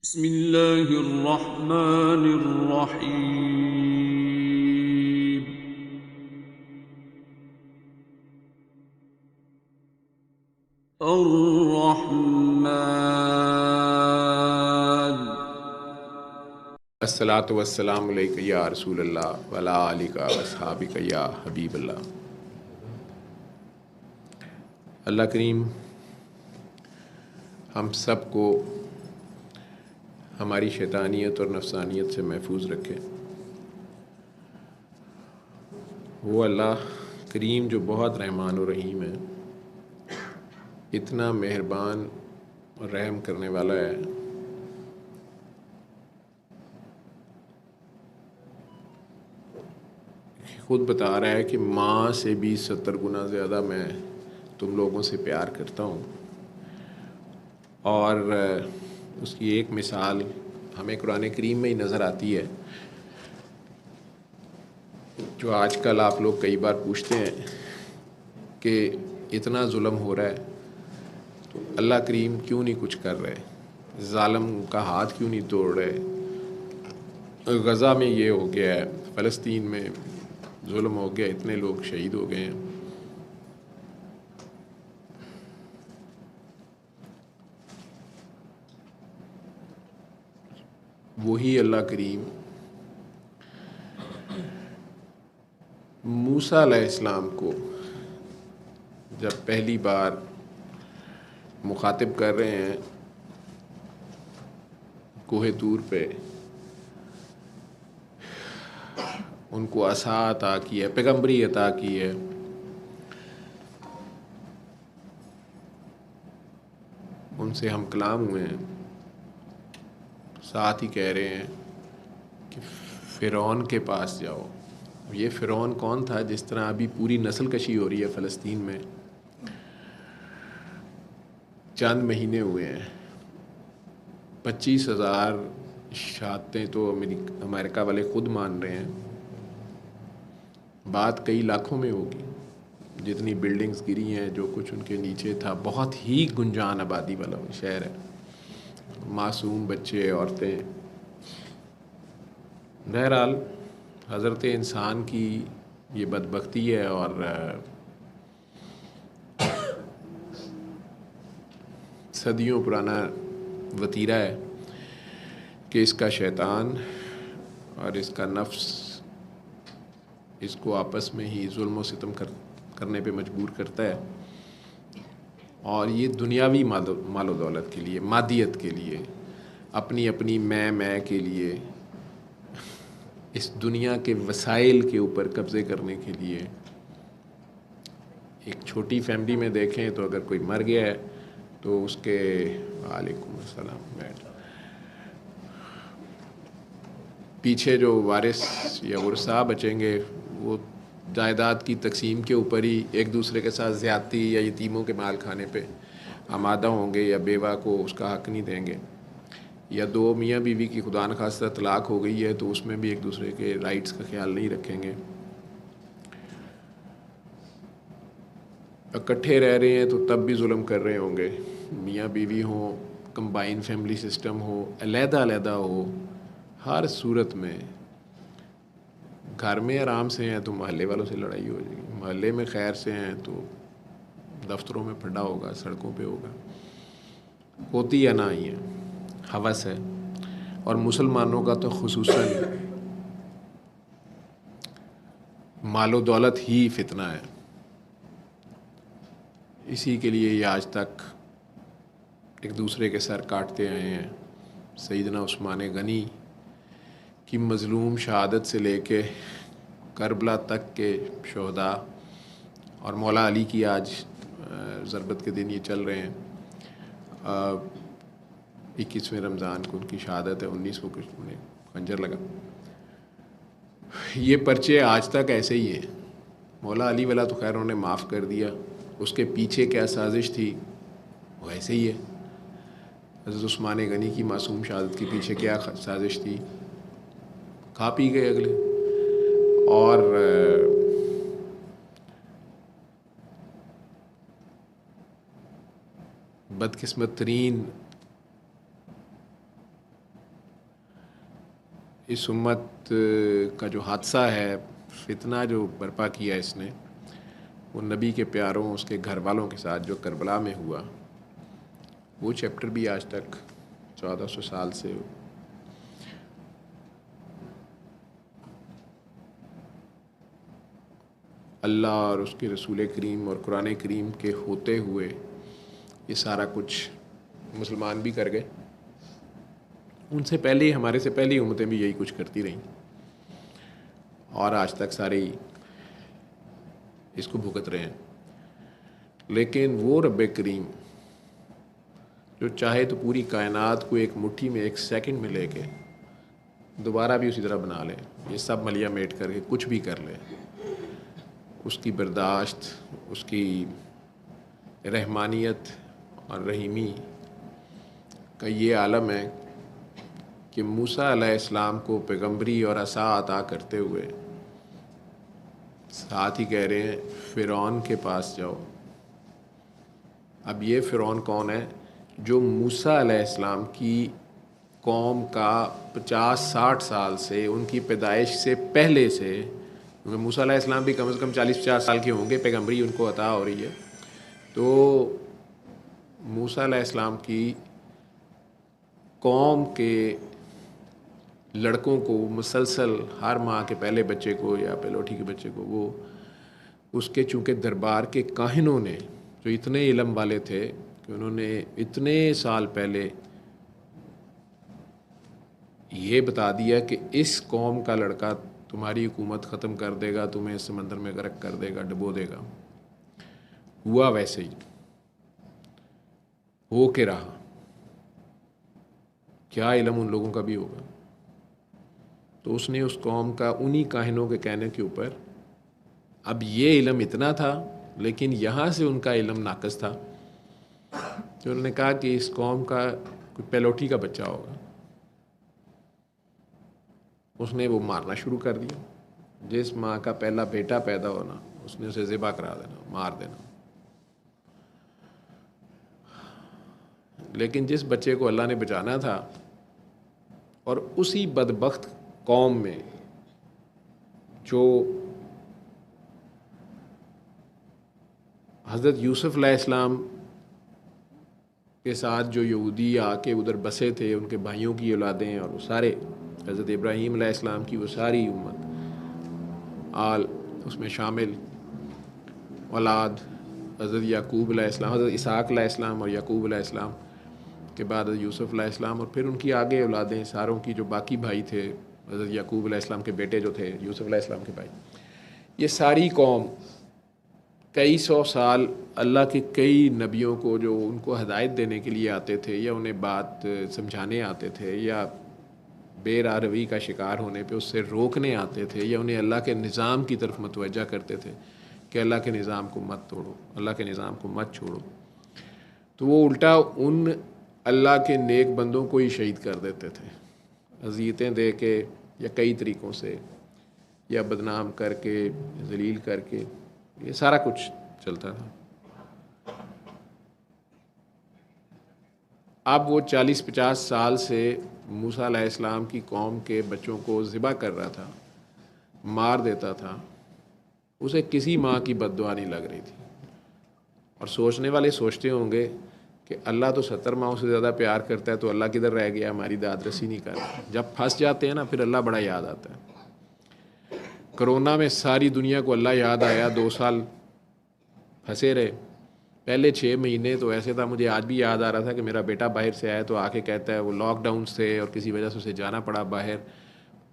بسم اللہ الرحمن الرحیم۔ الرحمن۔ الصلاۃ والسلام علیک یا رسول اللہ وعلی آلک و اصحابک یا حبیب اللہ۔ اللہ کریم ہم سب کو ہماری شیطانیت اور نفسانیت سے محفوظ رکھے۔ وہ اللہ کریم جو بہت رحمان و رحیم ہے، اتنا مہربان اور رحم کرنے والا ہے، خود بتا رہا ہے کہ ماں سے بھی 70 گنا زیادہ میں تم لوگوں سے پیار کرتا ہوں۔ اور اس کی ایک مثال ہمیں قرآن کریم میں ہی نظر آتی ہے، جو آج کل آپ لوگ کئی بار پوچھتے ہیں کہ اتنا ظلم ہو رہا ہے تو اللہ کریم کیوں نہیں کچھ کر رہے، ظالم کا ہاتھ کیوں نہیں توڑ رہے۔ غزہ میں یہ ہو گیا ہے، فلسطین میں ظلم ہو گیا، اتنے لوگ شہید ہو گئے ہیں۔ وہی اللہ کریم موسیٰ علیہ السلام کو جب پہلی بار مخاطب کر رہے ہیں کوہ طور پہ، ان کو عصا عطا کی ہے، پیغمبری عطا کی ہے، ان سے ہم کلام ہوئے ہیں، ساتھ ہی کہہ رہے ہیں کہ فرعون کے پاس جاؤ۔ یہ فرعون کون تھا؟ جس طرح ابھی پوری نسل کشی ہو رہی ہے فلسطین میں، چند مہینے ہوئے ہیں، 25,000 شہادتیں تو امریکہ والے خود مان رہے ہیں، بات کئی لاکھوں میں ہوگی۔ جتنی بلڈنگز گری ہیں، جو کچھ ان کے نیچے تھا، بہت ہی گنجان آبادی والا شہر ہے، معصوم بچے، عورتیں۔ بہرحال حضرت انسان کی یہ بدبختی ہے اور صدیوں پرانا وتیرہ ہے کہ اس کا شیطان اور اس کا نفس اس کو آپس میں ہی ظلم و ستم کرنے پہ مجبور کرتا ہے، اور یہ دنیاوی مال و دولت کے لیے، مادیت کے لیے، اپنی اپنی میں کے لیے، اس دنیا کے وسائل کے اوپر قبضے کرنے کے لیے۔ ایک چھوٹی فیملی میں دیکھیں تو اگر کوئی مر گیا ہے تو اس کے وعلیکم السلام پیچھے جو وارث یا ورثاء بچیں گے، وہ جائیداد کی تقسیم کے اوپر ہی ایک دوسرے کے ساتھ زیادتی یا یتیموں کے مال کھانے پہ آمادہ ہوں گے، یا بیوہ کو اس کا حق نہیں دیں گے، یا دو میاں بیوی کی خدا نخواستہ طلاق ہو گئی ہے تو اس میں بھی ایک دوسرے کے رائٹس کا خیال نہیں رکھیں گے۔ اکٹھے رہ رہے ہیں تو تب بھی ظلم کر رہے ہوں گے، میاں بیوی ہوں، کمبائن فیملی سسٹم ہو، علیحدہ علیحدہ ہو، ہر صورت میں گھر میں آرام سے ہیں تو محلے والوں سے لڑائی ہو جائے گی، محلے میں خیر سے ہیں تو دفتروں میں پھڈا ہوگا، سڑکوں پہ ہوگا، ہوتی یا نہ ہی ہے، ہوس ہے۔ اور مسلمانوں کا تو خصوصاً مال و دولت ہی فتنہ ہے، اسی کے لیے یہ آج تک ایک دوسرے کے سر کاٹتے آئے ہیں۔ سیدنا عثمان غنی کی مظلوم شہادت سے لے کے کربلا تک کے شہداء، اور مولا علی کی آج ضربت کے دن یہ چل رہے ہیں، 21ویں رمضان کو ان کی شہادت ہے، 19 کو انہیں خنجر لگا۔ یہ پرچے آج تک ایسے ہی ہیں۔ مولا علی والا تو خیر انہوں نے معاف کر دیا، اس کے پیچھے کیا سازش تھی وہ ایسے ہی ہے۔ حضرت عثمان غنی کی معصوم شہادت کے پیچھے کیا سازش تھی، کھا پی گئے اگلے۔ اور بدقسمت ترین اس امت کا جو حادثہ ہے، فتنہ جو برپا کیا اس نے، وہ نبی کے پیاروں، اس کے گھر والوں کے ساتھ جو کربلا میں ہوا، وہ چیپٹر بھی آج تک 1400 سال سے اللہ اور اس کے رسول کریم اور قرآن کریم کے ہوتے ہوئے یہ سارا کچھ مسلمان بھی کر گئے. ان سے پہلے، ہمارے سے پہلی امتیں بھی یہی کچھ کرتی رہیں اور آج تک سارے اس کو بھگت رہے ہیں. لیکن وہ رب کریم جو چاہے تو پوری کائنات کو ایک مٹھی میں، ایک سیکنڈ میں لے کے دوبارہ بھی اسی طرح بنا لے، یہ سب ملیا میٹ کر کے کچھ بھی کر لے، اس کی برداشت، اس کی رحمانیت اور رحیمی کا یہ عالم ہے کہ موسیٰ علیہ السلام کو پیغمبری اور عصا عطا کرتے ہوئے ساتھ ہی کہہ رہے ہیں فرعون کے پاس جاؤ. اب یہ فرعون کون ہے؟ جو موسیٰ علیہ السلام کی قوم کا 50-60 سال سے، ان کی پیدائش سے پہلے سے، کیونکہ موسیٰ علیہ السلام بھی کم از کم 40-50 سال کے ہوں گے، پیغمبری ان کو عطا ہو رہی ہے، تو موسیٰ علیہ السلام کی قوم کے لڑکوں کو مسلسل ہر ماہ کے پہلے بچے کو یا پہلوٹی کے بچے کو، وہ اس کے چونکہ دربار کے کاہنوں نے جو اتنے علم والے تھے کہ انہوں نے اتنے سال پہلے یہ بتا دیا کہ اس قوم کا لڑکا تمہاری حکومت ختم کر دے گا، تمہیں اس سمندر میں غرق کر دے گا، ڈبو دے گا. ہوا ویسے ہی ہو کے رہا. کیا علم ان لوگوں کا بھی ہوگا. تو اس نے اس قوم کا انہی کاہنوں کے کہنے کے اوپر، اب یہ علم اتنا تھا لیکن یہاں سے ان کا علم ناقص تھا، تو انہوں نے کہا کہ اس قوم کا کوئی پیلوٹی کا بچہ ہوگا. اس نے وہ مارنا شروع کر دیا. جس ماں کا پہلا بیٹا پیدا ہونا، اس نے اسے ذبح کرا دینا، مار دینا. لیکن جس بچے کو اللہ نے بچانا تھا، اور اسی بدبخت قوم میں جو حضرت یوسف علیہ السلام کے ساتھ جو یہودی آ کے ادھر بسے تھے، ان کے بھائیوں کی اولادیں اور وہ سارے، حضرت ابراہیم علیہ السلام کی وہ ساری امت آل اس میں شامل، اولاد حضرت یعقوب علیہ السلام، حضرت اسحاق علیہ السلام اور یعقوب علیہ السلام کے بعد حضرت یوسف علیہ السلام، اور پھر ان کی آگے اولادیں ساروں کی جو باقی بھائی تھے، حضرت یعقوب علیہ السلام کے بیٹے جو تھے یوسف علیہ السلام کے بھائی، یہ ساری قوم کئی سو سال اللہ کے کئی نبیوں کو جو ان کو ہدایت دینے کے لیے آتے تھے یا انہیں بات سمجھانے آتے تھے یا بے راہ روی کا شکار ہونے پہ اس سے روکنے آتے تھے یا انہیں اللہ کے نظام کی طرف متوجہ کرتے تھے کہ اللہ کے نظام کو مت توڑو، اللہ کے نظام کو مت چھوڑو، تو وہ الٹا ان اللہ کے نیک بندوں کو ہی شہید کر دیتے تھے، اذیتیں دے کے یا کئی طریقوں سے، یا بدنام کر کے، ذلیل کر کے، یہ سارا کچھ چلتا تھا. اب وہ 40-50 سال سے موسیٰ علیہ السلام کی قوم کے بچوں کو ذبح کر رہا تھا، مار دیتا تھا. اسے کسی ماں کی بد دعا نہیں لگ رہی تھی. اور سوچنے والے سوچتے ہوں گے کہ اللہ تو 70 ماہوں سے زیادہ پیار کرتا ہے، تو اللہ کدھر رہ گیا، ہماری داد رسی نہیں کر رہا. جب پھنس جاتے ہیں نا، پھر اللہ بڑا یاد آتا ہے. کرونا میں ساری دنیا کو اللہ یاد آیا، 2 سال پھنسے رہے. پہلے 6 مہینے تو ایسے تھا، مجھے آج بھی یاد آ رہا تھا کہ میرا بیٹا باہر سے آیا تو آ کے کہتا ہے، وہ لاک ڈاؤنس تھے اور کسی وجہ سے اسے جانا پڑا باہر،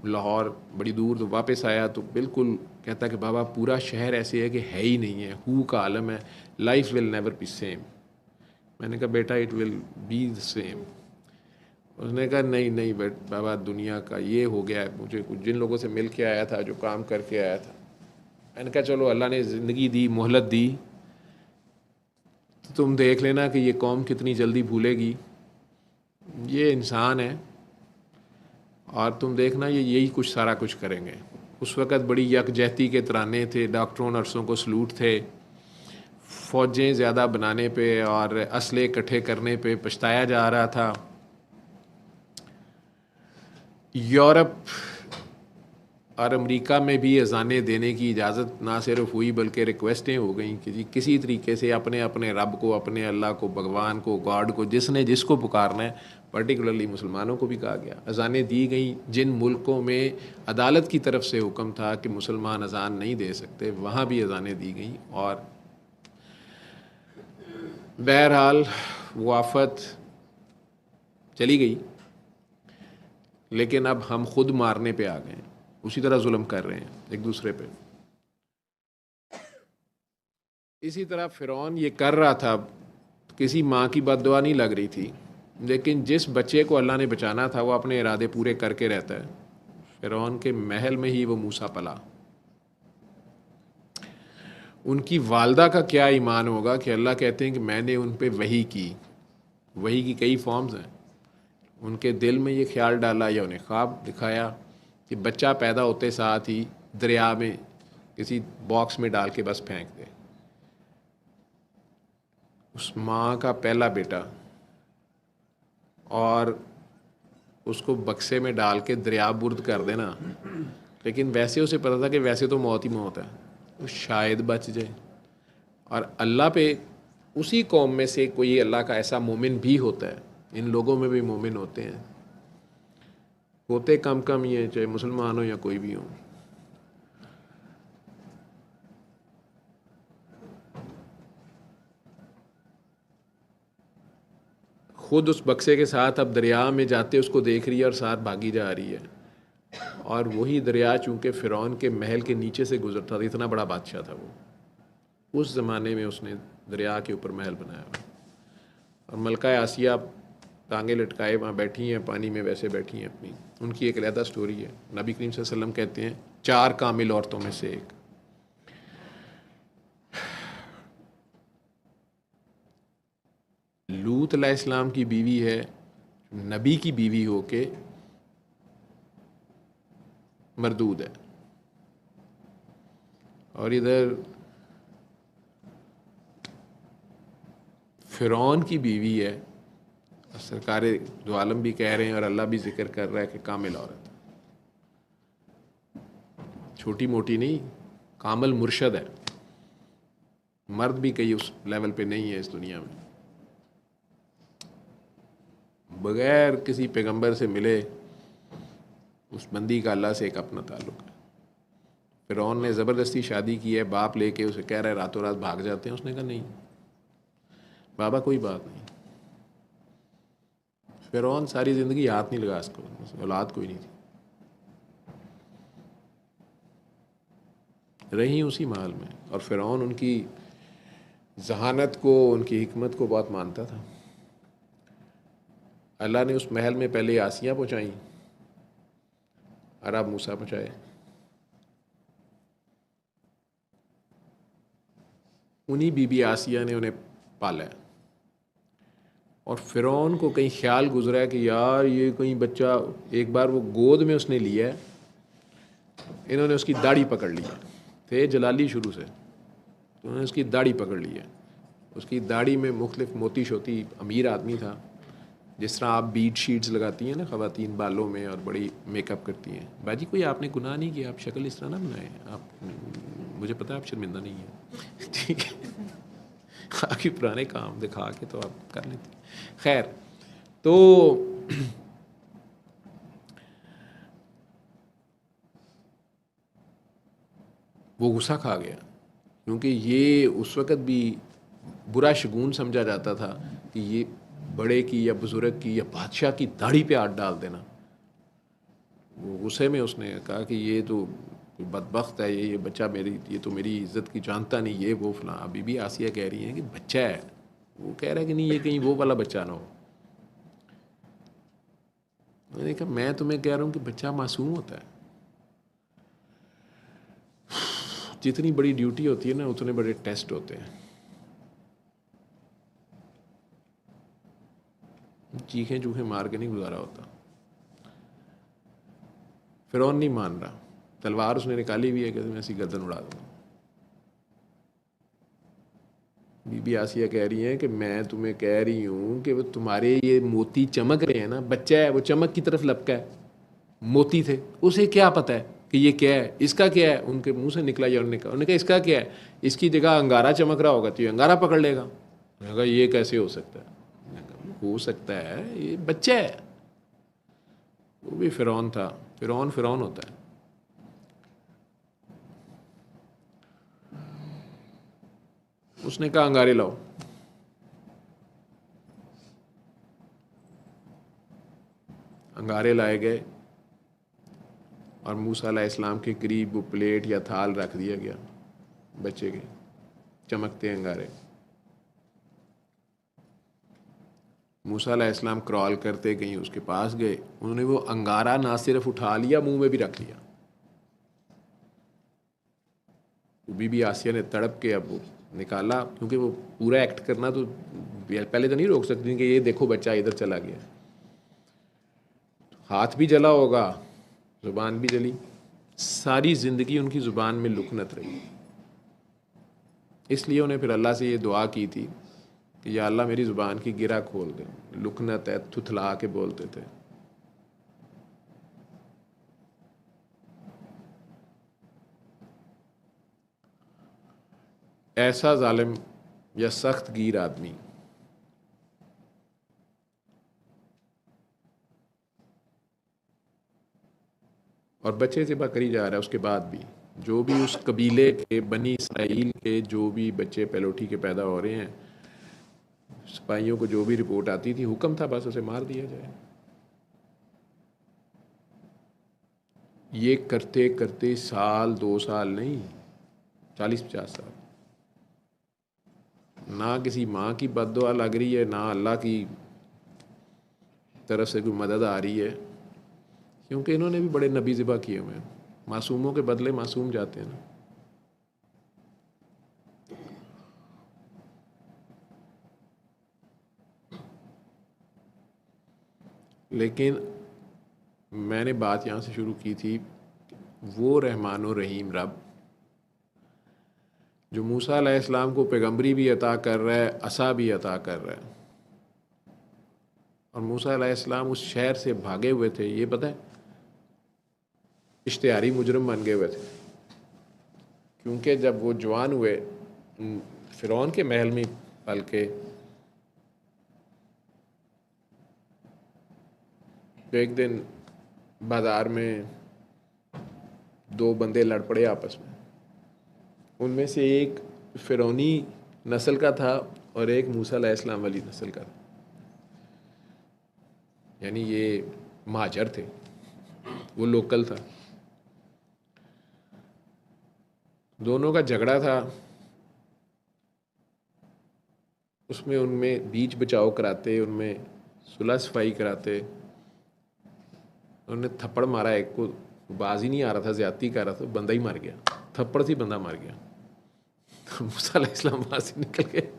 لاہور بڑی دور، تو واپس آیا تو بالکل کہتا کہ بابا پورا شہر ایسے ہے کہ ہے ہی نہیں ہے، ہو کا عالم ہے، life will never be same. میں نے کہا بیٹا اٹ ول بی سیم. اس نے کہا نہیں بابا، دنیا کا یہ ہو گیا ہے. مجھے کچھ جن لوگوں سے مل کے آیا تھا، جو کام کر کے آیا تھا، میں نے کہا چلو اللہ نے زندگی دی، مہلت دی، تو تم دیکھ لینا کہ یہ قوم کتنی جلدی بھولے گی. یہ انسان ہے، اور تم دیکھنا یہ یہی کچھ سارا کچھ کریں گے. اس وقت بڑی یکجہتی کے ترانے تھے، ڈاکٹروں نرسوں کو سلوٹ تھے، فوجیں زیادہ بنانے پہ اور اسلحے اکٹھے کرنے پہ پچھتایا جا رہا تھا. یورپ اور امریکہ میں بھی اذانیں دینے کی اجازت نہ صرف ہوئی بلکہ ریکویسٹیں ہو گئیں کہ جی کسی طریقے سے اپنے اپنے رب کو، اپنے اللہ کو، بھگوان کو، گاڈ کو، جس نے جس کو پکارنا ہے، پرٹیکولرلی مسلمانوں کو بھی کہا گیا، اذانیں دی گئیں۔ جن ملکوں میں عدالت کی طرف سے حکم تھا کہ مسلمان اذان نہیں دے سکتے، وہاں بھی اذانیں دی گئیں، اور بہرحال وہ آفت چلی گئی۔ لیکن اب ہم خود مارنے پہ آ گئے ہیں، اسی طرح ظلم کر رہے ہیں ایک دوسرے پہ۔ اسی طرح فرعون یہ کر رہا تھا، کسی ماں کی بد دعا نہیں لگ رہی تھی، لیکن جس بچے کو اللہ نے بچانا تھا وہ اپنے ارادے پورے کر کے رہتا ہے۔ فرعون کے محل میں ہی وہ موسیٰ پلا۔ ان کی والدہ کا کیا ایمان ہوگا کہ اللہ کہتے ہیں کہ میں نے ان پہ وحی کی۔ وحی کی کئی فارمز ہیں۔ ان کے دل میں یہ خیال ڈالا یا انہیں خواب دکھایا کہ بچہ پیدا ہوتے ساتھ ہی دریا میں کسی باکس میں ڈال کے بس پھینک دے۔ اس ماں کا پہلا بیٹا، اور اس کو بکسے میں ڈال کے دریا برد کر دینا، لیکن ویسے اسے پتا تھا کہ ویسے تو موت ہی موت ہے، وہ شاید بچ جائے۔ اور اللہ پہ اسی قوم میں سے کوئی اللہ کا ایسا مومن بھی ہوتا ہے، ان لوگوں میں بھی مومن ہوتے ہیں، ہوتے کم کم ہی ہیں، چاہے مسلمان ہو یا کوئی بھی ہو۔ خود اس بکسے کے ساتھ اب دریا میں جاتے اس کو دیکھ رہی ہے اور ساتھ بھاگی جا رہی ہے، اور وہی دریا چونکہ فرعون کے محل کے نیچے سے گزرتا تھا، اتنا بڑا بادشاہ تھا وہ، اس زمانے میں اس نے دریا کے اوپر محل بنایا ہوا۔ اور ملکہ آسیہ ٹانگیں لٹکائے وہاں بیٹھی ہیں، پانی میں ویسے بیٹھی ہیں اپنی، ان کی ایک علیحدہ سٹوری ہے۔ نبی کریم صلی اللہ علیہ وسلم کہتے ہیں 4 کامل عورتوں میں سے ایک۔ لوط علیہ السلام کی بیوی ہے، نبی کی بیوی ہو کے مردود ہے، اور ادھر فرعون کی بیوی ہے، سرکار دو عالم بھی کہہ رہے ہیں اور اللہ بھی ذکر کر رہا ہے کہ کامل عورت، چھوٹی موٹی نہیں، کامل مرشد ہے۔ مرد بھی کئی اس لیول پہ نہیں ہے اس دنیا میں، بغیر کسی پیغمبر سے ملے اس بندی کا اللہ سے ایک اپنا تعلق ہے۔ فرعون نے زبردستی شادی کی ہے، باپ لے کے اسے کہہ رہا ہے راتوں رات بھاگ جاتے ہیں، اس نے کہا نہیں بابا کوئی بات نہیں۔ فرعون ساری زندگی ہاتھ نہیں لگا اس کو، اولاد کوئی نہیں تھی، رہی اسی محل میں، اور فرعون ان کی ذہانت کو، ان کی حکمت کو بہت مانتا تھا۔ اللہ نے اس محل میں پہلے آسیاں پہنچائیں اور اب موسیٰ پہنچائے۔ انہی بی بی آسیہ نے انہیں پالا ہے، اور فرعون کو کہیں خیال گزرا ہے کہ یار یہ کہیں بچہ، ایک بار وہ گود میں اس نے لیا ہے، انہوں نے اس کی داڑھی پکڑ لی ہے، تھے جلالی شروع سے، انہوں نے اس کی داڑھی پکڑ لی ہے، اس کی داڑھی میں مختلف موتی شوتی، امیر آدمی تھا، جس طرح آپ بیٹ شیٹس لگاتی ہیں نا خواتین بالوں میں اور بڑی میک اپ کرتی ہیں، باجی کوئی آپ نے گناہ نہیں کیا، آپ شکل اس طرح نہ بنائیں، آپ مجھے پتہ ہے آپ شرمندہ نہیں ہیں، ٹھیک ہے، باقی پرانے کام دکھا کے تو آپ کر لیتے ہیں۔ خیر، تو وہ غصہ کھا گیا، کیونکہ یہ اس وقت بھی برا شگون سمجھا جاتا تھا کہ یہ بڑے کی یا بزرگ کی یا بادشاہ کی داڑھی پہ ہاتھ ڈال دینا۔ وہ غصے میں اس نے کہا کہ یہ تو بدبخت ہے، یہ بچہ میری، یہ تو میری عزت کی جانتا نہیں، یہ وہ فلاں۔ ابھی بھی آسیہ کہہ رہی ہیں کہ بچہ ہے، وہ کہہ رہا ہے کہ نہیں یہ کہیں وہ والا بچہ نہ ہو۔ میں نے کہا میں تمہیں کہہ رہا ہوں کہ بچہ معصوم ہوتا ہے، جتنی بڑی ڈیوٹی ہوتی ہے نا اتنے بڑے ٹیسٹ ہوتے ہیں۔ چیخیں چوخیں مار کے نہیں گزارا ہوتا۔ فرعون نہیں مان رہا، تلوار اس نے نکالی ہوئی ہے کہ میں ایسی گردن اڑا دوں۔ بی بی آسیہ کہہ رہی ہیں کہ میں تمہیں کہہ رہی ہوں کہ وہ تمہارے یہ موتی چمک رہے ہیں نا، بچہ ہے وہ چمک کی طرف لپکا ہے، موتی تھے. اسے کیا پتہ ہے کہ یہ کیا ہے, اس کا کیا ہے. ان کے منہ سے نکلا یا انہوں نے کہا اس کا کیا ہے, اس کی جگہ انگارہ چمک رہا ہوگا تو یہ انگارہ پکڑ لے گا. انہوں نے کہا یہ کیسے ہو سکتا ہے. ہو سکتا ہے, یہ بچہ ہے. وہ بھی فرعون تھا. فرعون ہوتا ہے. اس نے کہا انگارے لاؤ. انگارے لائے گئے اور موسیٰ علیہ السلام کے قریب وہ پلیٹ یا تھال رکھ دیا گیا بچے کے, چمکتے انگارے. موسیٰ علیہ السلام کرال کرتے کہیں اس کے پاس گئے. انہوں نے وہ انگارہ نہ صرف اٹھا لیا, منہ میں بھی رکھ لیا. بی بی آسیہ نے تڑپ کے اب وہ نکالا, کیونکہ وہ پورا ایکٹ کرنا تو پہلے تو نہیں روک سکتی کہ یہ دیکھو بچہ ادھر چلا گیا. ہاتھ بھی جلا ہوگا, زبان بھی جلی. ساری زندگی ان کی زبان میں لکنت رہی. اس لیے انہیں پھر اللہ سے یہ دعا کی تھی کہ یا اللہ میری زبان کی گرہ کھول دے. لکنت ہے, تھتلا کے بولتے تھے. ایسا ظالم یا سخت گیر آدمی اور بچے ذبح کری جا رہا ہے. اس کے بعد بھی جو بھی اس قبیلے کے بنی اسرائیل کے جو بھی بچے پیلوٹی کے پیدا ہو رہے ہیں, سپاہیوں کو جو بھی رپورٹ آتی تھی, حکم تھا بس اسے مار دیا جائے. یہ کرتے کرتے سال 2 سال نہیں, 40-50 سال. نہ کسی ماں کی بد دعا لگ رہی ہے, نہ اللہ کی طرف سے کوئی مدد آ رہی ہے, کیونکہ انہوں نے بھی بڑے نبی ذبح کیے ہوئے ہیں. معصوموں کے بدلے معصوم جاتے ہیں نا. لیکن میں نے بات یہاں سے شروع کی تھی, وہ رحمان و رحیم رب جو موسیٰ علیہ السلام کو پیغمبری بھی عطا کر رہا ہے, عصا بھی عطا کر رہا ہے. اور موسیٰ علیہ السلام اس شہر سے بھاگے ہوئے تھے, یہ پتہ ہے, اشتہاری مجرم بن گئے ہوئے تھے. کیونکہ جب وہ جوان ہوئے, فرعون کے محل میں پل کے, تو ایک دن بازار میں 2 بندے لڑ پڑے آپس میں. ان میں سے ایک فرعونی نسل کا تھا اور ایک موسیٰ علیہ السلام والی نسل کا تھا. یعنی یہ مہاجر تھے, وہ لوکل تھا. دونوں کا جھگڑا تھا. اس میں ان میں بیچ بچاؤ کراتے, ان میں صلح صفائی کراتے. انہوں نے تھپڑ مارا ایک کو, باز ہی نہیں آ رہا تھا, زیادتی کر رہا تھا, بندہ ہی مر گیا. تھپڑ سے بندہ مر گیا. موسیٰ علیہ السلام وہاں سے نکل گئے,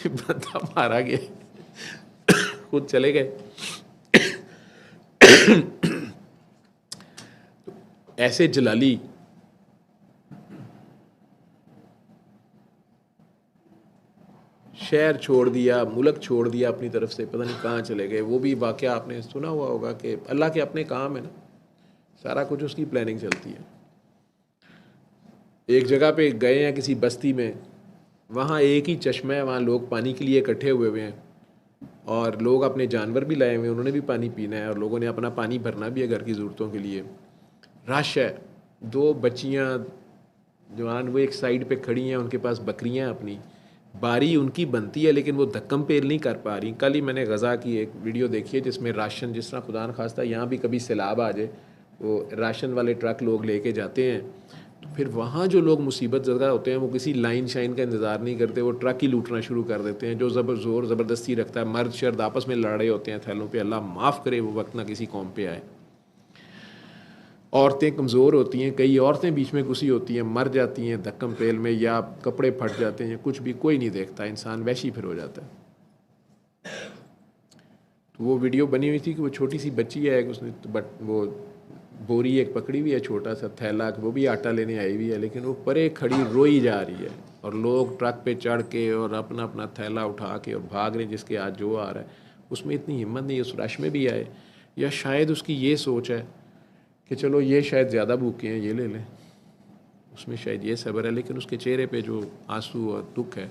بندہ مارا گیا, خود چلے گئے. ایسے جلالی شہر چھوڑ دیا, ملک چھوڑ دیا اپنی طرف سے, پتہ نہیں کہاں چلے گئے. وہ بھی واقعہ آپ نے سنا ہوا ہوگا کہ اللہ کے اپنے کام ہے نا, سارا کچھ اس کی پلاننگ چلتی ہے. ایک جگہ پہ گئے ہیں کسی بستی میں, وہاں ایک ہی چشمہ ہے, وہاں لوگ پانی کے لیے اکٹھے ہوئے ہیں, اور لوگ اپنے جانور بھی لائے ہوئے ہیں, انہوں نے بھی پانی پینا ہے, اور لوگوں نے اپنا پانی بھرنا بھی ہے گھر کی ضرورتوں کے لیے. رش ہے. 2 بچیاں جوان وہ ایک سائیڈ پہ کھڑی ہیں, ان کے پاس بکریاں اپنی, باری ان کی بنتی ہے لیکن وہ دھکم پیل نہیں کر پا رہی. کل ہی میں نے غزہ کی ایک ویڈیو دیکھی ہے جس میں راشن, جس طرح خدا نخواستہ یہاں بھی کبھی سیلاب آ جائے, وہ راشن والے ٹرک لوگ لے کے جاتے ہیں, تو پھر وہاں جو لوگ مصیبت زدہ ہوتے ہیں وہ کسی لائن شائن کا انتظار نہیں کرتے, وہ ٹرک ہی لوٹنا شروع کر دیتے ہیں. جو زور زبردستی رکھتا ہے, مرد شرد آپس میں لڑ رہے ہوتے ہیں تھیلوں پہ, اللہ معاف کرے وہ وقت نہ کسی قوم پہ آئے. عورتیں کمزور ہوتی ہیں, کئی عورتیں بیچ میں گھسی ہوتی ہیں, مر جاتی ہیں دھکم پیل میں, یا کپڑے پھٹ جاتے ہیں, کچھ بھی کوئی نہیں دیکھتا, انسان ویشی پھر ہو جاتا ہے. تو وہ ویڈیو بنی ہوئی تھی کہ وہ چھوٹی سی بچی ہے, اس نے وہ بوری ایک پکڑی ہوئی ہے, چھوٹا سا تھیلا, وہ بھی آٹا لینے آئی ہوئی ہے, لیکن وہ پرے کھڑی روئی جا رہی ہے, اور لوگ ٹرک پہ چڑھ کے اور اپنا اپنا تھیلا اٹھا کے اور بھاگ رہے ہیں, جس کے ہاتھ جو آ رہا ہے. اس میں اتنی ہمت نہیں اس رش میں بھی آئے، یا شاید اس کی یہ سوچ ہے کہ چلو یہ شاید زیادہ بھوکے ہیں، یہ لے لیں، اس میں شاید یہ صبر ہے، لیکن اس کے چہرے پہ جو آنسو اور دکھ ہے۔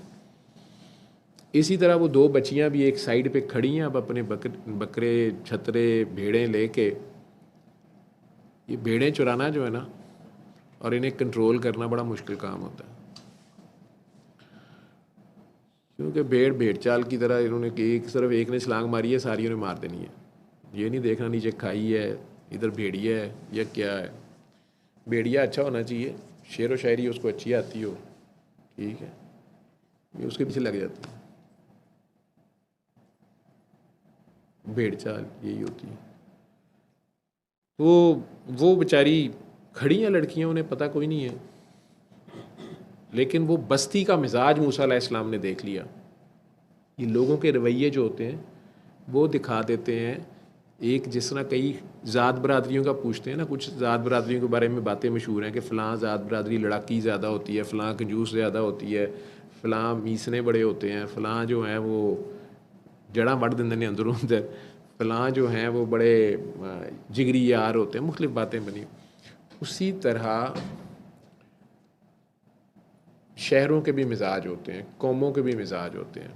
اسی طرح وہ دو بچیاں بھی ایک سائیڈ پہ کھڑی ہیں، اب اپنے بکرے چھترے بھیڑیں لے کے۔ یہ بھیڑیں چرانا جو ہے نا، اور انہیں کنٹرول کرنا بڑا مشکل کام ہوتا ہے، کیونکہ بھیڑ چال کی طرح انہوں نے صرف ایک نے چھلانگ ماری ہے، ساریوں نے مار دینی ہے، یہ نہیں دیکھنا نیچے کھائی ہے، ادھر بھیڑیا ہے یا کیا ہے۔ بھیڑیا اچھا ہونا چاہیے، شعر و شاعری اس کو اچھی آتی ہو، ٹھیک ہے، یہ اس کے پیچھے لگ جاتی ہے۔ بھیڑ چال یہی ہوتی ہے۔ تو وہ بیچاری کھڑی ہیں لڑکیاں، انہیں پتہ کوئی نہیں ہے، لیکن وہ بستی کا مزاج موسیٰ علیہ السلام نے دیکھ لیا۔ یہ لوگوں کے رویے جو ہوتے ہیں وہ دکھا دیتے ہیں، ایک جس طرح کئی ذات برادریوں کا پوچھتے ہیں نا، کچھ ذات برادریوں کے بارے میں باتیں مشہور ہیں کہ فلاں ذات برادری لڑاکی زیادہ ہوتی ہے، فلاں کنجوس زیادہ ہوتی ہے، فلاں میسنے بڑے ہوتے ہیں، فلاں جو ہیں وہ جڑاں وڈ دندے نے اندروں اندر، فلاں جو ہیں وہ بڑے جگری یار ہوتے ہیں، مختلف باتیں بنی۔ اسی طرح شہروں کے بھی مزاج ہوتے ہیں، قوموں کے بھی مزاج ہوتے ہیں،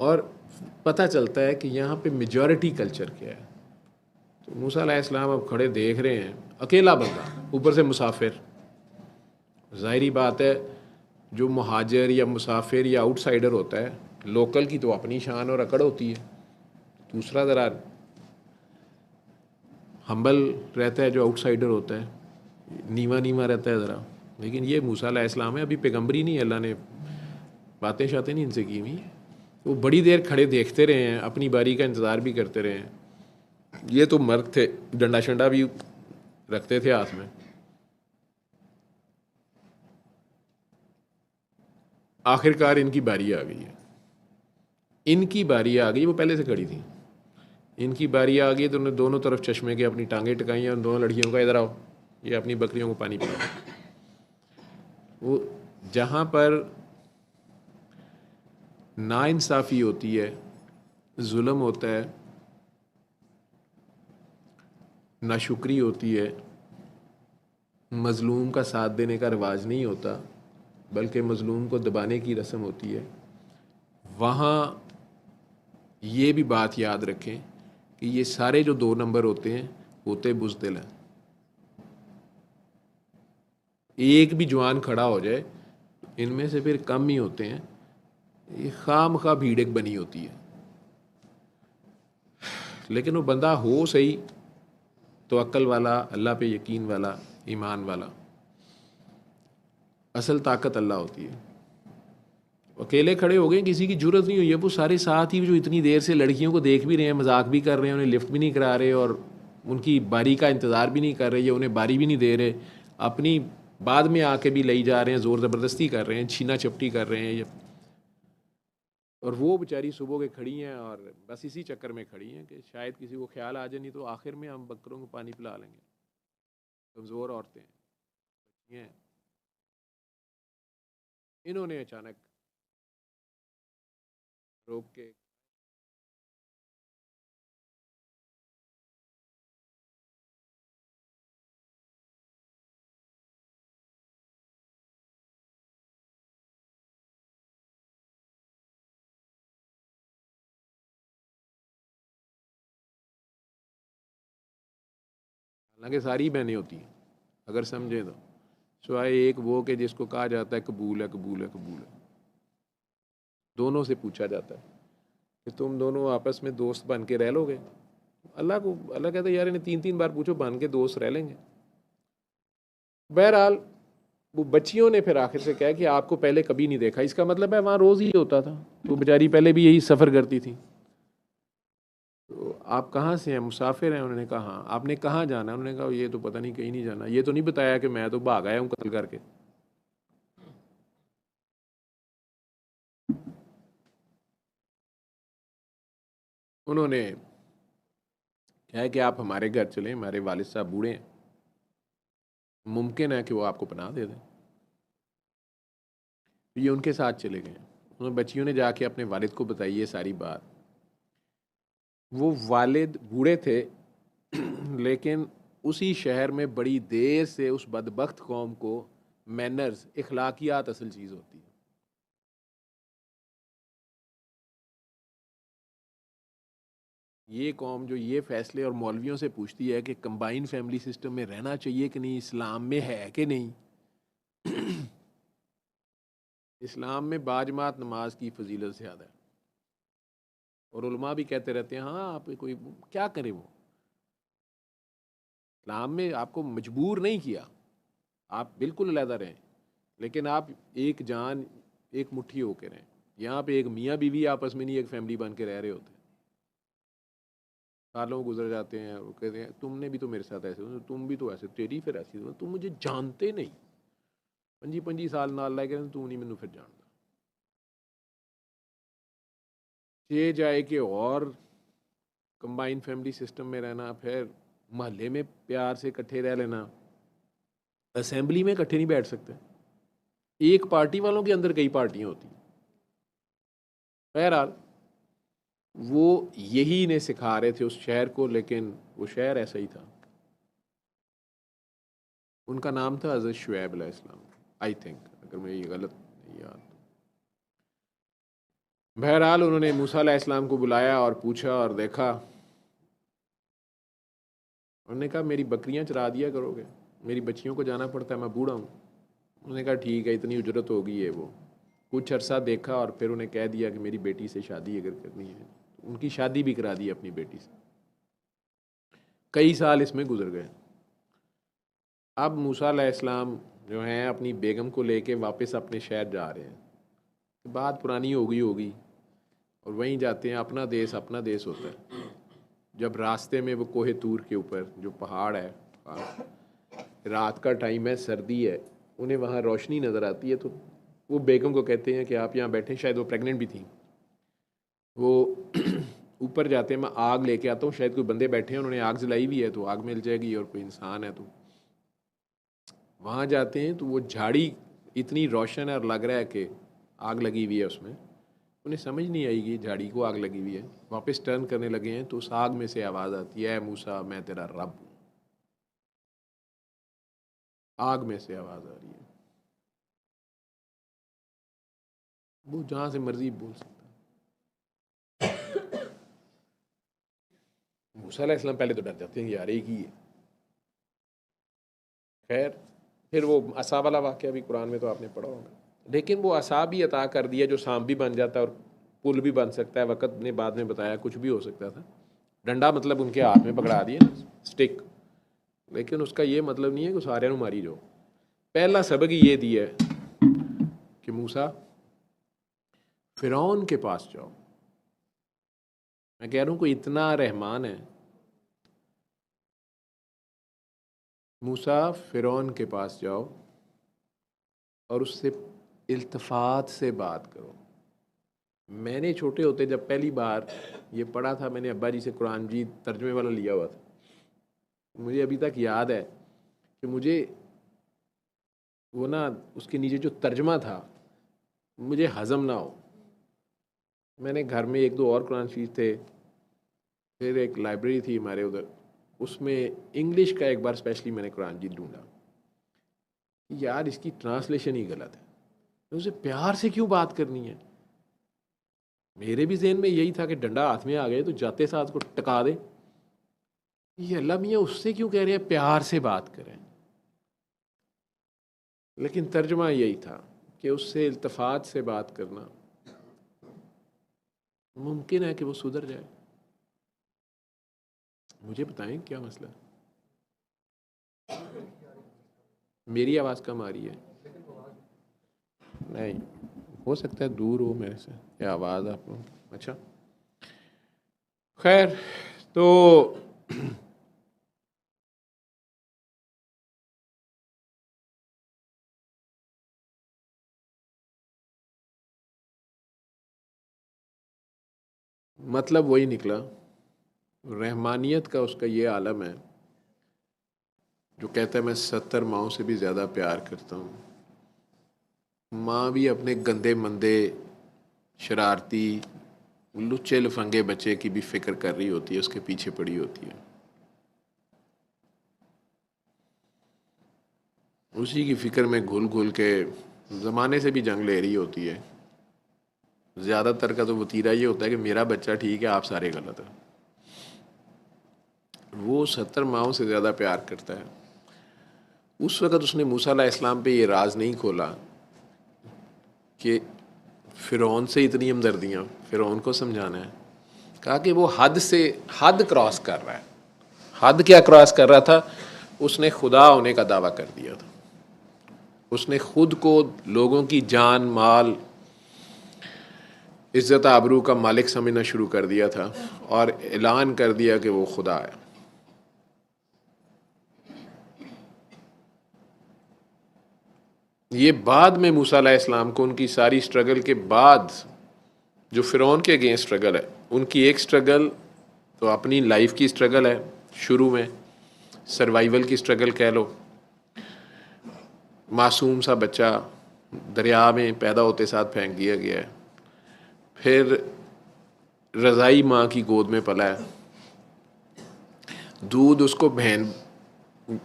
اور پتہ چلتا ہے کہ یہاں پہ میجورٹی کلچر کیا ہے۔ تو موسیٰ علیہ السلام اب کھڑے دیکھ رہے ہیں، اکیلا بندہ، اوپر سے مسافر۔ ظاہری بات ہے جو مہاجر یا مسافر یا آؤٹ سائڈر ہوتا ہے، لوکل کی تو اپنی شان اور اکڑ ہوتی ہے، دوسرا ذرا ہمبل رہتا ہے جو آؤٹ سائڈر ہوتا ہے، نیوا رہتا ہے ذرا۔ لیکن یہ موسیٰ علیہ السلام ہے، ابھی پیغمبری نہیں، اللہ نے باتیں شاتیں نہیں ان سے کی ہوئی، وہ بڑی دیر کھڑے دیکھتے رہے ہیں، اپنی باری کا انتظار بھی کرتے رہے ہیں۔ یہ تو مرد تھے، ڈنڈا شنڈا بھی رکھتے تھے ہاتھ میں۔ آخر کار ان کی باری آ گئی ہے، ان کی باری آ گئی، وہ پہلے سے کھڑی تھی، ان کی باری آ گئی تو انہوں نے دونوں طرف چشمے کے اپنی ٹانگیں ٹکائی ہیں، ان دونوں لڑکیوں کا ادھر آؤ، یہ اپنی بکریوں کو پانی پلاؤ۔ وہ جہاں پر ناانصافی ہوتی ہے، ظلم ہوتا ہے، ناشکری ہوتی ہے، مظلوم کا ساتھ دینے کا رواج نہیں ہوتا بلکہ مظلوم کو دبانے کی رسم ہوتی ہے، وہاں یہ بھی بات یاد رکھیں کہ یہ سارے جو 2 نمبر ہوتے ہیں ہوتے بزدل ہیں۔ ایک بھی جوان کھڑا ہو جائے ان میں سے پھر کم ہی ہوتے ہیں، یہ خواہ مخواہ بھیڑ ایک بنی ہوتی ہے، لیکن وہ بندہ ہو صحیح تو عقل والا، اللہ پہ یقین والا، ایمان والا۔ اصل طاقت اللہ ہوتی ہے۔ اکیلے کھڑے ہو گئے، کسی کی جرت نہیں ہوئی ہے، وہ سارے ساتھ ہی جو اتنی دیر سے لڑکیوں کو دیکھ بھی رہے ہیں، مذاق بھی کر رہے ہیں، انہیں لفٹ بھی نہیں کرا رہے اور ان کی باری کا انتظار بھی نہیں کر رہے، یا انہیں باری بھی نہیں دے رہے، اپنی بعد میں آ کے بھی لئی جا رہے ہیں، زور زبردستی کر رہے ہیں، چھینا چپٹی کر رہے ہیں، اور وہ بیچاری صبح کے کھڑی ہیں اور بس اسی چکر میں کھڑی ہیں کہ شاید کسی کو خیال آ جائے، نہیں تو آخر میں ہم بکروں کو پانی پلا لیں گے۔ کمزور عورتیں ہیں، انہوں نے اچانک روک کے حالانکہ ساری بہنیں ہوتی ہیں اگر سمجھیں تو، سوائے ایک وہ کہ جس کو کہا جاتا ہے قبول ہے قبول ہے قبول ہے، دونوں سے پوچھا جاتا ہے کہ تم دونوں آپس میں دوست بن کے رہ لو گے؟ اللہ کہتا ہے یار انہیں 3 بار پوچھو، بن کے دوست رہ لیں گے۔ بہرحال وہ بچیوں نے پھر آخر سے کہا کہ آپ کو پہلے کبھی نہیں دیکھا، اس کا مطلب ہے وہاں روز ہی ہوتا تھا، تو بیچاری پہلے بھی یہی سفر کرتی تھی۔ تو آپ کہاں سے ہیں؟ مسافر ہیں؟ انہوں نے کہا ہاں۔ آپ نے کہاں جانا ہے؟ انہوں نے کہا یہ تو پتہ نہیں، کہیں نہیں جانا، یہ تو نہیں بتایا کہ میں تو بھاگ آیا ہوں قتل کر کے۔ انہوں نے کہا کہ آپ ہمارے گھر چلیں، ہمارے والد صاحب بوڑھے ہیں، ممکن ہے کہ وہ آپ کو پناہ دے دیں۔ یہ ان کے ساتھ چلے گئے، بچیوں نے جا کے اپنے والد کو بتائی یہ ساری بات. وہ والد بوڑھے تھے لیکن اسی شہر میں بڑی دیر سے اس بدبخت قوم کو مینرز، اخلاقیات اصل چیز ہوتی ہے. یہ قوم جو یہ فیصلے اور مولویوں سے پوچھتی ہے کہ کمبائن فیملی سسٹم میں رہنا چاہیے کہ نہیں، اسلام میں ہے کہ نہیں. اسلام میں باجماعت نماز کی فضیلت زیادہ ہے، اور علماء بھی کہتے رہتے ہیں ہاں آپ کوئی کیا کرے، وہ اسلام میں آپ کو مجبور نہیں کیا، آپ بالکل علیحدہ رہیں، لیکن آپ ایک جان ایک مٹھی ہو کے رہیں. یہاں پہ ایک میاں بیوی آپس میں نہیں ایک فیملی بن کے رہ رہے ہوتے. سالوں گزر جاتے ہیں، وہ کہتے ہیں تم نے بھی تو میرے ساتھ ایسے، تم بھی تو ایسے، تیری پھر ایسی، تم مجھے جانتے نہیں، 25 سال نال لے کے تو نہیں مینوں پھر جانتا. یہ جائے کہ اور کمبائن فیملی سسٹم میں رہنا، پھر محلے میں پیار سے اکٹھے رہ لینا، اسمبلی میں اکٹھے نہیں بیٹھ سکتے. ایک پارٹی والوں کے اندر کئی پارٹیاں ہوتی ہیں. بہرحال وہ یہی انہیں سکھا رہے تھے اس شہر کو، لیکن وہ شہر ایسا ہی تھا. ان کا نام تھا حضرت شعیب علیہ السلام، آئی تھنک، اگر میں یہ غلط نہیں یاد. بہرحال انہوں نے موسیٰ علیہ السلام کو بلایا اور پوچھا اور دیکھا. انہوں نے کہا میری بکریاں چرا دیا کرو گے، میری بچیوں کو جانا پڑتا ہے، میں بوڑھا ہوں. انہوں نے کہا ٹھیک ہے، اتنی اجرت ہوگی ہے. وہ کچھ عرصہ دیکھا اور پھر انہیں کہہ دیا کہ میری بیٹی سے شادی اگر کرنی ہے. ان کی شادی بھی کرا دی اپنی بیٹی سے. کئی سال اس میں گزر گئے. اب موسیٰ علیہ السلام جو ہیں اپنی بیگم کو لے کے واپس اپنے شہر جا رہے ہیں. بات پرانی ہوگی اور وہیں جاتے ہیں. اپنا دیس ہوتا ہے. جب راستے میں وہ کوہ طور کے اوپر جو پہاڑ ہے، رات کا ٹائم ہے، سردی ہے، انہیں وہاں روشنی نظر آتی ہے، تو وہ بیگم کو کہتے ہیں کہ آپ یہاں بیٹھیں. شاید وہ پریگننٹ بھی تھیں. وہ اوپر جاتے ہیں، میں آگ لے کے آتا ہوں، شاید کوئی بندے بیٹھے ہیں، انہوں نے آگ جلائی ہوئی ہے تو آگ مل جائے گی، اور کوئی انسان ہے تو. وہاں جاتے ہیں تو وہ جھاڑی اتنی روشن ہے اور لگ رہا ہے کہ آگ لگی ہوئی ہے اس میں. انہیں سمجھ نہیں آئی کہ جھاڑی کو آگ لگی ہوئی ہے. واپس ٹرن کرنے لگے ہیں تو اس آگ میں سے آواز آتی ہے اے موسیٰ میں تیرا رب ہوں. آگ میں سے آواز آ رہی ہے. وہ جہاں سے مرضی بول سکتا ہے. موسیٰ علیہ السلام پہلے تو ڈر جاتے ہیں یار ایک ہی ہے. خیر پھر وہ عصا والا واقعہ بھی قرآن میں تو آپ نے پڑھا ہوگا. لیکن وہ عصا بھی عطا کر دیا جو سانپ بھی بن جاتا ہے اور پل بھی بن سکتا ہے. وقت نے بعد میں بتایا کچھ بھی ہو سکتا تھا. ڈنڈا مطلب ان کے ہاتھ میں پکڑا دیے نا، سٹک، لیکن اس کا یہ مطلب نہیں ہے کہ سارے نو ماری جاؤ. پہلا سبق یہ دیا ہے کہ موسیٰ فرعون کے پاس جاؤ. میں کہہ رہا ہوں کوئی اتنا رحمان ہے. موسیٰ فرعون کے پاس جاؤ اور اس سے التفات سے بات کرو. میں نے چھوٹے ہوتے جب پہلی بار یہ پڑھا تھا، میں نے ابا جی سے قرآن مجید ترجمے والا لیا ہوا تھا. مجھے ابھی تک یاد ہے کہ مجھے وہ نا اس کے نیچے جو ترجمہ تھا مجھے ہضم نہ ہو. میں نے گھر میں ایک دو اور قرآن شریف تھے، پھر ایک لائبریری تھی ہمارے ادھر، اس میں انگلش کا ایک بار اسپیشلی میں نے قرآن مجید ڈھونڈا. یار اس کی ٹرانسلیشن ہی غلط ہے، اسے پیار سے کیوں بات کرنی ہے. میرے بھی ذہن میں یہی تھا کہ ڈنڈا ہاتھ میں آ گئے تو جاتے ساتھ کو ٹکا دے. یہ اللہ میاں اس سے کیوں کہہ رہے ہیں پیار سے بات کریں. لیکن ترجمہ یہی تھا کہ اس سے التفات سے بات کرنا ممکن ہے کہ وہ سدھر جائے. مجھے بتائیں کیا مسئلہ ہے. میری آواز کم آ رہی ہے؟ نہیں ہو سکتا ہے دور ہو میرے سے یہ آواز آپ کو. اچھا خیر تو مطلب وہی نکلا. رحمانیت کا اس کا یہ عالم ہے جو کہتا ہے میں 70 ماؤں سے بھی زیادہ پیار کرتا ہوں. ماں بھی اپنے گندے مندے شرارتی لچے لفنگے بچے کی بھی فکر کر رہی ہوتی ہے، اس کے پیچھے پڑی ہوتی ہے، اسی کی فکر میں گھل گھل کے زمانے سے بھی جنگ لے رہی ہوتی ہے۔ زیادہ تر کا تو وتیرہ یہ ہوتا ہے کہ میرا بچہ ٹھیک ہے، آپ سارے غلط ہیں۔ وہ 70 ماؤں سے زیادہ پیار کرتا ہے۔ اس وقت اس نے موسیٰ علیہ السلام پہ یہ راز نہیں کھولا کہ فرعون سے اتنی ہمدردیاں، فرعون کو سمجھانا ہے۔ کہا کہ وہ حد کراس کر رہا ہے۔ حد کیا کراس کر رہا تھا؟ اس نے خدا ہونے کا دعویٰ کر دیا تھا۔ اس نے خود کو لوگوں کی جان، مال، عزت آبرو کا مالک سمجھنا شروع کر دیا تھا اور اعلان کر دیا کہ وہ خدا ہے۔ یہ بعد میں موسیٰ علیہ السلام کو ان کی ساری سٹرگل کے بعد، جو فرعون کے اگینسٹ سٹرگل ہے، ان کی ایک سٹرگل تو اپنی لائف کی سٹرگل ہے، شروع میں سروائیول کی سٹرگل کہہ لو، معصوم سا بچہ دریا میں پیدا ہوتے ساتھ پھینک دیا گیا ہے، پھر رضائی ماں کی گود میں پلا ہے، دودھ اس کو بہن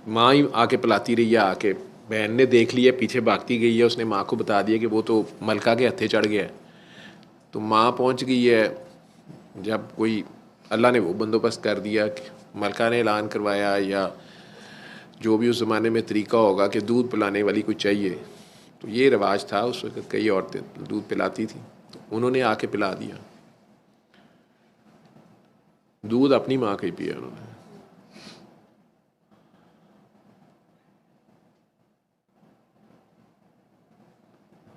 ماں ہی آ کے پلاتی رہی ہے، آ کے بہن نے دیکھ لیا، پیچھے بھاگتی گئی ہے، اس نے ماں کو بتا دیا کہ وہ تو ملکہ کے ہتھے چڑھ گیا ہے، تو ماں پہنچ گئی ہے۔ جب کوئی اللہ نے وہ بندوبست کر دیا کہ ملکہ نے اعلان کروایا یا جو بھی اس زمانے میں طریقہ ہوگا کہ دودھ پلانے والی کوئی چاہیے، تو یہ رواج تھا اس وقت، کئی عورتیں دودھ پلاتی تھیں، تو انہوں نے آ کے پلا دیا، دودھ اپنی ماں کا ہی پیا انہوں نے۔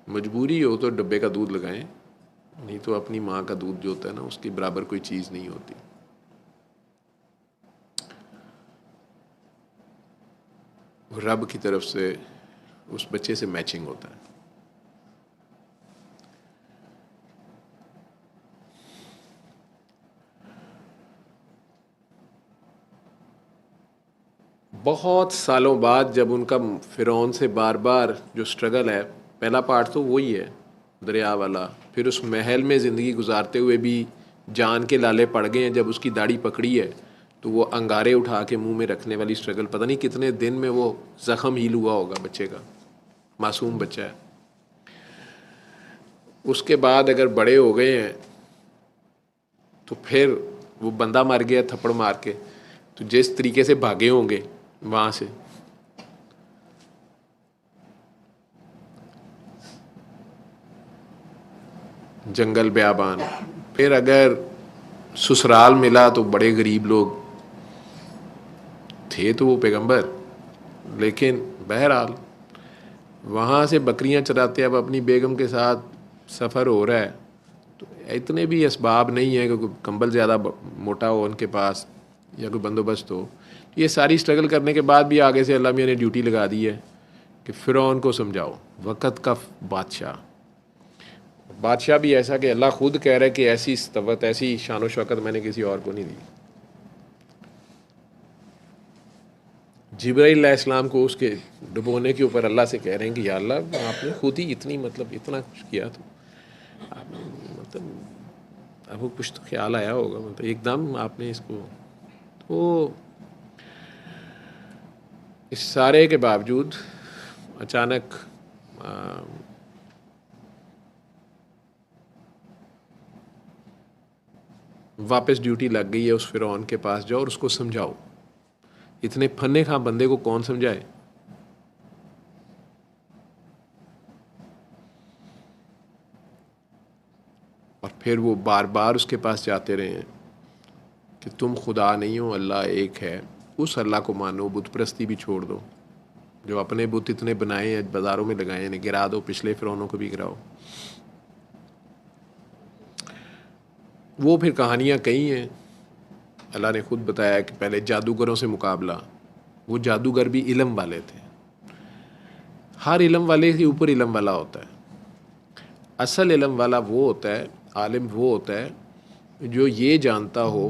مجبوری ہو تو ڈبے کا دودھ لگائیں، نہیں تو اپنی ماں کا دودھ جو ہوتا ہے نا، اس کی برابر کوئی چیز نہیں ہوتی۔ رب کی طرف سے اس بچے سے میچنگ ہوتا ہے۔ بہت سالوں بعد جب ان کا فرعون سے بار بار جو سٹرگل ہے، پہلا پارٹ تو وہی ہے دریا والا، پھر اس محل میں زندگی گزارتے ہوئے بھی جان کے لالے پڑ گئے ہیں، جب اس کی داڑھی پکڑی ہے تو وہ انگارے اٹھا کے منہ میں رکھنے والی سٹرگل، پتہ نہیں کتنے دن میں وہ زخم ہیل ہوا ہوگا بچے کا، معصوم بچہ ہے۔ اس کے بعد اگر بڑے ہو گئے ہیں تو پھر وہ بندہ مر گیا تھپڑ مار کے، تو جس طریقے سے بھاگے ہوں گے وہاں سے، جنگل بیابان، پھر اگر سسرال ملا تو بڑے غریب لوگ تھے تو وہ پیغمبر، لیکن بہرحال وہاں سے بکریاں چراتے، اب اپنی بیگم کے ساتھ سفر ہو رہا ہے، تو اتنے بھی اسباب نہیں ہیں کہ کوئی کمبل زیادہ موٹا ہو ان کے پاس یا کوئی بندوبست ہو۔ یہ ساری سٹرگل کرنے کے بعد بھی آگے سے اللہ میاں نے ڈیوٹی لگا دی ہے کہ فرعون کو سمجھاؤ، وقت کا بادشاہ بھی ایسا کہ اللہ خود کہہ رہا ہے کہ ایسی استوت، ایسی شان و شوکت میں نے کسی اور کو نہیں دی۔ جبرائیل علیہ السلام کو اس کے ڈبونے کے اوپر اللہ سے کہہ رہے ہیں کہ یا اللہ، آپ نے خود ہی اتنا کچھ کیا، تو اب وہ کچھ تو خیال آیا ہوگا، ایک دم آپ نے اس کو، تو اس سارے کے باوجود اچانک واپس ڈیوٹی لگ گئی ہے اس فرعون کے پاس جاؤ اور اس کو سمجھاؤ۔ اتنے پھنے خاں بندے کو کون سمجھائے؟ اور پھر وہ بار بار اس کے پاس جاتے رہے ہیں کہ تم خدا نہیں ہو، اللہ ایک ہے، اس اللہ کو مانو، بت پرستی بھی چھوڑ دو، جو اپنے بت اتنے بنائے ہیں بازاروں میں لگائے ہیں، گرا دو، پچھلے فرعونوں کو بھی گراؤ۔ وہ پھر کہانیاں کئی ہیں، اللہ نے خود بتایا کہ پہلے جادوگروں سے مقابلہ، وہ جادوگر بھی علم والے تھے، ہر علم والے کے اوپر علم والا ہوتا ہے۔ اصل علم والا وہ ہوتا ہے، عالم وہ ہوتا ہے جو یہ جانتا ہو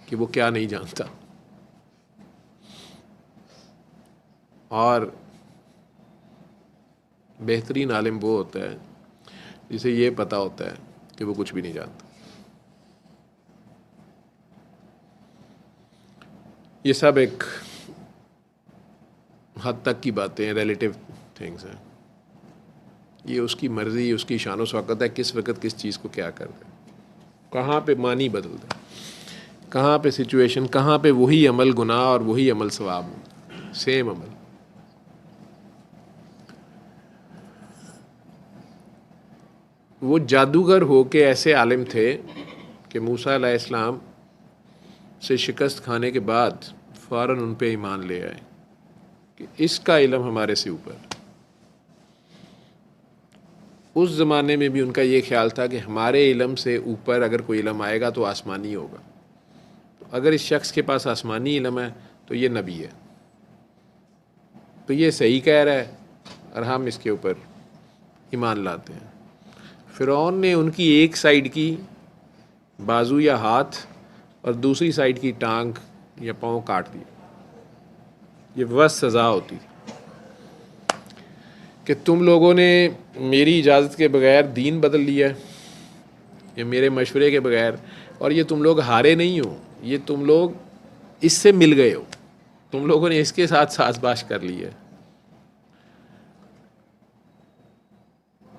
کہ وہ کیا نہیں جانتا، اور بہترین عالم وہ ہوتا ہے جسے یہ پتہ ہوتا ہے کہ وہ کچھ بھی نہیں جانتا. یہ سب ایک حد تک کی باتیں ہیں, ریلیٹیو تھنگس ہیں. یہ اس کی مرضی, اس کی شان و شوکت ہے کس وقت کس چیز کو کیا کر دے, کہاں پہ معنی بدل دے, کہاں پہ سچویشن, کہاں پہ وہی عمل گناہ اور وہی عمل ثواب ہو, سیم عمل. وہ جادوگر ہو کے ایسے عالم تھے کہ موسیٰ علیہ السلام سے شکست کھانے کے بعد فوراً ان پہ ایمان لے آئے کہ اس کا علم ہمارے سے اوپر. اس زمانے میں بھی ان کا یہ خیال تھا کہ ہمارے علم سے اوپر اگر کوئی علم آئے گا تو آسمانی ہوگا. تو اگر اس شخص کے پاس آسمانی علم ہے تو یہ نبی ہے, تو یہ صحیح کہہ رہا ہے اور ہم اس کے اوپر ایمان لاتے ہیں. فرعون نے ان کی ایک سائیڈ کی بازو یا ہاتھ اور دوسری سائیڈ کی ٹانگ یا پاؤں کاٹ دی. یہ بس سزا ہوتی کہ تم لوگوں نے میری اجازت کے بغیر دین بدل لیا ہے یا میرے مشورے کے بغیر, اور یہ تم لوگ ہارے نہیں ہو, یہ تم لوگ اس سے مل گئے ہو, تم لوگوں نے اس کے ساتھ ساز باش کر لی ہے.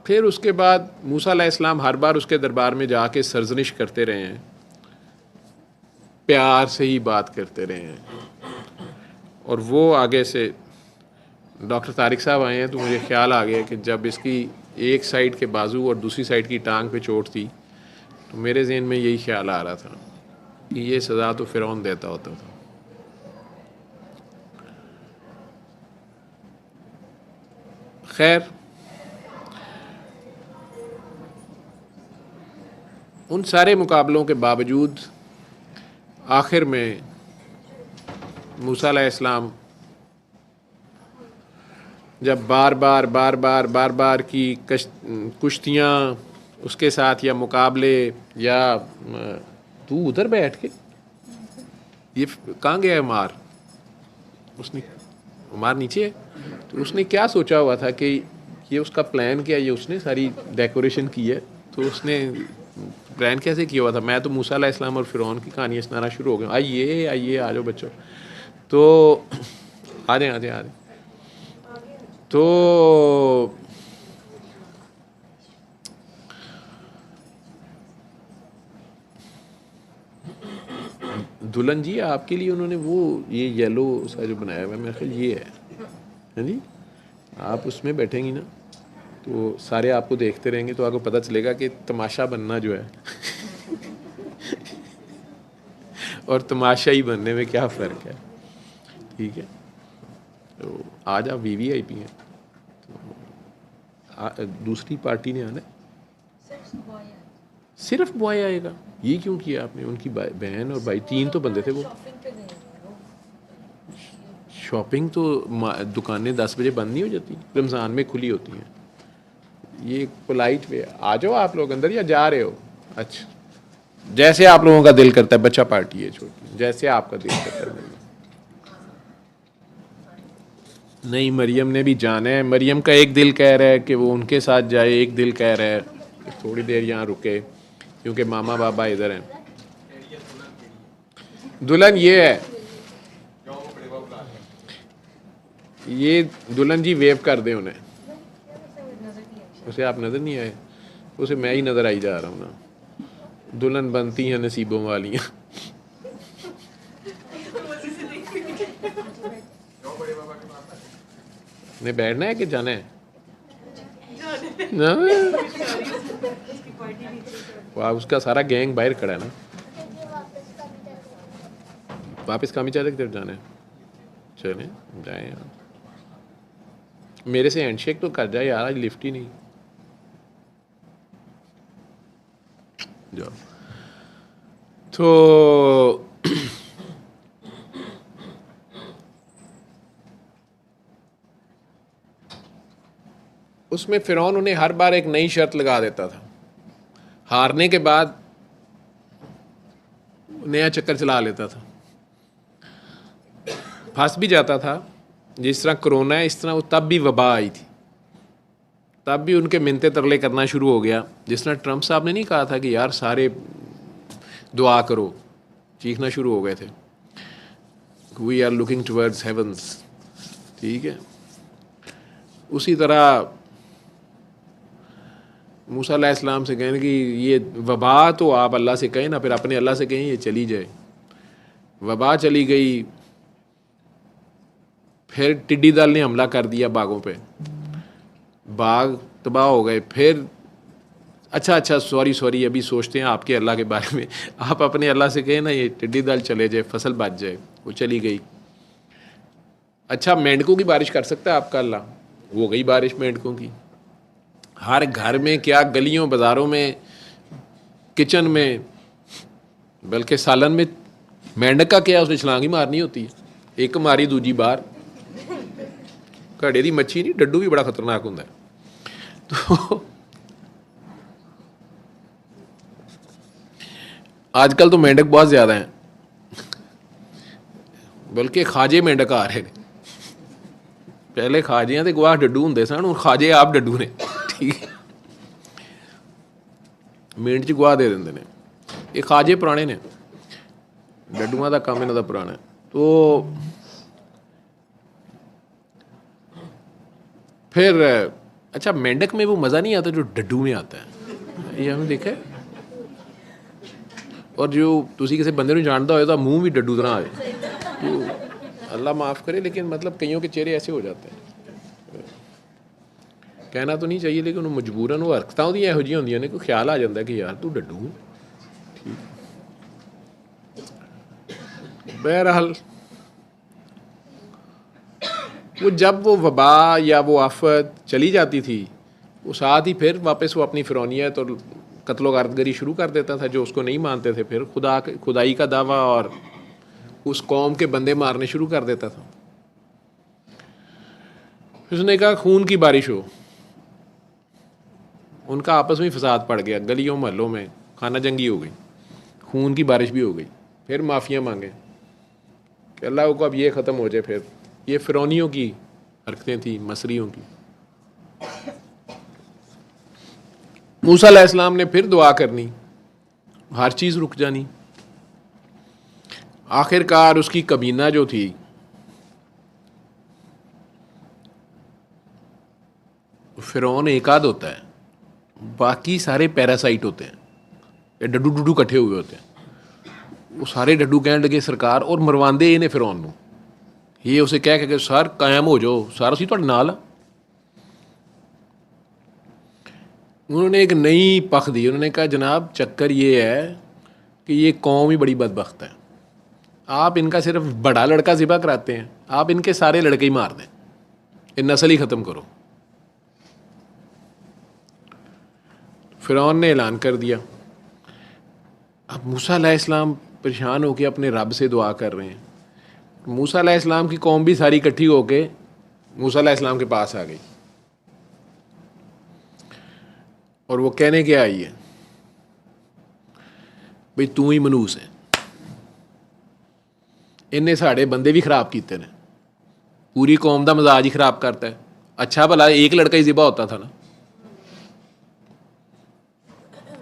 پھر اس کے بعد موسیٰ علیہ السلام ہر بار اس کے دربار میں جا کے سرزنش کرتے رہے ہیں, پیار سے ہی بات کرتے رہے ہیں. اور وہ آگے سے ڈاکٹر طارق صاحب آئے ہیں تو مجھے خیال آ گیا کہ جب اس کی ایک سائیڈ کے بازو اور دوسری سائیڈ کی ٹانگ پہ چوٹ تھی تو میرے ذہن میں یہی خیال آ رہا تھا کہ یہ سزا تو فرعون دیتا ہوتا تھا. خیر, ان سارے مقابلوں کے باوجود آخر میں موسیٰ علیہ السلام جب بار بار کی کشتیاں اس کے ساتھ یا مقابلے یا تو ادھر بیٹھ کے یہ کہاں گیا ہے عمار, اس نے عمار نیچے ہے, تو اس نے کیا سوچا ہوا تھا کہ یہ اس کا پلان کیا, یہ اس نے ساری ڈیکوریشن کی ہے, تو اس نے پلان کیسے کیا ہوا تھا. میں تو موسیٰ علیہ السلام اور فرعون کی کہانیاں سنانا شروع ہو گیا, آئیے آ جاؤ بچوں, تو آ جائیں. تو دلہن جی آپ کے لیے انہوں نے وہ یہ یلو سا جو بنایا ہوا ہے, میرا خیال یہ ہے جی, آپ اس میں بیٹھیں گی نا تو سارے آپ کو دیکھتے رہیں گے تو آپ کو پتہ چلے گا کہ تماشا بننا جو ہے اور تماشائی بننے میں کیا فرق ہے. ٹھیک ہے, تو آج آپ VVIP ہیں, تو دوسری پارٹی نے آنا ہے, صرف بوائے آئے گا. یہ کیوں کیا آپ نے, ان کی بہن اور بھائی 3 تو بندے تھے. وہ شاپنگ تو دکانیں 10 بجے بند نہیں ہو جاتی, رمضان میں کھلی ہوتی ہیں. یہ ایک پولائٹ وے. آ جاؤ آپ لوگ اندر یا جا رہے ہو؟ اچھا, جیسے آپ لوگوں کا دل کرتا ہے, بچہ پارٹی ہے چھوٹی, جیسے آپ کا دل کرتا ہے. نہیں, مریم نے بھی جانا ہے. مریم کا ایک دل کہہ رہا ہے کہ وہ ان کے ساتھ جائے, ایک دل کہہ رہا ہے کہ تھوڑی دیر یہاں رکے کیونکہ ماما بابا ادھر ہیں. دلہن یہ ہے, یہ دلہن جی ویو کر دیں انہیں. اسے آپ نظر نہیں آئے, اسے میں ہی نظر آئی جا رہا ہوں نا. دلہن بنتی ہیں نصیبوں والیاں. نے بیٹھنا ہے کہ جانا ہے؟ اس کا سارا گینگ باہر کھڑا ہے نا. واپس کامی چاہتے کی طرف جانا ہے, چلیں جائیں. یار میرے سے ہینڈ شیک تو کر جائے یار, آج لفٹ ہی نہیں. جاؤ. تو اس میں فرعون انہیں ہر بار ایک نئی شرط لگا دیتا تھا. ہارنے کے بعد نیا چکر چلا لیتا تھا. پھنس بھی جاتا تھا. جس طرح کرونا ہے اس طرح وہ تب بھی وبا آئی تھی. تب بھی ان کے منتے ترلے کرنا شروع ہو گیا. جس طرح ٹرمپ صاحب نے نہیں کہا تھا کہ یار سارے دعا کرو, چیخنا شروع ہو گئے تھے. We are looking towards heavens. ٹھیک ہے, اسی طرح موسیٰ علیہ السلام سے کہیں کہ یہ وبا تو آپ اللہ سے کہیں نا, پھر اپنے اللہ سے کہیں یہ چلی جائے. وبا چلی گئی, پھر ٹڈی دل نے حملہ کر دیا باغوں پہ, باغ تباہ ہو گئے. پھر اچھا سوری ابھی سوچتے ہیں آپ کے اللہ کے بارے میں. آپ اپنے اللہ سے کہیں نا یہ ٹڈی دل چلے جائے, فصل بچ جائے. وہ چلی گئی. اچھا مینڈکوں کی بارش کر سکتا ہے آپ کا اللہ؟ وہ گئی بارش مینڈکوں کی. ہر گھر میں کیا, گلیوں بازاروں میں, کچن میں, بلکہ سالن میں مینڈک کا کیا, اس نے چھلانگ ہی مارنی ہوتی ہے. ایک ماری دوجی بار. گھڑے دی مچھی نہیں, ڈڈو بھی بڑا خطرناک ہوتا ہے. تو آج کل تو مینڈک بہت زیادہ ہیں, بلکہ خواجے مینڈک آ رہے ہیں. پہلے خواجیاں تے گواہ ڈڈو ہوں سن, ہوں خواجے آپ ڈڈو نے. ٹھیک ہے, منٹ چ گواہ دے دیں. یہ خواجے پرانے نے, ڈڈواں کا کام انہوں کا پرانا ہے. تو پھر اچھا مینڈک میں وہ مزہ نہیں آتا جو ڈڈو میں آتا ہے, یہ ہم نے دیکھا ہے. اور جو تسی کسی بندے کو جانتا ہوئے تو منہ بھی ڈڈو طرح آئے. تو اللہ معاف کرے, لیکن مطلب کئیوں کے چہرے ایسے ہو جاتے ہیں. کہنا تو نہیں چاہیے, لیکن وہ مجبوراً وہ حرکتیں وہ یہو جہاں ہوندیاں نے, کوئی خیال آ جاتا ہے کہ یار تو ڈڈو. بہرحال وہ جب وہ وبا یا وہ آفت چلی جاتی تھی, وہ ساتھ ہی پھر واپس وہ اپنی فرعونیت اور قتل و غارت گری شروع کر دیتا تھا. جو اس کو نہیں مانتے تھے, پھر خدائی کا دعویٰ اور اس قوم کے بندے مارنے شروع کر دیتا تھا. اس نے کہا خون کی بارش ہو. ان کا آپس میں فساد پڑ گیا, گلیوں محلوں میں خانہ جنگی ہو گئی, خون کی بارش بھی ہو گئی. پھر معافیاں مانگے کہ اللہ کو اب یہ ختم ہو جائے. پھر یہ فرعونیوں کی حرکتیں تھیں, مصریوں کی. موسیٰ علیہ السلام نے پھر دعا کرنی, ہر چیز رک جانی. آخر کار اس کی کابینہ جو تھی, فرعون ایک آدھ ہوتا ہے, باقی سارے پیراسائٹ ہوتے ہیں, ڈڈو ڈڈو کٹھے ہوئے ہوتے ہیں. وہ سارے ڈڈو کہنے لگے سرکار, اور مرواندے انہیں فرعون نو. یہ اسے کہہ کہ سر قائم ہو جاؤ, سارا سی تھوڑے نال. انہوں نے ایک نئی پخ دی. انہوں نے کہا جناب چکر یہ ہے کہ یہ قوم ہی بڑی بدبخت ہے. آپ ان کا صرف بڑا لڑکا ذبح کراتے ہیں, آپ ان کے سارے لڑکے ہی مار دیں, یہ نسل ہی ختم کرو. فرعون نے اعلان کر دیا. اب موسیٰ علیہ السلام پریشان ہو کے اپنے رب سے دعا کر رہے ہیں. موسیٰ علیہ السلام کی قوم بھی ساری اکٹھی ہو کے موسیٰ علیہ السلام کے پاس آ گئی, اور وہ کہنے کیا آئی ہے, بھئی تو ہی منوس ہے, انہیں ساڑھے بندے بھی خراب کیتے ہیں, پوری قوم دا مزاج ہی خراب کرتا ہے. اچھا بھلا ایک لڑکا ہی ذبح ہوتا تھا نا,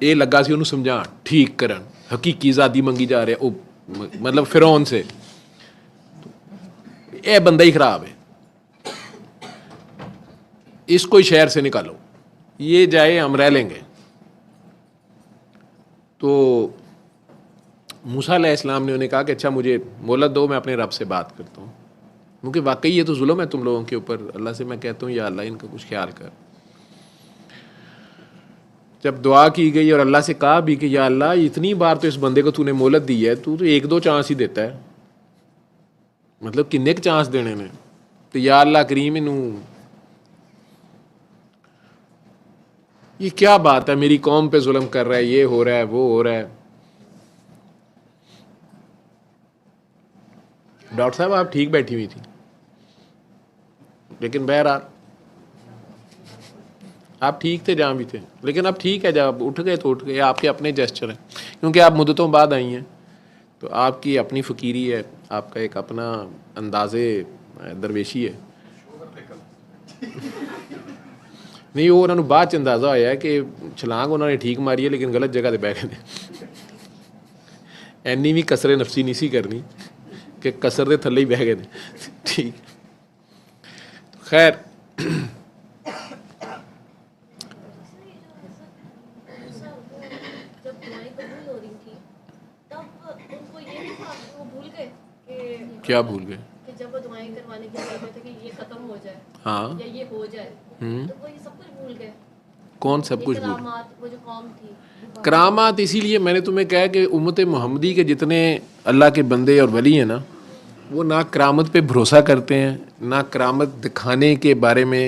یہ لگا سی انہوں سمجھا ٹھیک کرن, حقیقی ذاتی منگی جا رہے مطلب فرعون سے, اے بندہ ہی خراب ہے, اس کو ہی شہر سے نکالو, یہ جائے ہم رہ لیں گے. تو موسیٰ علیہ السلام نے انہیں کہا کہ اچھا مجھے مہلت دو, میں اپنے رب سے بات کرتا ہوں, کیونکہ واقعی یہ تو ظلم ہے تم لوگوں کے اوپر. اللہ سے میں کہتا ہوں یا اللہ ان کا کچھ خیال کر. جب دعا کی گئی اور اللہ سے کہا بھی کہ یا اللہ اتنی بار تو اس بندے کو تو نے مہلت دی ہے, تو ایک دو چانس ہی دیتا ہے, مطلب کنے کے چانس دینے میں. تو یا اللہ کریم انہوں, یہ کیا بات ہے, میری قوم پہ ظلم کر رہا ہے, یہ ہو رہا ہے وہ ہو رہا ہے. ڈاکٹر صاحب آپ ٹھیک بیٹھی ہوئی تھی, لیکن بہرحال آپ ٹھیک تھے جہاں بھی تھے, لیکن اب ٹھیک ہے, جب اٹھ گئے تو اٹھ گئے. آپ کے اپنے جیسچر ہیں, کیونکہ آپ مدتوں بعد آئی ہیں, تو آپ کی اپنی فقیری ہے, آپ کا ایک اپنا انداز درویشی ہے. ਨਹੀਂ, ਉਹ ਉਹਨਾਂ ਨੂੰ ਬਾਅਦ 'ਚ ਅੰਦਾਜ਼ਾ ਹੋਇਆ ਕਿ ਛਲਾਂਗ ਉਹਨਾਂ ਨੇ ਠੀਕ ਮਾਰੀ ਹੈ ਲੇਕਿਨ ਗਲਤ ਜਗ੍ਹਾ 'ਤੇ ਬਹਿ ਗਏ ਨੇ। ਇੰਨੀ ਵੀ ਕਸਰੇ ਨਫਸੀ ਨਹੀਂ ਸੀ ਕਰਨੀ ਕਿ ਕਸਰ ਦੇ ਥੱਲੇ ਹੀ ਬਹਿ ਗਏ ਨੇ। ਠੀਕ, خیر کیا بھول گئے؟ جب وہ دعائیں کروانے کی ضرورت ہے کہ یہ ختم ہو جائے ہاں یا یہ ہو جائے تو وہ یہ سب کچھ بھول گئے. کون سب کچھ بھول؟ کرامات، وہ جو قوم تھی. کرامات. اسی لیے میں نے تمہیں کہا کہ امت محمدی کے جتنے اللہ کے بندے اور ولی ہیں نا، وہ نہ کرامت پہ بھروسہ کرتے ہیں، نہ کرامت دکھانے کے بارے میں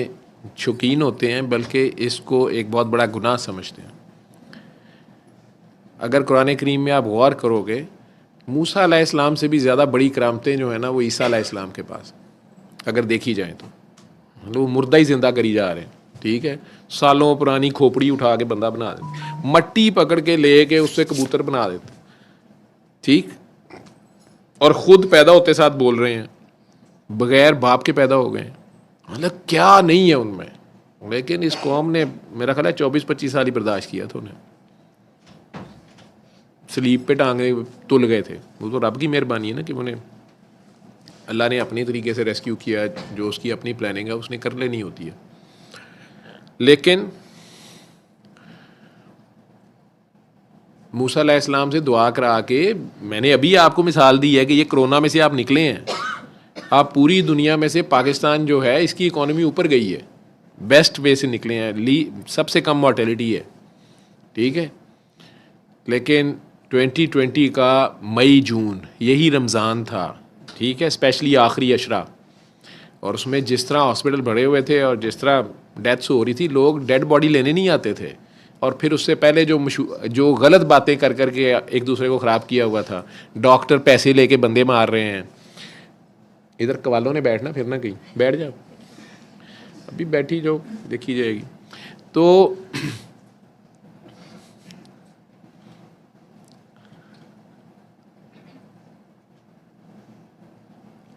شوقین ہوتے ہیں، بلکہ اس کو ایک بہت بڑا گناہ سمجھتے ہیں. اگر قرآن کریم میں آپ غور کرو گے، موسیٰ علیہ السلام سے بھی زیادہ بڑی کرامتیں جو ہیں نا وہ عیسیٰ علیہ السلام کے پاس اگر دیکھی جائیں تو وہ مردہ ہی زندہ کری جا رہے ہیں. ٹھیک ہے، سالوں پرانی کھوپڑی اٹھا کے بندہ بنا دیتے، مٹی پکڑ کے لے کے اس سے کبوتر بنا دیتے. ٹھیک، اور خود پیدا ہوتے ساتھ بول رہے ہیں، بغیر باپ کے پیدا ہو گئے ہیں. مطلب کیا نہیں ہے ان میں. لیکن اس قوم نے میرا خیال ہے 24-25 سال ہی برداشت کیا تھا. انہیں سلیب پہ ٹانگے تل گئے تھے. وہ تو رب کی مہربانی ہے نا کہ انہیں اللہ نے اپنی طریقے سے ریسکیو کیا. جو اس کی اپنی پلاننگ ہے اس نے کر لینی ہوتی ہے. لیکن موسیٰ علیہ السلام سے دعا کرا کے، میں نے ابھی آپ کو مثال دی ہے کہ یہ کرونا میں سے آپ نکلے ہیں. آپ پوری دنیا میں سے پاکستان جو ہے اس کی اکانومی اوپر گئی ہے، بیسٹ وے سے نکلے ہیں، سب سے کم مورٹیلٹی ہے. ٹھیک ہے، لیکن 2020 کا مئی جون یہی رمضان تھا. ٹھیک ہے، اسپیشلی آخری اشرا، اور اس میں جس طرح ہاسپٹل بھرے ہوئے تھے اور جس طرح ڈیتھس ہو رہی تھی، لوگ ڈیڈ باڈی لینے نہیں آتے تھے. اور پھر اس سے پہلے جو غلط باتیں کر کر کے ایک دوسرے کو خراب کیا ہوا تھا، ڈاکٹر پیسے لے کے بندے مار رہے ہیں. ادھر قوالوں نے بیٹھنا پھرنا، کہیں بیٹھ جاؤ، ابھی بیٹھی جو دیکھی جائے گی. تو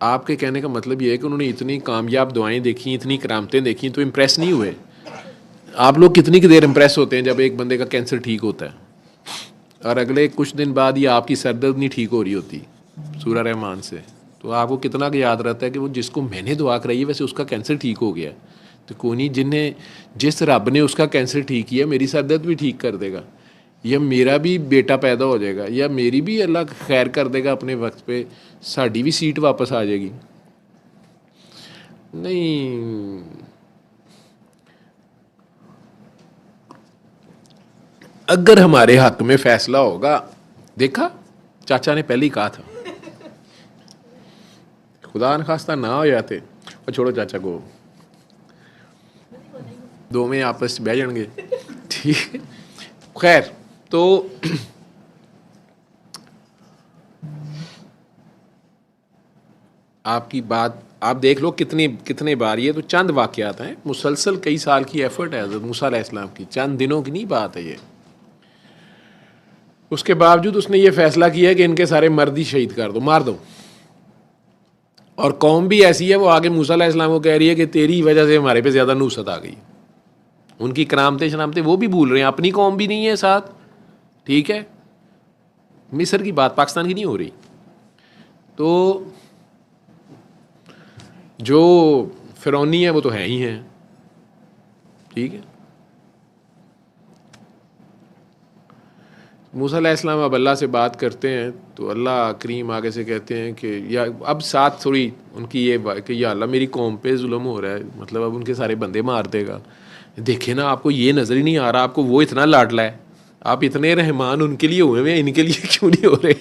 آپ کے کہنے کا مطلب یہ ہے کہ انہوں نے اتنی کامیاب دعائیں دیکھی، اتنی کرامتیں دیکھی تو امپریس نہیں ہوئے. آپ لوگ کتنی کی دیر امپریس ہوتے ہیں جب ایک بندے کا کینسر ٹھیک ہوتا ہے اور اگلے کچھ دن بعد یہ آپ کی سر درد نہیں ٹھیک ہو رہی ہوتی سورہ رحمان سے، تو آپ کو کتنا کہ یاد رہتا ہے کہ وہ جس کو میں نے دعا کرائی ہے ویسے اس کا کینسر ٹھیک ہو گیا. تو کوئی نہیں، جس رب نے اس کا کینسر ٹھیک کیا میری سر درد بھی ٹھیک کر دے گا، یا میرا بھی بیٹا پیدا ہو جائے گا، یا میری بھی اللہ خیر کر دے گا اپنے وقت پہ، ساڑی بھی سیٹ واپس آ جائے گی. نہیں، اگر ہمارے حق میں فیصلہ ہوگا، دیکھا چاچا نے پہلے ہی کہا تھا، خدا نخواستہ نہ ہو جاتے، اور چھوڑو چاچا کو، دو میں آپس بہ جان گے. ٹھیک ہے، خیر. تو آپ کی بات آپ دیکھ لو کتنے بار، یہ تو چند واقعات ہیں، مسلسل کئی سال کی ایفرٹ ہے حضرت موسیٰ علیہ السلام کی، چند دنوں کی نہیں بات ہے یہ. اس کے باوجود اس نے یہ فیصلہ کیا ہے کہ ان کے سارے مرد ہی شہید کر دو، مار دو. اور قوم بھی ایسی ہے، وہ آگے موسیٰ علیہ السلام کو کہہ رہی ہے کہ تیری وجہ سے ہمارے پہ زیادہ نوست آ گئی. ان کی کرامتیں شنامتیں وہ بھی بھول رہے ہیں، اپنی قوم بھی نہیں ہے ساتھ. ٹھیک ہے، مصر کی بات، پاکستان کی نہیں ہو رہی. تو جو فرعونی ہے وہ تو ہے ہی ہیں. ٹھیک ہے، موسیٰ علیہ السلام اب اللہ سے بات کرتے ہیں تو اللہ کریم آگے سے کہتے ہیں کہ یا اب ساتھ تھوڑی ان کی یہ کہ یا اللہ میری قوم پہ ظلم ہو رہا ہے، مطلب اب ان کے سارے بندے مار دے گا. دیکھیں نا، آپ کو یہ نظر ہی نہیں آ رہا، آپ کو وہ اتنا لاڈلا ہے، آپ اتنے رحمان ان کے لیے ہوئے ہوئے، ان کے لیے کیوں نہیں ہو رہے؟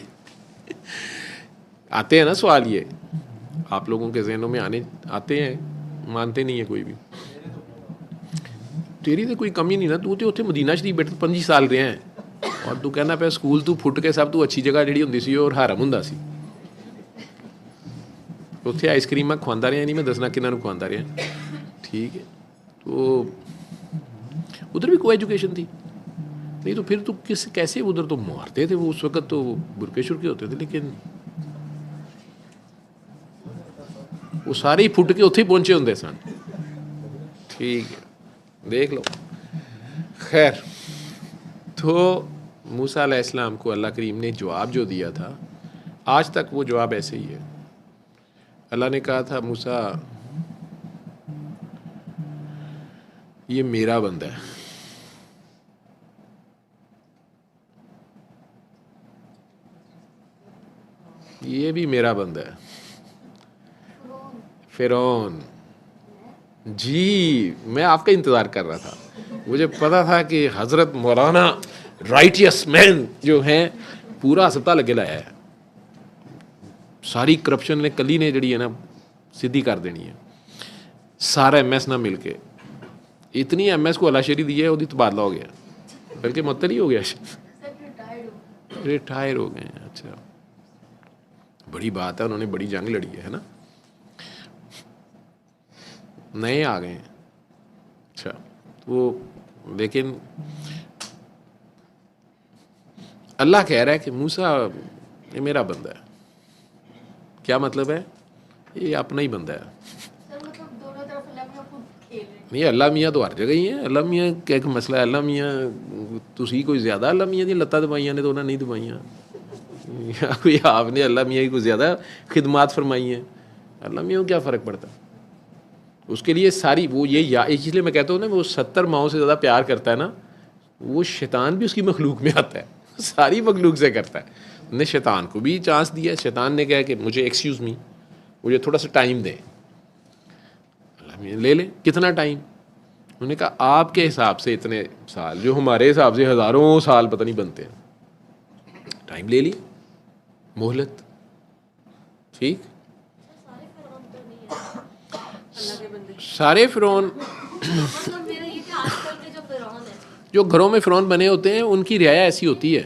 آتے ہیں نا سوال، یہ آپ لوگوں کے ذہنوں میں آتے ہیں، مانتے نہیں ہیں کوئی بھی. تیری تو کوئی کمی نہیں نا، تو اتنے مدینہ شریف بیٹھے 25 سال رہے ہیں، اور تو کہنا پہ سکول تو پھٹ کے سب تو اچھی جگہ جڑی ہوندی سی اور حرم ہوندا سی. اتنے آئس کریماں کھواندا رہا، نہیں میں دسنا کنہاں نوں کھواندا رہا. ٹھیک ہے، تو ادھر بھی کوئی ایجوکیشن تھی نہیں، تو پھر تو کیسے ادھر تو مارتے تھے وہ، اس وقت تو برقعے شرقے ہوتے تھے، لیکن وہ سارے ہی پھٹ کے اتنے پہنچے ہوندے سن. ٹھیک ہے، دیکھ لو. خیر، تو موسیٰ علیہ السلام کو اللہ کریم نے جواب جو دیا تھا آج تک وہ جواب ایسے ہی ہے. اللہ نے کہا تھا موسیٰ یہ میرا بندہ ہے. یہ بھی میرا بندہ ہے. فرعون، جی میں آپ کا انتظار کر رہا تھا. مجھے پتا تھا کہ حضرت مولانا رائٹیس مین جو ہیں پورا ہسپتال اگے لایا ہے. ساری کرپشن نے کلی نے جڑی ہے نا سیدھی کر دینی ہے. سارا ایم ایس نہ مل کے اتنی ایم ایس کو ہلاشیری دی ہے وہ تبادلہ ہو گیا، بلکہ معطل ہی ہو گیا، ریٹائر ہو گئے ہیں. اچھا بڑی بات ہے، انہوں نے بڑی جنگ لڑی ہے نا. نئے آ گئے ہیں. اچھا وہ لیکن اللہ کہہ رہا ہے کہ موسیٰ یہ میرا بندہ ہے. کیا مطلب ہے؟ یہ اپنا ہی بندہ ہے. نہیں اللہ میاں تو ہر جگہ ہی ہیں. اللہ میاں کیا ایک مسئلہ ہے. اللہ میاں تسی کوئی زیادہ اللہ میاں دی لتاں دبائیاں نے تو انہیں نہیں دبائیاں. کوئی آپ نے اللہ میاں کی کوئی زیادہ خدمات فرمائی ہیں. اللہ میاں کو کیا فرق پڑتا ہے؟ اس کے لیے ساری وہ یہ اس لیے میں کہتا ہوں نا وہ 70 ماؤں سے زیادہ پیار کرتا ہے نا. وہ شیطان بھی اس کی مخلوق میں آتا ہے، ساری مخلوق سے کرتا ہے. نے شیطان کو بھی چانس دیا. شیطان نے کہا کہ مجھے ایکسکیوز می مجھے تھوڑا سا ٹائم دیں. اللہ میاں لے لیں. کتنا ٹائم؟ انہوں نے کہا آپ کے حساب سے اتنے سال، جو ہمارے حساب سے ہزاروں سال پتہ نہیں بنتے ہیں. ٹائم لے لی، مہلت. ٹھیک. سارے فرعون جو گھروں میں فرعون بنے ہوتے ہیں ان کی رعایا ایسی ہوتی ہے.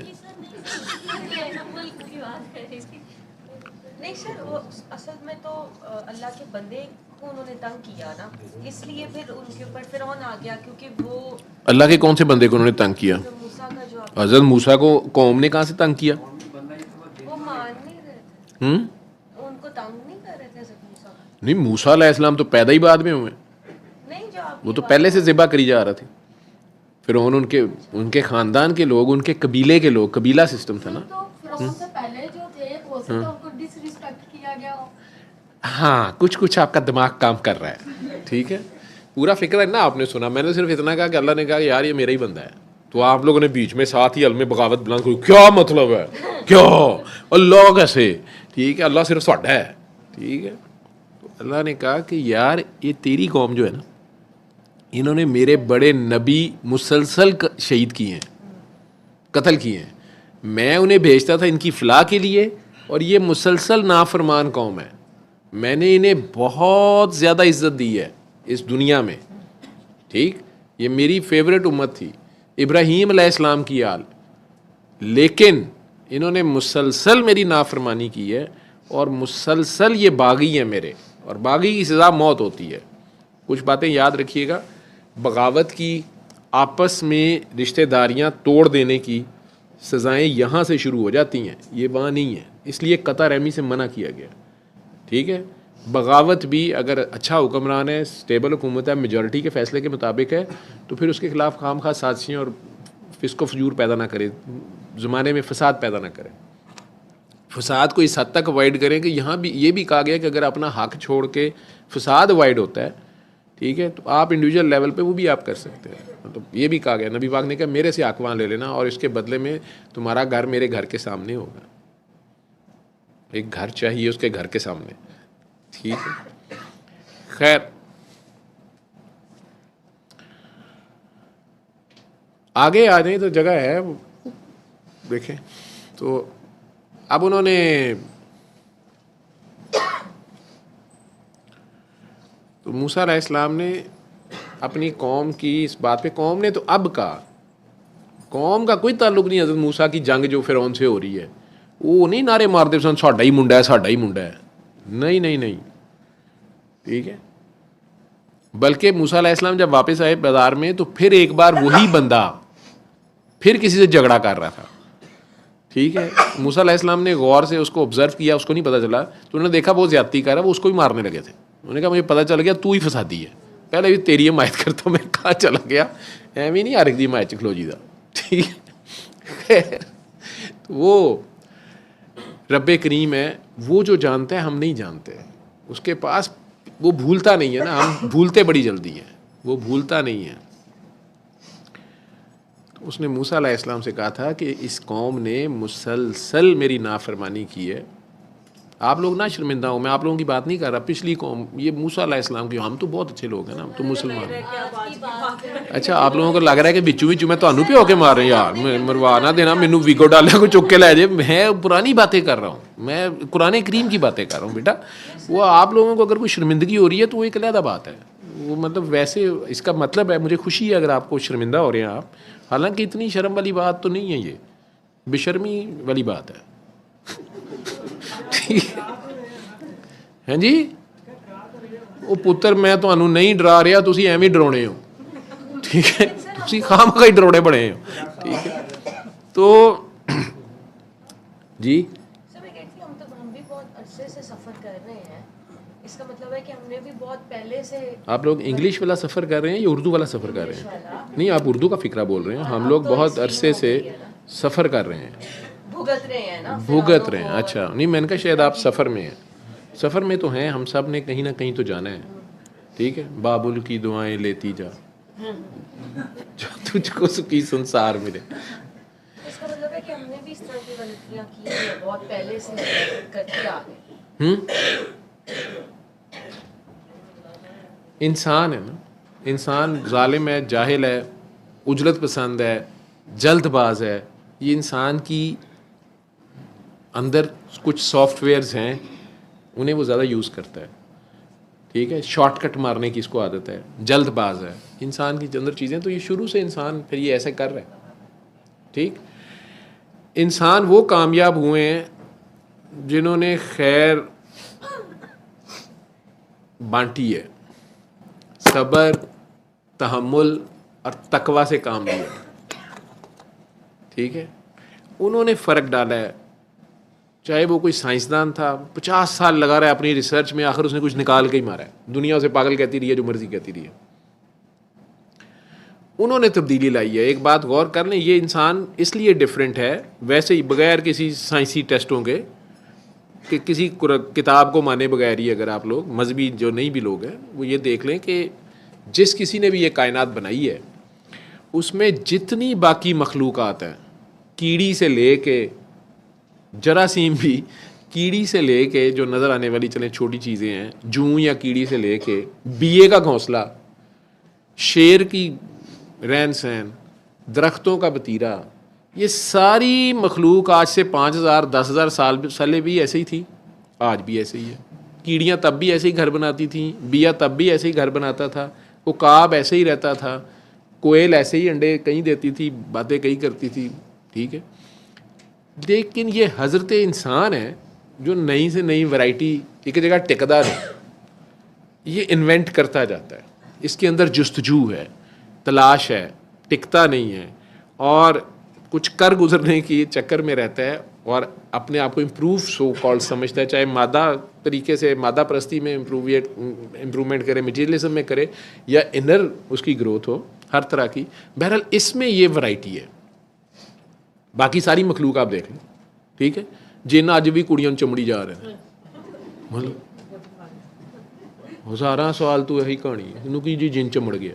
نہیں سر، وہ اصل میں تو اللہ کے بندے کو انہوں نے تنگ کیا نا، اس لیے پھر ان کے اوپر فرعون آ گیا، کیونکہ وہ اللہ کے کون سے بندے کو انہوں نے تنگ کیا؟ موسیٰ کا جو حضرت موسیٰ کو قوم نے کہاں سے تنگ کیا؟ وہ مان نہیں رہے تھے، ان کو تنگ نہیں کر رہے تھے حضرت موسیٰ کو. نہیں موسیٰ علیہ السلام تو پیدا ہی بعد میں ہوئے. نہیں جو آپ وہ تو پہلے سے ذبح کری جا رہا تھے. فرعون ان کے خاندان کے لوگ، ان کے قبیلے کے لوگ، قبیلہ سسٹم تھا نا. تو فرعون سے پہلے جو تھے ہو سکتا ہے ان کو ڈس ریسپیکٹ کیا گیا ہو. ہاں کچھ آپ کا دماغ کام کر رہا ہے. ٹھیک ہے، پورا فکر ہے نا آپ نے سنا. میں نے صرف اتنا کہا کہ اللہ نے کہا کہ یار یہ میرا ہی بندہ ہے. تو آپ لوگوں نے بیچ میں ساتھ ہی علم بغاوت بلند کری. کیا مطلب ہے؟ کیا اللہ کیسے؟ ٹھیک ہے اللہ صرف ساڈا ہے. ٹھیک ہے. تو اللہ نے کہا کہ یار یہ تیری قوم جو ہے نا انہوں نے میرے بڑے نبی مسلسل شہید کیے ہیں، قتل کیے ہیں. میں انہیں بھیجتا تھا ان کی فلاح کے لیے، اور یہ مسلسل نافرمان قوم ہے. میں نے انہیں بہت زیادہ عزت دی ہے اس دنیا میں. ٹھیک، یہ میری فیوریٹ امت تھی، ابراہیم علیہ السلام کی آل. لیکن انہوں نے مسلسل میری نافرمانی کی ہے، اور مسلسل یہ باغی ہیں میرے، اور باغی کی سزا موت ہوتی ہے. کچھ باتیں یاد رکھیے گا. بغاوت کی، آپس میں رشتہ داریاں توڑ دینے کی سزائیں یہاں سے شروع ہو جاتی ہیں، یہ وہاں نہیں ہے. اس لیے قطع رحمی سے منع کیا گیا. ٹھیک ہے. بغاوت بھی اگر اچھا حکمران ہے، اسٹیبل حکومت ہے، میجورٹی کے فیصلے کے مطابق ہے، تو پھر اس کے خلاف خام خواہ سازشیں اور فسق و فجور پیدا نہ کرے، زمانے میں فساد پیدا نہ کرے. فساد کو اس حد تک اوائڈ کریں کہ یہاں بھی یہ بھی کہا گیا کہ اگر اپنا حق چھوڑ کے فساد اوائڈ ہوتا ہے، ٹھیک ہے، تو آپ انڈیویجول لیول پہ وہ بھی آپ کر سکتے ہیں. مطلب یہ بھی کہا گیا، نبی پاک نے کہا میرے سے حق وہاں لے لینا، اور اس کے بدلے میں تمہارا گھر میرے گھر کے سامنے ہوگا. ایک گھر چاہیے اس کے گھر کے سامنے. ٹھیک ہے. خیر آگے آ جائیں تو جگہ ہے دیکھیں. تو اب انہوں نے تو موسیٰ علیہ السلام نے اپنی قوم کی اس بات پہ، قوم نے تو اب کہا، قوم کا کوئی تعلق نہیں حضرت موسیٰ کی جنگ جو فرعون سے ہو رہی ہے. وہ نہیں نعرے مارتے سن ساڈا ہی منڈا ہے، ساڈا ہی منڈا ہے. نہیں نہیں نہیں. ٹھیک ہے. بلکہ موسیٰ علیہ السلام جب واپس آئے بازار میں تو پھر ایک بار وہی بندہ پھر کسی سے جھگڑا کر رہا تھا. ٹھیک ہے. موسیٰ علیہ السلام نے غور سے اس کو آبزرو کیا، اس کو نہیں پتہ چلا، تو انہوں نے دیکھا وہ زیادتی کر رہا ہے، وہ اس کو ہی مارنے لگے تھے. انہوں نے کہا مجھے پتہ چل گیا تو ہی فسادی ہے. پہلے بھی تیری حمایت کرتا ہوں, میں کہاں چلا گیا, ایویں نہیں عارق دی حمایت چ کھلو جی دا, ٹھیک ہے. وہ رب کریم ہے, وہ جو جانتا ہے ہم نہیں جانتے, اس کے پاس وہ بھولتا نہیں ہے نا, ہم بھولتے بڑی جلدی ہیں, وہ بھولتا نہیں ہے. اس نے موسیٰ علیہ السلام سے کہا تھا کہ اس قوم نے مسلسل میری نافرمانی کی ہے, آپ لوگ نہ شرمندہ ہوں, میں آپ لوگوں کی بات نہیں کر رہا, پچھلی قوم یہ موسیٰ علیہ السلام کی, ہم تو بہت اچھے لوگ ہیں نا, ہم تو مسلمان ہیں. اچھا آپ لوگوں کو لگ رہا ہے کہ بچو میں تو پہ ہو کے مار رہے ہیں, یار میں مروا نہ دینا, مینوں ویگو ڈالے کو چک کے لے جائے, میں پرانی باتیں کر رہا ہوں, میں قرآن کریم کی باتیں کر رہا ہوں بیٹا. وہ آپ لوگوں کو اگر کوئی شرمندگی ہو رہی ہے تو وہ ایک علیحدہ بات ہے, وہ مطلب ویسے اس کا مطلب ہے مجھے خوشی ہے اگر آپ کو شرمندہ ہو رہے ہیں آپ, حالانکہ اتنی شرم والی بات تو نہیں ہے, یہ بے شرمی والی بات ہے. ہاں جی, وہ پتر میں تمہوں نہیں ڈرا رہا, تسی ایویں ڈراؤنے ہو, ٹھیک ہے, تسی خام خائی ڈراؤنے بنے ہو, ٹھیک ہے. تو جی سر میں کہتی ہوں ہم بھی بہت عرصے سے سفر کر رہے ہیں, اس کا مطلب ہے کہ ہم نے بھی بہت پہلے سے. آپ لوگ انگلش والا سفر کر رہے ہیں یا اردو والا سفر کر رہے ہیں؟ نہیں, آپ اردو کا فقرہ بول رہے ہیں, ہم لوگ بہت عرصے سے سفر کر رہے ہیں, بھگت رہے ہیں نا, بھگت رہے ہیں. اچھا نہیں, میں نے کہا شاید آپ سفر میں ہیں, سفر میں تو ہیں, ہم سب نے کہیں نہ کہیں تو جانا ہے, ٹھیک ہے. بابل کی دعائیں لیتی جا, جو تجھ کو سکی سنسار ملے. اس کا مطلب ہے کہ ہم نے بھی اس طرح کی غلطیاں کی ہیں, بہت پہلے سے کرتے آ گئے. انسان ہے نا, انسان ظالم ہے, جاہل ہے, اجرت پسند ہے, جلد باز ہے. یہ انسان کی اندر کچھ سافٹ ویئرز ہیں, انہیں وہ زیادہ یوز کرتا ہے, ٹھیک ہے. شارٹ کٹ مارنے کی اس کو عادت ہے, جلد باز ہے انسان کی اندر چیزیں, تو یہ شروع سے انسان پھر یہ ایسے کر رہا ہے, ٹھیک. انسان وہ کامیاب ہوئے ہیں جنہوں نے خیر بانٹی ہے, صبر, تحمل اور تقوی سے کام لیا, ٹھیک ہے. انہوں نے فرق ڈالا ہے, چاہے وہ کوئی سائنسدان تھا 50 سال لگا رہا ہے اپنی ریسرچ میں, آخر اس نے کچھ نکال کے ہی مارا ہے, دنیا اسے پاگل کہتی رہی ہے, جو مرضی کہتی رہی ہے, انہوں نے تبدیلی لائی ہے. ایک بات غور کر لیں, یہ انسان اس لیے ڈفرینٹ ہے ویسے ہی, بغیر کسی سائنسی ٹیسٹوں کے, کہ کسی کتاب کو مانے بغیر ہی, اگر آپ لوگ مذہبی جو نہیں بھی لوگ ہیں وہ یہ دیکھ لیں کہ جس کسی نے بھی یہ کائنات بنائی ہے اس میں جتنی باقی مخلوقات ہیں, کیڑی سے لے کے جراثیم بھی, کیڑی سے لے کے جو نظر آنے والی چلیں چھوٹی چیزیں ہیں, جوں یا کیڑی سے لے کے بیے کا گھونسلہ, شیر کی رہن سہن, درختوں کا بتیرا, یہ ساری مخلوق آج سے 5000 10,000 سال پہلے بھی ایسے ہی تھی, آج بھی ایسے ہی ہے. کیڑیاں تب بھی ایسے ہی گھر بناتی تھیں, بیا تب بھی ایسے ہی گھر بناتا تھا, عقاب ایسے ہی رہتا تھا, کوئل ایسے ہی انڈے کہیں دیتی تھی, باتیں کہیں کرتی تھی, ٹھیک ہے. لیکن یہ حضرت انسان ہے جو نئی سے نئی ورائٹی ایک جگہ ٹکدا ہے, یہ انوینٹ کرتا جاتا ہے, اس کے اندر جستجو ہے, تلاش ہے, ٹکتا نہیں ہے, اور کچھ کر گزرنے کی چکر میں رہتا ہے, اور اپنے آپ کو امپروو سو کال سمجھتا ہے, چاہے مادہ طریقے سے مادہ پرستی میں امپروومنٹ کرے, مٹیریلزم میں کرے, یا انر اس کی گروتھ ہو, ہر طرح کی. بہرحال اس میں یہ ورائٹی ہے. باقی ساری مخلوق آپ دیکھ لیں, ٹھیک ہے. جن اج بھی کڑیاں چمڑی جا رہے ہیں, مطلب ہزاراں سوال تو یہی کہانی ہے, انہوں کی جی جن چمڑ گیا.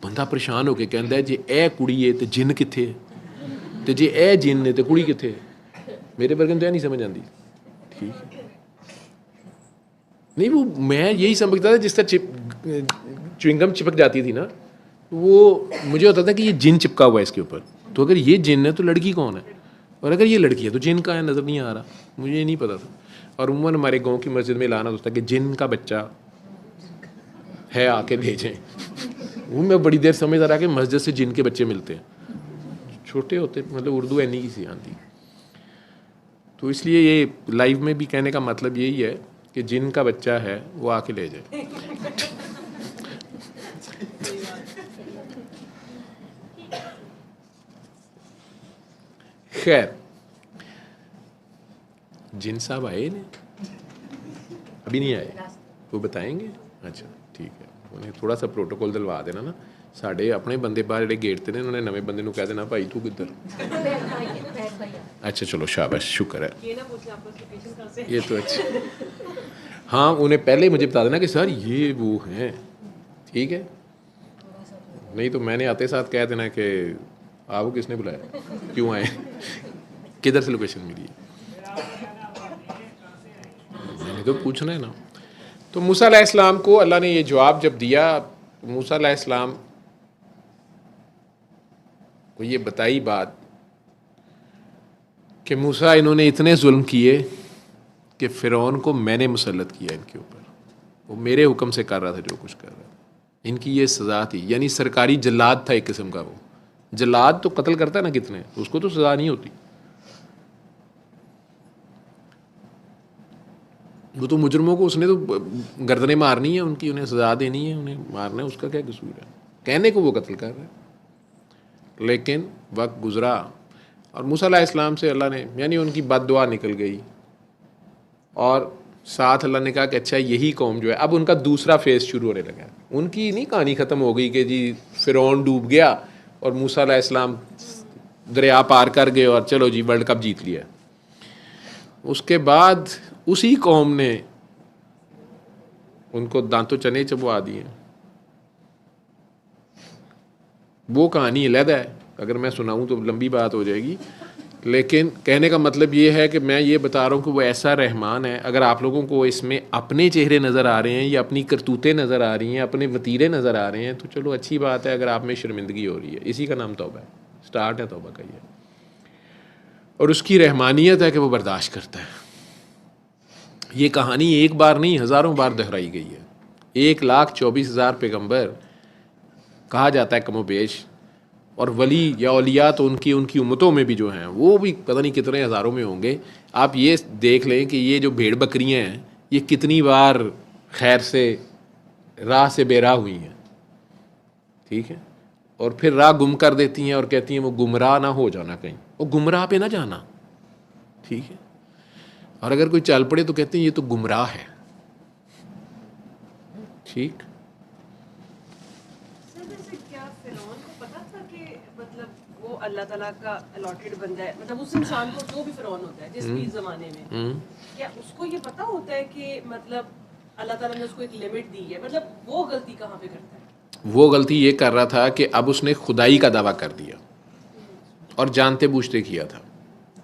بندہ پریشان ہو کے کہندا ہے جی اے کڑی ہے تے جن کتھے ہے, تے جی اے جن نے تے کڑی کتھے ہے. میرے ورگے تو یہ نہیں سمجھ آتی, ٹھیک ہے. نہیں وہ میں یہی سمجھتا تھا جس طرح چوئنگم چپک جاتی تھی نا, وہ مجھے ہوتا تھا کہ یہ جن چپکا ہوا ہے اس کے اوپر, تو اگر یہ جن ہے تو لڑکی کون ہے, اور اگر یہ لڑکی ہے تو جن کا ہے, نظر نہیں آ رہا. مجھے یہ نہیں پتا تھا. اور عموماً ہمارے گاؤں کی مسجد میں اعلان ہوتا ہے کہ جن کا بچہ ہے آ کے بھیجیں. وہ میں بڑی دیر سمجھتا رہا کہ مسجد سے جن کے بچے ملتے ہیں, چھوٹے ہوتے, مطلب اردو اینی کی سی آتی. تو اس لیے یہ لائیو میں بھی کہنے کا مطلب یہی ہے کہ جن کا بچہ ہے وہ آ کے لے جائے. خیر, جن صاحب آئے نا, ابھی نہیں آئے, وہ بتائیں گے. اچھا ٹھیک ہے. انہیں تھوڑا سا پروٹوکول دلوا دینا نا. ساڈے اپنے بندے باہر جڑے گیٹ تے نے, انہوں نے نویں بندے نوں کہہ دینا بھائی تو کدھر. اچھا چلو شاباش, شکر ہے, یہ تو اچھا. ہاں انہیں پہلے ہی مجھے بتا دینا کہ سر یہ وہ ہیں, ٹھیک ہے, نہیں تو میں نے آتے ساتھ کہہ دینا کہ آپ کو کس نے بلایا, کیوں آئے, کدھر سے لوکیشن ملی ہے, میں نے تو پوچھنا ہے نا. تو موسیٰ علیہ السلام کو اللہ نے یہ جواب جب دیا, موسیٰ علیہ السلام کو یہ بتائی بات کہ موسیٰ انہوں نے اتنے ظلم کیے کہ فرعون کو میں نے مسلط کیا ان کے اوپر, وہ میرے حکم سے کر رہا تھا جو کچھ کر رہا تھا, ان کی یہ سزا تھی. یعنی سرکاری جلاد تھا ایک قسم کا. وہ جلاد تو قتل کرتا ہے نا کتنے, اس کو تو سزا نہیں ہوتی, وہ تو مجرموں کو اس نے تو گردنیں مارنی ہیں ان کی, انہیں سزا دینی ہے, انہیں مارنا ہے, اس کا کیا قصور ہے, کہنے کو وہ قتل کر رہا ہے. لیکن وقت گزرا اور موسیٰ علیہ السلام سے اللہ نے, یعنی ان کی بد دعا نکل گئی, اور ساتھ اللہ نے کہا کہ اچھا یہی قوم جو ہے اب ان کا دوسرا فیز شروع ہونے لگا. ان کی نہیں کہانی ختم ہو گئی کہ جی فرعون ڈوب گیا اور موسیٰ علیہ السلام دریا پار کر گئے اور چلو جی ورلڈ کپ جیت لیا. اس کے بعد اسی قوم نے ان کو دانتوں چنے چبوا دیے. وہ کہانی علیحدہ ہے, اگر میں سناؤں تو لمبی بات ہو جائے گی, لیکن کہنے کا مطلب یہ ہے کہ میں یہ بتا رہا ہوں کہ وہ ایسا رحمان ہے. اگر آپ لوگوں کو اس میں اپنے چہرے نظر آ رہے ہیں یا اپنی کرتوتیں نظر آ رہی ہیں, اپنے وتیرے نظر آ رہے ہیں, تو چلو اچھی بات ہے. اگر آپ میں شرمندگی ہو رہی ہے, اسی کا نام توبہ ہے, سٹارٹ ہے توبہ کا یہ, اور اس کی رحمانیت ہے کہ وہ برداشت کرتا ہے. یہ کہانی ایک بار نہیں ہزاروں بار دہرائی گئی ہے. 1,24,000 پیغمبر کہا جاتا ہے کم و بیش, اور ولی یا اولیاء تو ان کی امتوں میں بھی جو ہیں وہ بھی پتہ نہیں کتنے ہزاروں میں ہوں گے. آپ یہ دیکھ لیں کہ یہ جو بھیڑ بکریاں ہیں یہ کتنی بار خیر سے راہ سے بے راہ ہوئی ہیں, ٹھیک ہے, اور پھر راہ گم کر دیتی ہیں اور کہتی ہیں وہ گمراہ نہ ہو جانا, کہیں وہ گمراہ پہ نہ جانا, ٹھیک ہے, اور اگر کوئی چل پڑے تو کہتے ہیں یہ تو گمراہ ہے, ٹھیک. اللہ تعالیٰ کا الاٹڈ بندہ ہے, مطلب اس انسان کو جو بھی فرعون ہوتا ہے جس بھی زمانے میں, کیا اس کو یہ پتہ ہوتا ہے کہ مطلب اللہ تعالیٰ نے اس کو ایک لمٹ دی ہے, مطلب وہ غلطی کہاں پہ کرتا ہے؟ وہ غلطی یہ کر رہا تھا کہ اب اس نے خدائی کا دعویٰ کر دیا اور جانتے بوجھتے کیا تھا.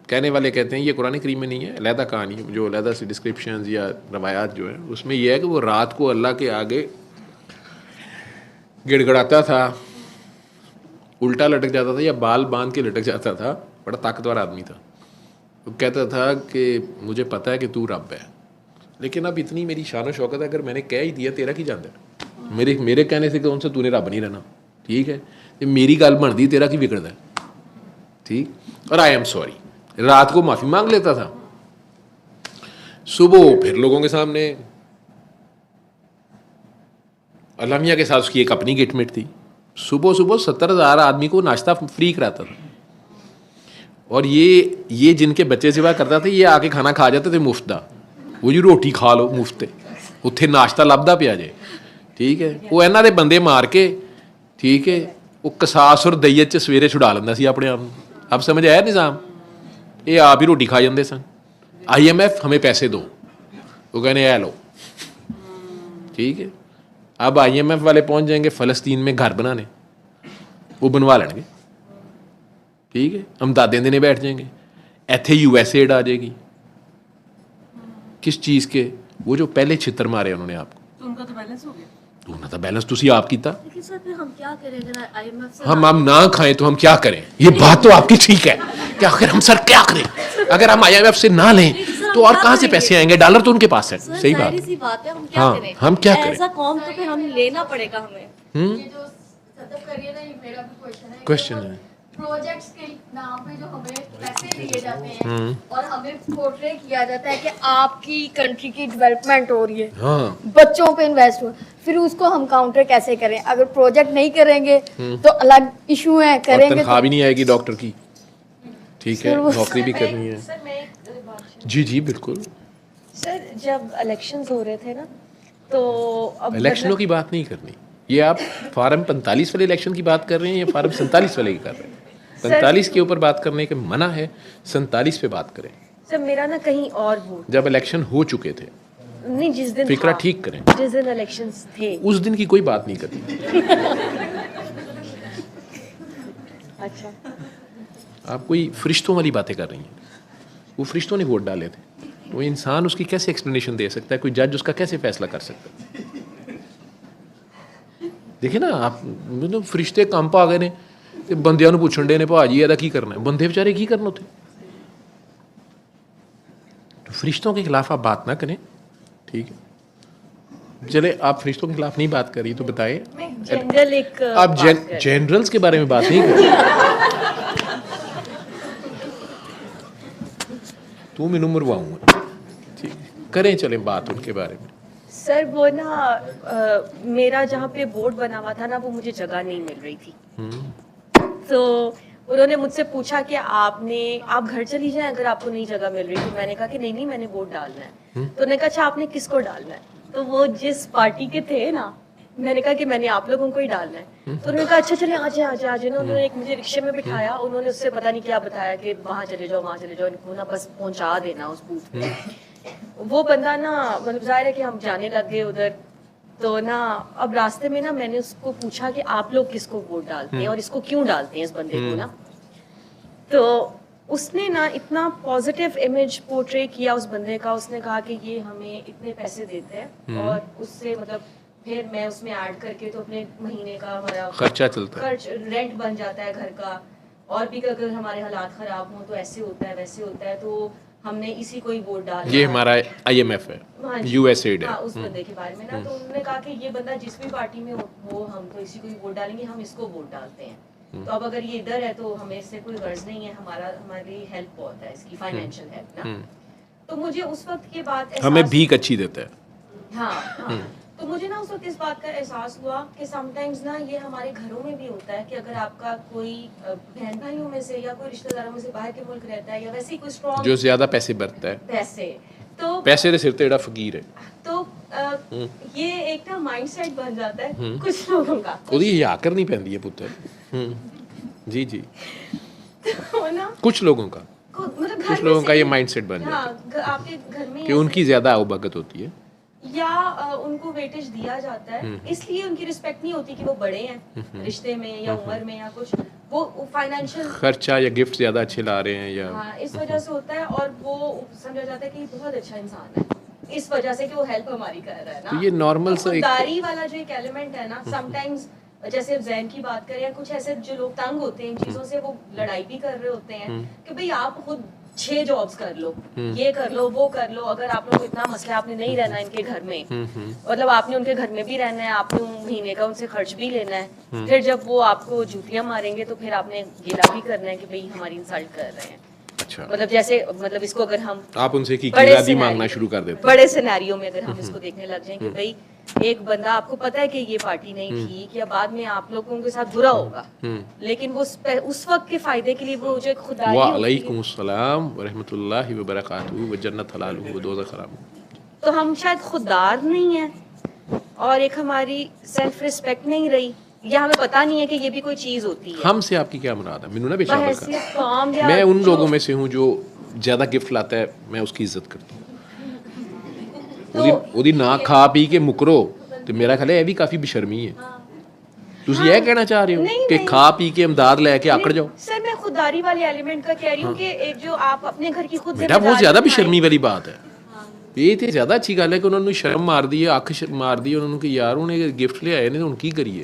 کہنے والے کہتے ہیں یہ قرآن کریم میں نہیں ہے, علیحدہ کہانی جو علیحدہ سی ڈسکرپشنز یا روایات جو ہیں اس میں یہ ہے کہ وہ رات کو اللہ کے آگے گڑ گڑاتا تھا, الٹا لٹک جاتا تھا یا بال باندھ کے لٹک جاتا تھا. بڑا طاقتور آدمی تھا. وہ کہتا تھا کہ مجھے پتہ ہے کہ تو رب ہے, لیکن اب اتنی میری شان و شوکت ہے, اگر میں نے کہہ ہی دیا تیرا کی جانتا ہے, میرے کہنے سے کون سے تو نے رب نہیں رہنا, ٹھیک ہے, میری گل بن دی تیرا کی بگڑتا ہے, ٹھیک. اور آئی ایم سوری, رات کو معافی مانگ لیتا تھا, صبح پھر لوگوں کے سامنے الامیہ کے ساتھ اس کی ایک اپنی گٹمٹ تھی. صبح 70,000 آدمی کو ناشتہ فری کراتا تھا, اور یہ جن کے بچے سوا کرتا تھا یہ آ کے کھانا کھا جاتے تھے مفت دا, وہ جی روٹی کھا لو مفت, اتنے ناشتہ لبدا پیا جائے, ٹھیک ہے. وہ انہوں دے بندے مار کے, ٹھیک ہے, وہ قصاص اور دیت چ سویرے چھڑا لینا سی اپنے آپ. اب سمجھ آیا نظام, یہ آپ ہی روٹی کھا جاندے سن. IMF ہمیں پیسے دو, وہ کہنے اے لو, ٹھیک ہے. اب IMF والے پہنچ جائیں گے فلسطین میں گھر بنانے, وہ بنوا لیں گے, ٹھیک ہے, امدادیں دینے بیٹھ جائیں گے. ایتھے USAID آ جائے گی, کس چیز کے, وہ جو پہلے چھتر مارے انہوں نے آپ کو, تو ان کا تو بیلنس ہو گیا. انہوں نے بیلنس تسی آپ کیتا. لیکن سر پھر ہم کیا کریں اگر IMF سے ہم نہ کھائیں تو ہم کیا کریں, یہ بات تو آپ کی ٹھیک ہے کہ آخر ہم سر کیا کریں, اگر ہم IMF سے نہ لیں تو اور کہاں سے پیسے آئیں گے, ڈالر تو ان کے پاس ہے, صحیح بات. سی بات ہے, ہم کیا ہاں کریں, ہم کیا کریں, ایسا قوم تو پھر ہم لینا پڑے گا ہمیں. یہ جو صدف کریے نا, یہ میرا بھی کوشچن ہے. پروجیکٹس کے نام پہ جو ہمیں پیسے دیے جاتے ہیں اور ہمیں پورٹرے کیا جاتا ہے کہ آپ کی کنٹری کی ڈیولپمنٹ ہو رہی ہے, بچوں پہ انویسٹ ہو, پھر اس کو ہم کاؤنٹر کیسے کریں؟ اگر پروجیکٹ نہیں کریں گے تو الگ ایشو ہے, کریں گے تنخواہ بھی نہیں آئے گی ڈاکٹر کی, ٹھیک ہے, نوکری بھی کرنی ہے. سر میں ایک بات, جی بالکل. سر جب الیکشنز ہو رہے تھے نا تو اب الیکشنوں کی بات نہیں کرنی. یہ آپ فارم 45 والے الیکشن کی بات کر رہے ہیں یا فارم 47 والے کی کر رہے ہیں؟ 45 کے اوپر بات کرنے کے منع ہے, 47 پہ بات کریں. سر میرا نا کہیں اور ووٹ, جب الیکشن ہو چکے تھے نہیں جس دن فکرہ ٹھیک کریں, جس دن الیکشنز تھے اس دن کی کوئی بات نہیں کرنی. اچھا آپ کوئی فرشتوں والی باتیں کر رہی ہیں. وہ فرشتوں نے ووٹ ڈالے تھے, وہ انسان اس کی کیسے ایکسپلینیشن دے سکتا ہے, کوئی جج اس کا کیسے فیصلہ کر سکتا ہے؟ دیکھیں نا آپ, مطلب فرشتے کم پا گئے نے تے بندیاں نوں پوچھن ڈے نے بھا جی یہ کی کرنا ہے. بندے بیچارے کی کرنا ہوتے. تو فرشتوں کے خلاف آپ بات نہ کریں, ٹھیک ہے؟ چلے آپ فرشتوں کے خلاف نہیں بات کر رہی تو بتائیں جنرل ایک آپ جنرلز کے بارے میں بات نہیں کر رہی. تو میں نمبر واؤں گا, ٹھیک کریں, چلیں بات ان کے بارے میں. سر وہ نا میرا جہاں پہ بورڈ بنا ہوا تھا نا, وہ مجھے جگہ نہیں مل رہی تھی. تو انہوں نے مجھ سے پوچھا کہ آپ گھر چلی جائیں اگر آپ کو نہیں جگہ مل رہی تھی. میں نے کہا کہ نہیں میں نے ووٹ ڈالنا ہے. تو انہوں نے کہا اچھا آپ نے کس کو ڈالنا ہے؟ تو وہ جس پارٹی کے تھے نا, میں نے کہا کہ میں نے آپ لوگوں کو ہی ڈالنا ہے. تو انہوں نے کہا اچھا چلے آ جائیں. انہوں نے ایک مجھے رکشے میں بٹھایا, انہوں نے اس سے پتہ نہیں کیا بتایا کہ وہاں چلے جاؤ ان کو نا بس پہنچا دینا اس بوتھ پہ. وہ بندہ نا مطلب ظاہر ہے کہ ہم جانے لگ گئے ادھر. تو نا اب راستے میں نا میں نے اس کو پوچھا کہ آپ لوگ کس کو ووٹ ڈالتے ہیں اور اس کو کیوں ڈالتے ہیں اس بندے کو نا. تو اس نے نا اتنا پازیٹیو امیج پورٹری کیا اس بندے کا. اس نے کہا کہ یہ ہمیں اتنے پیسے دیتے ہیں اور اس سے مطلب پھر میں اس میں ایڈ کر کے تو اپنے مہینے کا ہمارا خرچہ چلتا ہے, خرچ رینٹ بن جاتا ہے گھر کا. اور بھی اگر ہمارے حالات خراب ہوں تو ایسے ہوتا ہے ویسے ہوتا ہے. تو ہم نے اسی کو ہی ووٹ ڈالا. یہ ہمارا IMF ہے, USAID ہے. اس بندے کے بارے میں نا, تو انہوں نے کہا کہ یہ بندہ جس بھی پارٹی میں ہو ہم تو اسی کو ہی ووٹ ڈالیں گے, ہم اس کو ووٹ ڈالتے ہیں. تو اب اگر یہ ادھر ہے تو ہمیں اس سے کوئی غرض نہیں ہے, ہماری ہیلپ بہت ہے اس کی, فائنینشیل ہیلپ نا. تو مجھے اس وقت یہ بات ہمیں بھیک اچھی دیتا ہے. ہاں تو مجھے نا اس وقت اس بات کا احساس ہوا کہ سم ٹائمز نا یہ ہمارے گھروں میں بھی ہوتا ہے کہ اگر آپ کا کوئی بہن بھائیوں میں سے یا کوئی رشتہ داروں میں سے باہر کے ملک رہتا ہے یا ویسے ہی کوئی اسٹرانگ جو زیادہ پیسے برتا ہے, پیسے دے سر تے جڑا فقیر ہے, تو یہ ایک نا مائنڈ سیٹ بن جاتا ہے کچھ لوگوں کا. وہی حیا کرنی پیندی ہے پتر. جی کچھ لوگوں کا, کچھ لوگوں کا یہ مائنڈ سیٹ بن جاتا ہے آپ کے گھر میں کہ ان کی زیادہ اوبگت ہوتی ہے یا ان کو ویٹیج دیا جاتا ہے, اس لیے ان کی رسپیکٹ نہیں ہوتی کہ وہ بڑے ہیں رشتے میں یا عمر میں یا کچھ, وہ فائنینشیل خرچہ یا گفٹ زیادہ اچھے لا رہے ہیں یا اس وجہ سے ہوتا ہے. اور وہ سمجھا جاتا ہے کہ یہ بہت اچھا انسان ہے اس وجہ سے کہ وہ ہیلپ ہماری کر رہا ہے نا. یہ نارمل سا خودداری والا جو ایک ایلیمنٹ ہے نا, سم ٹائمز جیسے ذہن کی بات کریں یا کچھ ایسے جو لوگ تنگ ہوتے ہیں ان چیزوں سے, وہ لڑائی بھی کر رہے ہوتے ہیں کہ بھئی آپ خود 6 جابس کر لو, یہ کر لو وہ کر لو. اگر آپ لوگ کو اتنا مسئلہ, آپ نے نہیں رہنا ان کے گھر میں, مطلب آپ نے ان کے گھر میں بھی رہنا ہے, آپ نے مہینے کا ان سے خرچ بھی لینا ہے. پھر جب وہ آپ کو جوتیاں ماریں گے تو پھر آپ نے گیلا بھی کرنا ہے کہ بھئی ہماری انسلٹ کر رہے ہیں. مطلب جیسے مطلب اس کو اگر ہم آپ ان سے کی مانگنا شروع کر دیتے, بڑے سینیریو میں اگر ہم اس کو دیکھنے لگ جائیں کہ بھئی ایک بندہ آپ کو پتا ہے کہ یہ پارٹی نہیں ٹھیک, یا بعد میں آپ لوگوں کے ساتھ برا ہوگا, لیکن وہ اس وقت کے فائدے کے لیے وہ جو خدائی. وعلیکم السلام ورحمۃ اللہ وبرکاتہ وجنت حلال ودوزخ حرام. تو ہم شاید خوددار نہیں ہیں اور ایک ہماری سیلف ریسپیکٹ نہیں رہی, یا ہمیں پتہ نہیں ہے کہ یہ بھی کوئی چیز ہوتی ہے. ہم سے آپ کی کیا مراد ہے؟ مینوں نہ بشامل کر. میں میں ان لوگوں میں سے ہوں جو زیادہ گفٹ لاتا ہے, میں اس کی عزت کرتا ہوں. ਉਹਦੀ ਨਾ ਖਾ ਪੀ ਕੇ ਮੁਕਰੋ ਤੇ ਮੇਰਾ ਖਿਆਲ ਹੈ ਇਹ ਵੀ ਕਾਫੀ ਬੇਸ਼ਰਮੀ ਹੈ. ਤੁਸੀਂ ਇਹ ਕਹਿਣਾ ਚਾਹ ਰਹੇ ਹੋ ਕਿ ਖਾ ਪੀ ਕੇ امداد لے کے ਆਕੜ ਜਾਓ؟ سر میں خودداری والے ایلیمنٹ کا کہہ رہی ہوں کہ ایک جو آپ اپنے گھر کی خود بیٹا بہت زیادہ بشرمی والی بات ہے. ਇਹ ਤੇ ਜ਼ਿਆਦਾ ਅੱਛੀ ਗੱਲ ਹੈ ਕਿ ਉਹਨਾਂ ਨੂੰ ਸ਼ਰਮ ਮਾਰਦੀ ਹੈ, ਅੱਖ ਮਾਰਦੀ ਹੈ ਉਹਨਾਂ ਨੂੰ ਕਿ ਯਾਰ ਉਹਨੇ ਗਿਫਟ ਲਿਆਏ ਨੇ ਹੁਣ ਕੀ ਕਰੀਏ.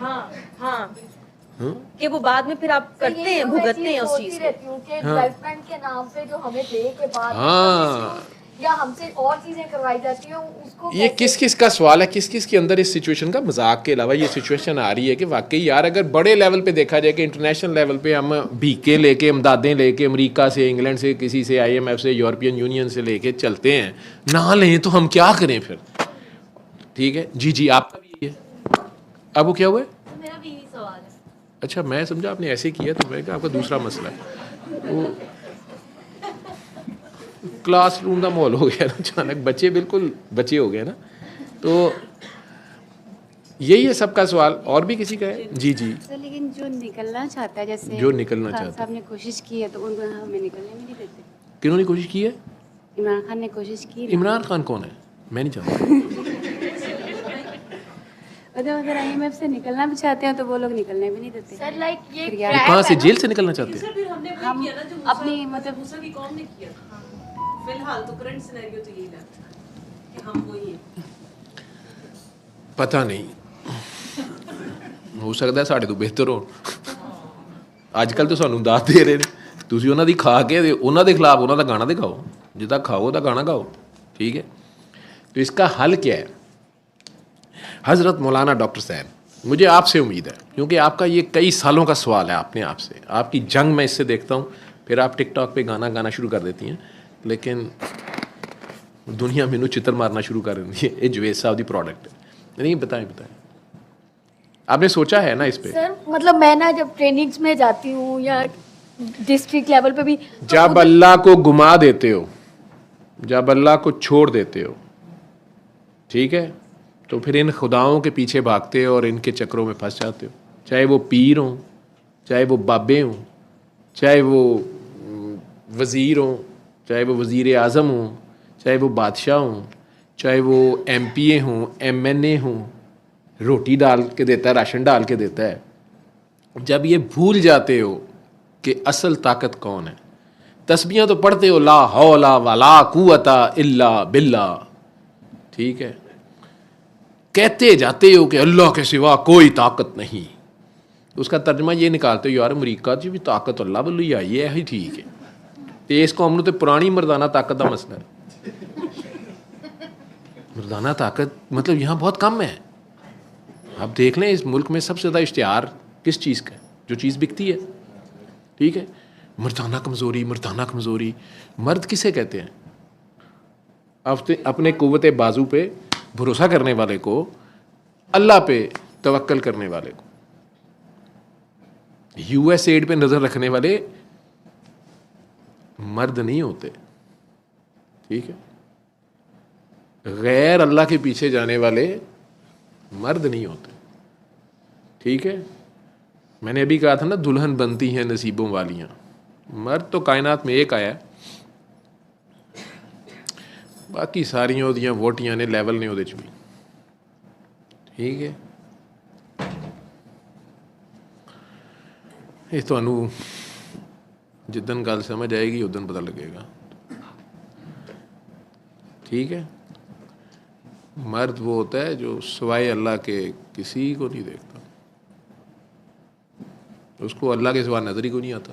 ہاں کہ وہ بعد میں پھر آپ کرتے ہیں, بھگتتے ہیں اس چیز کو. ڈیولپمنٹ کے نام پہ جو ہمیں دے کے بعد یا ہم سے اور چیزیں کروائی جاتی ہیں اس کو. یہ کس کس کا سوال ہے, کس کس کے اندر اس سچویشن کا مذاق کے علاوہ یہ سچویشن آ رہی ہے کہ واقعی یار اگر بڑے لیول پہ دیکھا جائے کہ انٹرنیشنل لیول پہ ہم بھیکیں لے کے, امدادیں لے کے امریکہ سے, انگلینڈ سے, کسی سے, IMF سے, یورپین یونین سے لے کے چلتے ہیں, نہ لیں تو ہم کیا کریں پھر. ٹھیک ہے جی آپ کا بھی یہ ہے. اب وہ کیا ہوا ہے؟ میرا بھی یہی سوال ہے. اچھا میں سمجھا آپ نے ایسے کیا, تو میں کہا آپ کا دوسرا مسئلہ ہے. کلاس روم کا ماحول ہو گیا نا اچانک, بچے بالکل بچے ہو گئے نا. تو یہی ہے سب کا سوال. اور بھی کسی کا ہے؟ جی جی سر لیکن جو نکلنا چاہتا ہے, جیسے جو نکلنا خان چاہتا صاحب نے کوشش کی ہے تو ان کو ہمیں نکلنے بھی نہیں دیتے. کنہوں نے کوشش کی ہے؟ عمران خان نے کوشش کی نا. عمران خان کون ہے؟ میں نہیں جانتا. اگر IMF سے نکلنا بھی چاہتے ہیں تو وہ لوگ نکلنے بھی نہیں دیتے. سر لائک یہ پھر کیا؟ کہاں سے جیل سے نکلنا چاہتے ہیں؟ سر پھر ہم نے ہم وہی کیا نا جو اپنی مطلب موسیٰ کی قوم نے کیا تھا. فی الحال تو کرنٹ سینیریو تو یہی لگتا ہے کہ ہم وہی ہیں. پتہ نہیں, ہو سکتا ہے ਸਾਡੇ ਤੋਂ ਬਿਹਤਰ ਹੋਣ. ਅੱਜ ਕੱਲ ਤਾਂ ਸਾਨੂੰ ਦਾਤ ਦੇ ਰਹੇ ਨੇ, ਤੁਸੀਂ ਉਹਨਾਂ ਦੀ ਖਾ ਕੇ ਉਹਨਾਂ ਦੇ ਖਿਲਾਫ ਉਹਨਾਂ ਦਾ ਗਾਣਾ ਦਿਖਾਓ. ਜਿੱਦਾਂ ਖਾਓ ਤਾਂ ਗਾਣਾ گاؤ. ٹھیک ہے. تو اس کا حل کیا ہے؟ حضرت مولانا ڈاکٹر صاحب, مجھے آپ سے امید ہے کیونکہ آپ کا یہ کئی سالوں کا سوال ہے اپنے آپ سے. آپ کی جنگ میں اس سے دیکھتا ہوں, پھر آپ ٹک ٹاک پہ گانا گانا شروع کر دیتی ہیں, لیکن دنیا مینوں چتر مارنا شروع کر دیتی ہے. یہ جوید صاحب دی پروڈکٹ ہے. نہیں بتائیں آپ نے سوچا ہے نا اس پہ؟ سر مطلب میں نا جب ٹریننگز میں جاتی ہوں یا ڈسٹرکٹ لیول پہ بھی, جب اللہ کو گما دیتے ہو, جب اللہ کو چھوڑ دیتے ہو, ٹھیک ہے, تو پھر ان خداؤں کے پیچھے بھاگتے ہو اور ان کے چکروں میں پھنس جاتے ہو. چاہے وہ پیر ہوں, چاہے وہ بابے ہوں, چاہے وہ وزیر ہوں, چاہے وہ وزیر اعظم ہوں, چاہے وہ بادشاہ ہوں, چاہے وہ MP ہوں, MNA ہوں. روٹی ڈال کے دیتا ہے, راشن ڈال کے دیتا ہے. جب یہ بھول جاتے ہو کہ اصل طاقت کون ہے, تسبیحاں تو پڑھتے ہو لا حول ولا قوت الا باللہ, ٹھیک ہے, کہتے جاتے ہو کہ اللہ کے سوا کوئی طاقت نہیں. اس کا ترجمہ یہ نکالتے ہو یار امریکہ جی بھی طاقت اللہ والوں ہی آئی ہے, ٹھیک ہے. تو اس قوم نے تو پرانی مردانہ طاقت کا مسئلہ ہے. مردانہ طاقت مطلب یہاں بہت کم ہے. آپ دیکھ لیں اس ملک میں سب سے زیادہ اشتہار کس چیز کا ہے؟ جو چیز بکتی ہے, ٹھیک ہے. مردانہ کمزوری, مردانہ کمزوری. مرد کسے کہتے ہیں؟ اپنے قوت بازو پہ بھروسہ کرنے والے کو, اللہ پہ توکل کرنے والے کو. USAID پہ نظر رکھنے والے مرد نہیں ہوتے, ٹھیک ہے. غیر اللہ کے پیچھے جانے والے مرد نہیں ہوتے, ٹھیک ہے. میں نے ابھی کہا تھا نا دلہن بنتی ہیں نصیبوں والیاں. مرد تو کائنات میں ایک آیا, باقی ساریاں ਉਹਦੀਆਂ ਵੋਟੀਆਂ ਨੇ, ਲੈਵਲ ਨੇ ਉਹਦੇ 'ਚ ਵੀ, ਠੀਕ ਹੈ. ਇਹ ਤੁਹਾਨੂੰ ਜਿੱਦਣ ਗੱਲ ਸਮਝ ਆਏਗੀ ਉਦੋਂ ਪਤਾ ਲੱਗੇਗਾ, ٹھیک ہے. مرد وہ ہوتا ہے جو سوائے اللہ کے کسی کو نہیں دیکھتا, اس کو اللہ کے سوا نظر ہی کو نہیں آتا,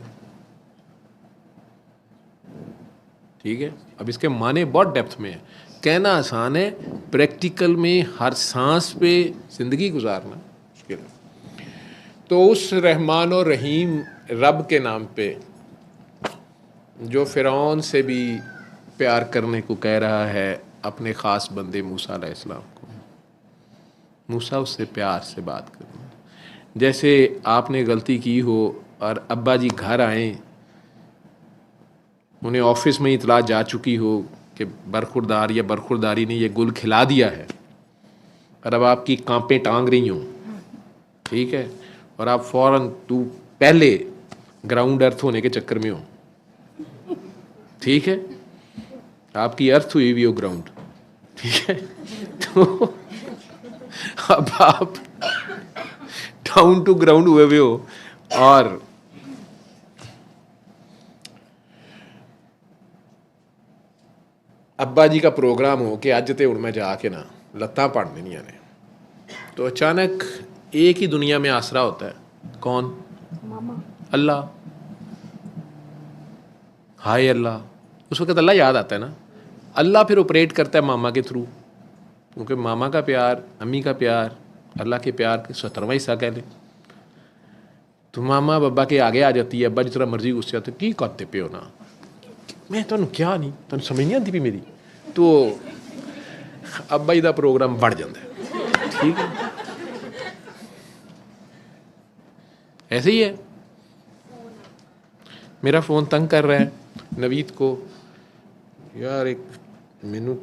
ٹھیک ہے. اب اس کے معنی بہت ڈیپتھ میں ہے, کہنا آسان ہے, پریکٹیکل میں ہر سانس پہ زندگی گزارنا مشکل ہے. تو اس رحمان و رحیم رب کے نام پہ جو فرعون سے بھی پیار کرنے کو کہہ رہا ہے اپنے خاص بندے موسیٰ علیہ السلام کو, موسیٰ اس سے پیار سے بات کرنا. جیسے آپ نے غلطی کی ہو اور ابا جی گھر آئیں, انہیں آفس میں اطلاع جا چکی ہو کہ برخوردار یا برخورداری نے یہ گل کھلا دیا ہے, اور اب آپ کی کانپیں ٹانگ رہی ہوں, ٹھیک ہے, اور آپ فوراً تو پہلے گراؤنڈ ارتھ ہونے کے چکر میں ہو, ٹھیک ہے. آپ کی ارتھ ہوئی بھی ہو گراؤنڈ, ٹھیک ہے. تو اب آپ ڈاؤن ٹو گراؤنڈ ہوئے ہوئے ہو, اور ابا جی کا پروگرام ہو کہ اج تے ہن میں جا کے نا لتاں پڑ دینیاں نے. تو اچانک ایک ہی دنیا میں آسرا ہوتا ہے, کون؟ اللہ. ہائے اللہ, اس وقت اللہ یاد آتا ہے نا. اللہ پھر آپریٹ کرتا ہے ماما کے تھرو, کیونکہ ماما کا پیار, امی کا پیار, اللہ کے پیار کے 70واں حصہ کہہ لیں. تو ماما بابا کے آگے آ جاتی ہے, ابا جس طرح مرضی غصے آتے کی کرتے پے ہو نا, میں تمہیں کیا نہیں, تمہیں سمجھ نہیں آتی پی میری. تو ابا جی کا پروگرام بڑھ جاتا ہے, ٹھیک ہے. ایسے ہی ہے. میرا فون تنگ کر رہا ہے نوید کو, ਯਾਰ ਇੱਕ ਮੈਨੂੰ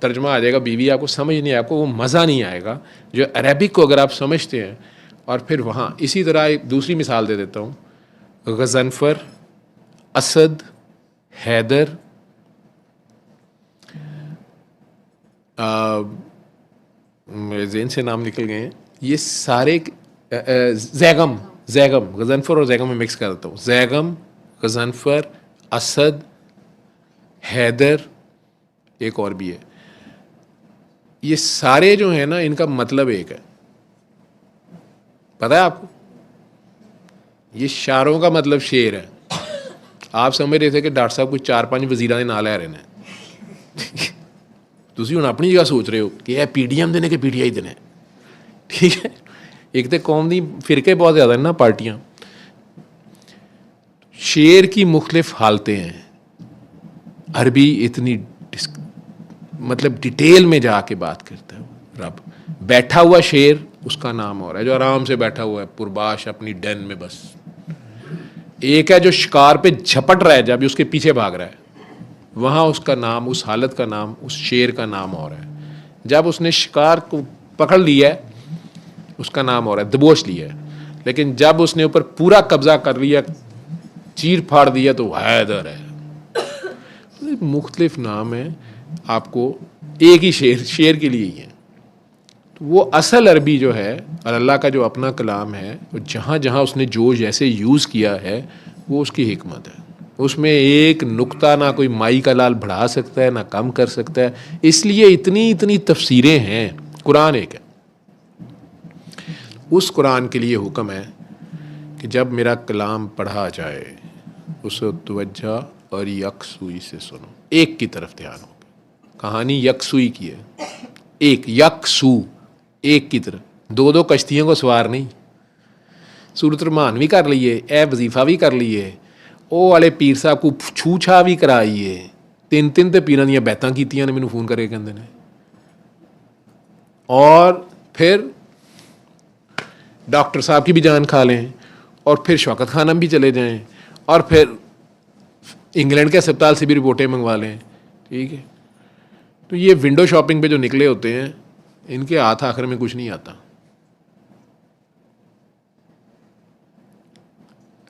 ترجمہ آ جائے گا, بیوی آپ کو سمجھ نہیں, آپ کو وہ مزہ نہیں آئے گا جو عربک کو اگر آپ سمجھتے ہیں. اور پھر وہاں اسی طرح ایک دوسری مثال دے دیتا ہوں, غضنفر, اسد, حیدر, میرے ذہن سے نام نکل گئے ہیں, یہ سارے زیغم, غضنفر اور زیغم میں مکس کر دیتا ہوں, زیغم, غضنفر, اسد, حیدر, ایک اور بھی ہے. یہ سارے جو ہیں نا ان کا مطلب ایک ہے, پتہ ہے آپ کو, یہ شعروں کا مطلب شعر ہے. آپ سمجھ رہے تھے کہ ڈاکٹر صاحب کچھ 4-5 وزیراں نہ لے رہے ہیں, تسی ہوں اپنی جگہ سوچ رہے ہو کہ یہ پی ڈی ایم دینے کہ پی ٹی آئی دینے, ٹھیک ہے. ایک تو قوم دی فرقے بہت زیادہ ہیں نا, پارٹیاں. شعر کی مختلف حالتیں ہیں. عربی اتنی مطلب ڈیٹیل میں جا کے بات کرتا ہے. رب بیٹھا ہوا شعر اس کا نام ہو رہا ہے جو آرام سے بیٹھا ہوا ہے پرباش اپنی ڈین میں بس. ایک ہے جو شکار پہ جھپٹ رہا ہے جب اس کے پیچھے بھاگ رہا ہے, وہاں اس کا نام, اس حالت کا نام, اس شعر کا نام ہو رہا ہے. جب اس نے شکار کو پکڑ لیا ہے اس کا نام ہو رہا ہے دبوچ لیا ہے. لیکن جب اس نے اوپر پورا قبضہ کر لیا, چیر پھاڑ دیا, تو حیدر ہے. مختلف نام ہیں آپ کو ایک ہی شعر کے لیے ہی ہیں. وہ اصل عربی جو ہے اور اللہ کا جو اپنا کلام ہے, جہاں جہاں اس نے جو جیسے یوز کیا ہے وہ اس کی حکمت ہے. اس میں ایک نقطہ نہ کوئی مائی کا لال بڑھا سکتا ہے نہ کم کر سکتا ہے. اس لیے اتنی تفسیریں ہیں. قرآن ایک ہے. اس قرآن کے لیے حکم ہے کہ جب میرا کلام پڑھا جائے اسے توجہ اور یکسوئی سے سنو, ایک کی طرف دھیان ہو. کہانی یکسوئی کی ہے, ایک یکسو, ایک کی طرف. 2 کشتیوں کو سوار نہیں. سورۃ الرحمان بھی کر لیے, اے وظیفہ بھی کر لیے, او والے پیر صاحب کو چھو چھا بھی کرائیے. 3 تے پیراں دیاں بیتاں کیتیاں نے, مینوں فون کرے کہندے نے. اور پھر ڈاکٹر صاحب کی بھی جان کھا لیں, اور پھر شوکت خانم بھی چلے جائیں, اور پھر انگلینڈ کے اسپتال سے بھی رپورٹیں منگوا لیں. ٹھیک ہے. تو یہ ونڈو شاپنگ پہ جو نکلے ہوتے ہیں ان کے ہاتھ آخر میں کچھ نہیں آتا.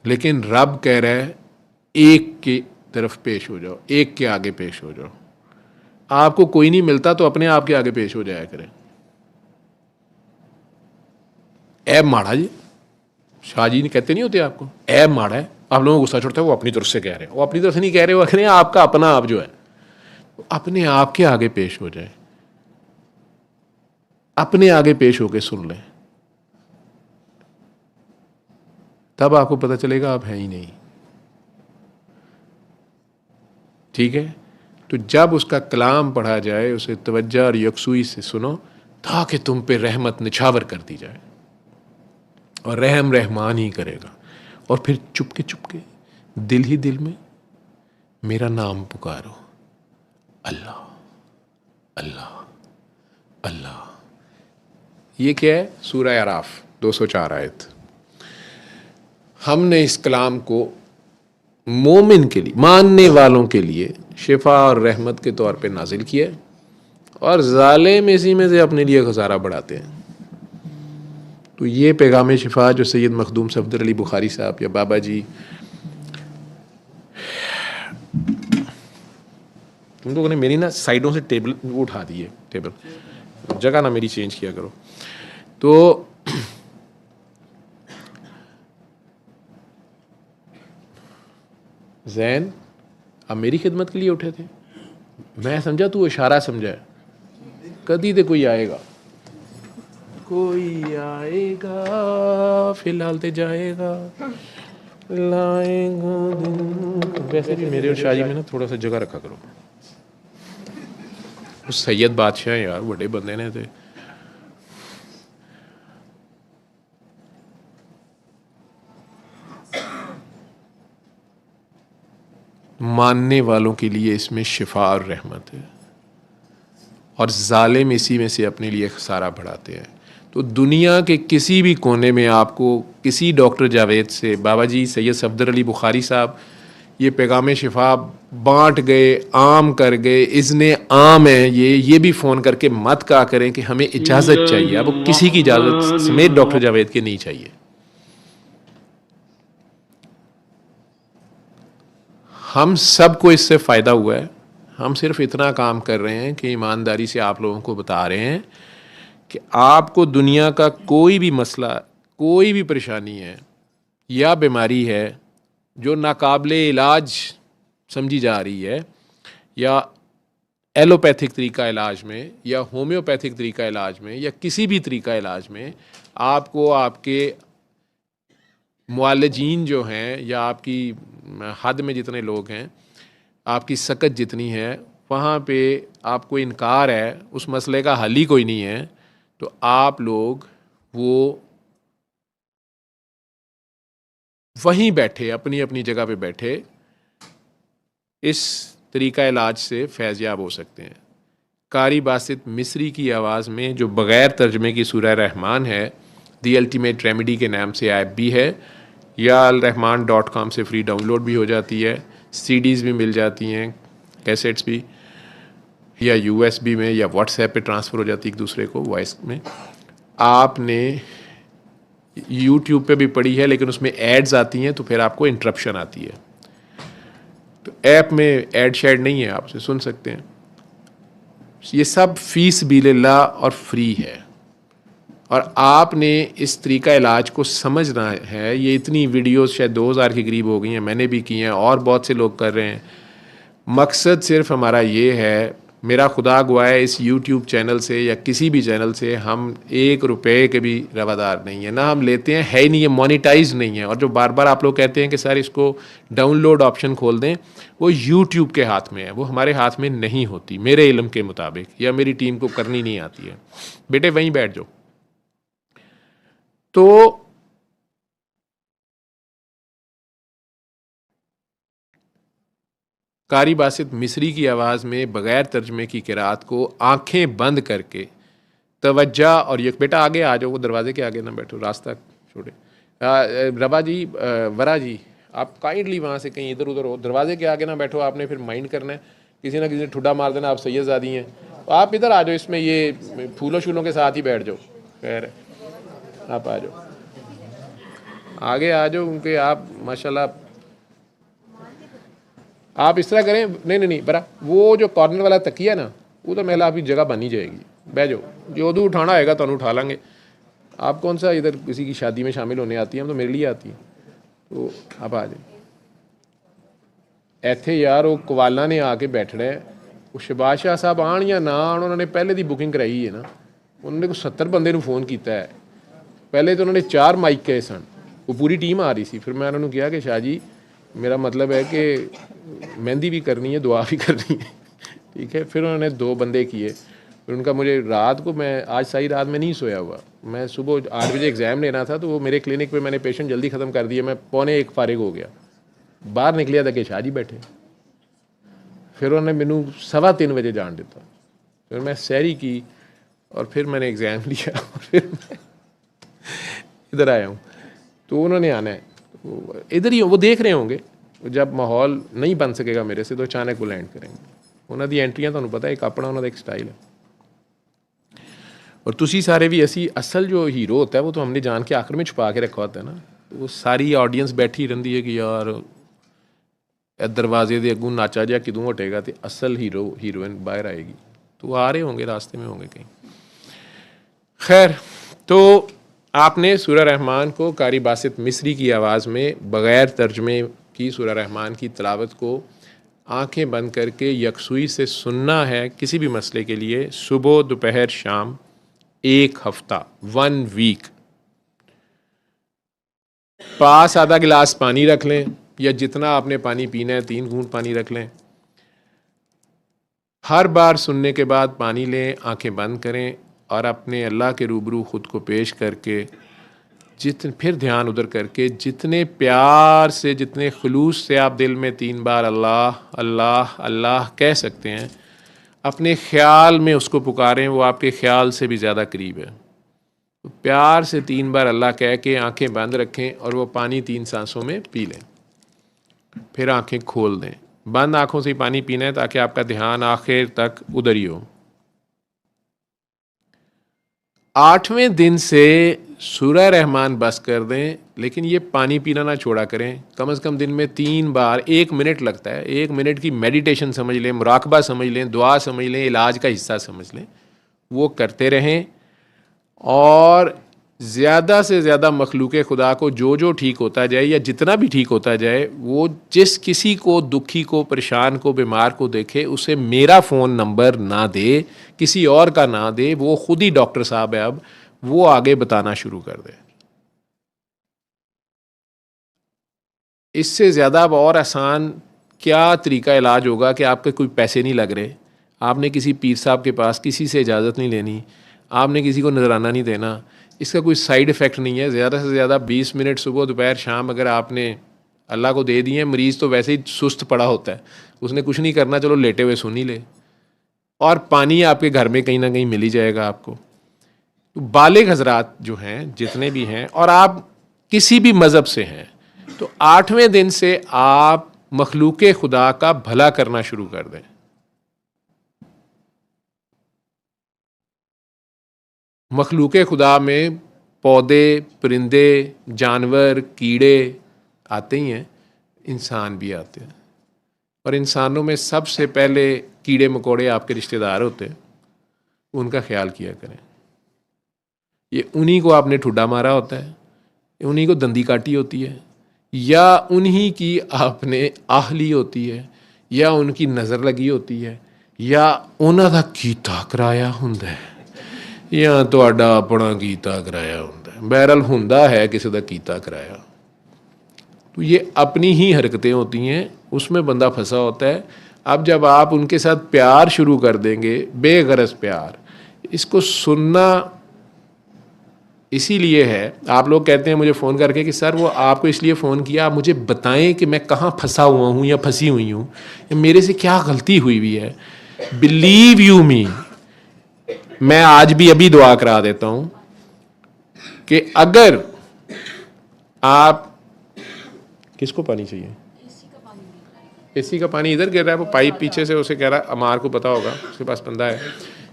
لیکن رب کہہ رہا ہے ایک کی طرف پیش ہو جاؤ, ایک کے آگے پیش ہو جاؤ. آپ کو کوئی نہیں ملتا تو اپنے آپ کے آگے پیش ہو جایا کریں. ایب ماڑا جی, شاہ جی کہتے نہیں ہوتے آپ کو, ایب ماڑا ہے. آپ لوگوں کو غصہ چھوڑتا ہے, وہ اپنی طرف سے کہہ رہے ہیں. وہ اپنی طرف سے نہیں کہہ رہے, وہ کہہ رہے ہیں آپ کا اپنا آپ جو ہے اپنے آپ کے آگے پیش ہو جائے. اپنے آگے پیش ہو کے سن لیں, تب آپ کو پتہ چلے گا آپ ہیں ہی نہیں. ٹھیک ہے. تو جب اس کا کلام پڑھا جائے اسے توجہ اور یکسوئی سے سنو تاکہ تم پہ رحمت نچھاور کر دی جائے, اور رحم رحمان ہی کرے گا. اور پھر چپ کے دل ہی دل میں میرا نام پکارو, اللہ اللہ اللہ. یہ کیا ہے؟ سورہ اعراف 204 آیت. ہم نے اس کلام کو مومن کے لیے, ماننے والوں کے لیے شفا اور رحمت کے طور پہ نازل کیا, اور ظالم اسی میں سے اپنے لیے خسارہ بڑھاتے ہیں. تو یہ پیغام شفا جو سید مخدوم صفدر علی بخاری صاحب یا بابا جی, تم لوگوں نے میری نا سائڈوں سے ٹیبل وہ اٹھا دی ہے, ٹیبل جگہ نہ میری چینج کیا کرو. تو زین اب میری خدمت کے لیے اٹھے تھے, میں سمجھا تو اشارہ سمجھا, کدی تے کوئی آئے گا, کوئی آئے گا فی الحال تے جائے گا, لائے گا دن. ویسے بھی میرے اور شاہ جی میں نا تھوڑا سا جگہ رکھا کرو. سید بادشاہ یار بڑے بندے نے تھے. ماننے والوں کے لیے اس میں شفا اور رحمت ہے, اور ظالم اسی میں سے اپنے لیے خسارہ بڑھاتے ہیں. تو دنیا کے کسی بھی کونے میں آپ کو کسی ڈاکٹر جاوید سے, بابا جی سید صفدر علی بخاری صاحب یہ پیغام شفا بانٹ گئے، عام کر گئے، اذن عام ہے یہ بھی فون کر کے مت کہا کریں کہ ہمیں اجازت چاہیے. اب کسی کی اجازت سمیت ڈاکٹر جاوید کے نہیں چاہیے. ہم سب کو اس سے فائدہ ہوا ہے. ہم صرف اتنا کام کر رہے ہیں کہ ایمانداری سے آپ لوگوں کو بتا رہے ہیں کہ آپ کو دنیا کا کوئی بھی مسئلہ، کوئی بھی پریشانی ہے یا بیماری ہے جو ناقابل علاج سمجھی جا رہی ہے، یا ایلوپیتھک طریقہ علاج میں یا ہومیوپیتھک طریقہ علاج میں یا کسی بھی طریقہ علاج میں آپ کو آپ کے معالجین جو ہیں یا آپ کی حد میں جتنے لوگ ہیں، آپ کی سکت جتنی ہے، وہاں پہ آپ کو انکار ہے، اس مسئلے کا حل ہی کوئی نہیں ہے، تو آپ لوگ وہ وہیں بیٹھے اپنی اپنی جگہ پہ بیٹھے اس طریقہ علاج سے فیض یاب ہو سکتے ہیں. قاری باسط مصری کی آواز میں جو بغیر ترجمے کی سورہ رحمان ہے، دی الٹیمیٹ ریمیڈی کے نام سے ایپ بھی ہے، یا الرحمان.com سے فری ڈاؤن لوڈ بھی ہو جاتی ہے، CDs بھی مل جاتی ہیں، کیسٹس بھی، یا USB میں یا واٹس ایپ پہ ٹرانسفر ہو جاتی ہے ایک دوسرے کو وائس میں. آپ نے YouTube پہ بھی پڑھی ہے لیکن اس میں ایڈز آتی ہیں تو پھر آپ کو انٹرپشن آتی ہے. تو ایپ میں ایڈ شیڈ نہیں ہے، آپ سے سن سکتے ہیں. یہ سب فی سبیل اللہ اور فری ہے، اور آپ نے اس طریقہ علاج کو سمجھنا ہے. یہ اتنی ویڈیوز شاید 2000 کے قریب ہو گئی ہیں، میں نے بھی کی ہیں اور بہت سے لوگ کر رہے ہیں. مقصد صرف ہمارا یہ ہے، میرا خدا گواہ ہے، اس YouTube چینل سے یا کسی بھی چینل سے ہم 1 روپے کے بھی روادار نہیں ہیں، نہ ہم لیتے ہیں، ہے ہی نہیں، یہ مونیٹائز نہیں ہے. اور جو بار بار آپ لوگ کہتے ہیں کہ سر اس کو ڈاؤن لوڈ آپشن کھول دیں، وہ YouTube کے ہاتھ میں ہے، وہ ہمارے ہاتھ میں نہیں ہوتی میرے علم کے مطابق، یا میری ٹیم کو کرنی نہیں آتی ہے. بیٹے وہیں بیٹھ جاؤ. تو قاری باسط مصری کی آواز میں بغیر ترجمے کی قرات کو آنکھیں بند کر کے توجہ، اور یہ بیٹا آگے آ جاؤ، وہ دروازے کے آگے نہ بیٹھو، راستہ چھوڑے. ربا جی، ورا جی، آپ کائنڈلی وہاں سے کہیں ادھر ادھر ہو، دروازے کے آگے نہ بیٹھو. آپ نے پھر مائنڈ کرنا ہے، کسی نہ کسی نے ٹھڈا مار دینا، آپ سید زادی ہیں. آپ ادھر آ جاؤ، اس میں یہ پھولوں شولوں کے ساتھ ہی بیٹھ جاؤ. خیر ہے، آپ آ جاؤ، آگے آ جاؤ، کیونکہ آپ ماشاءاللہ آپ اس طرح کریں. نہیں برا، وہ جو کارنر والا تکیہ نا، وہ تو محلہ آپ کی جگہ بنی جائے گی. بہ جاؤ، جو ادو اٹھانا آئے گا تو اٹھا لیں گے. آپ کون سا ادھر کسی کی شادی میں شامل ہونے آتی ہیں؟ ہم تو میرے لیے آتی ہیں. تو آپ آ جائیں. ایتھے یار وہ کوالا نے آ کے بیٹھنا ہے. وہ شہباز شاہ صاحب آن یا نہ آن، انہوں نے پہلے دی بکنگ کرائی ہے نا. انہوں نے کوئی 70 بندے نو فون کیتا ہے. پہلے تو انہوں نے 4 مائک کہے سن، وہ پوری ٹیم آ رہی سی. پھر میں انہوں نے کیا کہ شاہ جی میرا مطلب ہے کہ مہندی بھی کرنی ہے، دعا بھی کرنی ہے، ٹھیک ہے. پھر انہوں نے 2 بندے کیے. پھر ان کا مجھے رات کو، میں آج ساری رات میں نہیں سویا ہوا. میں صبح 8 بجے ایگزام لینا تھا، تو وہ میرے کلینک پہ میں نے پیشنٹ جلدی ختم کر دیا. میں 12:45 فارغ ہو گیا. باہر نکلیا تھا کہ شاہ جی بیٹھے. پھر انہوں نے مینوں 3:15 بجے جان دیتا. پھر میں سحری کی اور پھر میں نے ایگزام لیا اور پھر میں ادھر آیا ہوں. تو انہوں نے آنا ہے ادھر ہی. وہ دیکھ رہے ہوں گے جب ماحول نہیں بن سکے گا میرے سے تو اچانک وہ لینڈ کریں گے. انہوں دی انٹریاں تمہیں پتہ ہے، ایک اپنا انہوں دا ایک سٹائل ہے. اور تسی سارے بھی ایسی اصل جو ہیرو ہوتا ہے وہ تو ہم نے جان کے آخر میں چھپا کے رکھا ہوتا ہے نا. وہ ساری آڈینس بیٹھی رہندی ہے کہ یار دروازے دے اگوں ناچا جا کدوں ہٹے گا تو اصل ہیروئن باہر آئے گی. تو وہ آ رہے ہوں گے، راستے میں ہوں گے کہیں. خیر، تو آپ نے سورہ رحمان کو قاری باسط مصری کی آواز میں بغیر ترجمے کی سورہ رحمان کی تلاوت کو آنکھیں بند کر کے یکسوئی سے سننا ہے کسی بھی مسئلے کے لیے، صبح دوپہر شام، 1 ہفتہ 1 ویک. پاس آدھا گلاس پانی رکھ لیں، یا جتنا آپ نے پانی پینا ہے 3 گھونٹ پانی رکھ لیں. ہر بار سننے کے بعد پانی لیں، آنکھیں بند کریں اور اپنے اللہ کے روبرو خود کو پیش کر کے پھر دھیان ادھر کر کے جتنے پیار سے، جتنے خلوص سے آپ دل میں 3 بار اللہ اللہ اللہ کہہ سکتے ہیں، اپنے خیال میں اس کو پکاریں. وہ آپ کے خیال سے بھی زیادہ قریب ہے. پیار سے 3 بار اللہ کہہ کے آنکھیں بند رکھیں اور وہ پانی 3 سانسوں میں پی لیں. پھر آنکھیں کھول دیں. بند آنکھوں سے ہی پانی پینا ہے تاکہ آپ کا دھیان آخر تک ادھر ہی ہو. 8ویں دن سے سورہ رحمان بس کر دیں, لیکن یہ پانی پینا نہ چھوڑا کریں. کم از کم دن میں 3 بار 1 منٹ لگتا ہے, 1 منٹ کی میڈیٹیشن سمجھ لیں, مراقبہ سمجھ لیں, دعا سمجھ لیں, علاج کا حصہ سمجھ لیں, وہ کرتے رہیں. اور زیادہ سے زیادہ مخلوق خدا کو جو ٹھیک ہوتا جائے یا جتنا بھی ٹھیک ہوتا جائے, وہ جس کسی کو دکھی کو, پریشان کو, بیمار کو دیکھے اسے میرا فون نمبر نہ دے, کسی اور کا نہ دے, وہ خود ہی ڈاکٹر صاحب ہے, اب وہ آگے بتانا شروع کر دے. اس سے زیادہ اب اور آسان کیا طریقہ علاج ہوگا کہ آپ کے کوئی پیسے نہیں لگ رہے, آپ نے کسی پیر صاحب کے پاس کسی سے اجازت نہیں لینی, آپ نے کسی کو نذرانہ نہیں دینا, اس کا کوئی سائیڈ افیکٹ نہیں ہے. زیادہ سے زیادہ 20 منٹ صبح دوپہر شام اگر آپ نے اللہ کو دے دیے. مریض تو ویسے ہی سست پڑا ہوتا ہے, اس نے کچھ نہیں کرنا, چلو لیٹے ہوئے سن ہی لے. اور پانی آپ کے گھر میں کہیں نہ کہیں مل ہی جائے گا آپ کو. تو بالغ حضرات جو ہیں جتنے بھی ہیں, اور آپ کسی بھی مذہب سے ہیں, تو 8ویں دن سے آپ مخلوق خدا کا بھلا کرنا شروع کر دیں. مخلوق خدا میں پودے, پرندے, جانور, کیڑے آتے ہی ہیں, انسان بھی آتے ہیں. اور انسانوں میں سب سے پہلے کیڑے مکوڑے آپ کے رشتہ دار ہوتے ہیں, ان کا خیال کیا کریں. یہ انہی کو آپ نے ٹھڈا مارا ہوتا ہے, انہی کو دندی کاٹی ہوتی ہے, یا انہی کی آپ نے آہ لی ہوتی ہے, یا ان کی نظر لگی ہوتی ہے, یا انہاں دا کیتا کرایا ہوندا ہے, یا تہاڈا اپنا کیتا کرایا ہوندا ہے. بہرحال ہوندا ہے کسی دا کیتا کرایا. تو یہ اپنی ہی حرکتیں ہوتی ہیں, اس میں بندہ پھنسا ہوتا ہے. اب جب آپ ان کے ساتھ پیار شروع کر دیں گے, بے غرض پیار, اس کو سننا اسی لیے ہے. آپ لوگ کہتے ہیں مجھے فون کر کے کہ سر وہ آپ کو اس لیے فون کیا, آپ مجھے بتائیں کہ میں کہاں پھنسا ہوا ہوں یا پھنسی ہوئی ہوں, یا میرے سے کیا غلطی ہوئی ہوئی ہے. بلیو یو می, میں آج بھی ابھی دعا کرا دیتا ہوں کہ اگر آپ, کس کو پانی چاہیے, اے سی کا پانی ادھر گر رہا ہے, وہ پائپ پیچھے سے اسے کہہ رہا ہے, امار کو پتا ہوگا, اس کے پاس بندہ ہے,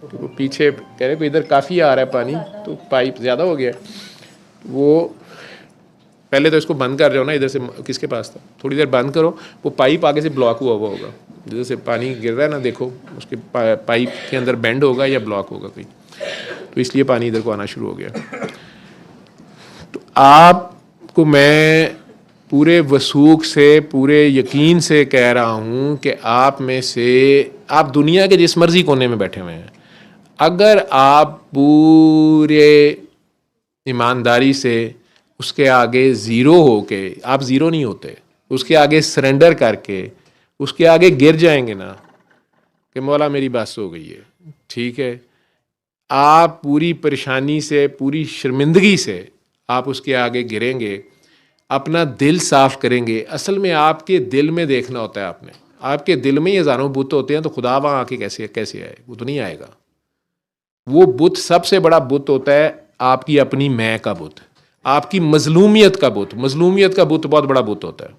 کہ وہ پیچھے کہہ رہے کہ ادھر کافی آ رہا ہے پانی, تو پائپ زیادہ ہو گیا. وہ پہلے تو اس کو بند کر رہے ہو نا, ادھر سے کس کے پاس تھا, تھوڑی دیر بند کرو, وہ پائپ آگے سے بلاک ہوا ہوا ہوگا, جدھر سے پانی گر رہا ہے نا, دیکھو اس کے پائپ کے اندر بینڈ ہوگا یا بلاک ہوگا کوئی, تو اس لیے پانی ادھر کو آنا شروع ہو گیا. تو آپ کو میں پورے وثوق سے, پورے یقین سے کہہ رہا ہوں کہ آپ میں سے, آپ دنیا کے جس مرضی کونے میں بیٹھے ہوئے ہیں, اگر آپ پورے ایمانداری سے اس کے آگے زیرو ہو کے, آپ زیرو نہیں ہوتے, اس کے آگے سرنڈر کر کے اس کے آگے گر جائیں گے نا کہ مولا میری بس ہو گئی ہے, ٹھیک ہے, آپ پوری پریشانی سے, پوری شرمندگی سے آپ اس کے آگے گریں گے, اپنا دل صاف کریں گے. اصل میں آپ کے دل میں دیکھنا ہوتا ہے, آپ کے دل میں ہی ہزاروں بت ہوتے ہیں, تو خدا وہاں آ کے کیسے آئے, وہ تو نہیں آئے گا. وہ بت سب سے بڑا بت ہوتا ہے آپ کی اپنی میں کا بت, آپ کی مظلومیت کا بت. مظلومیت کا بت بہت بڑا بت ہوتا ہے.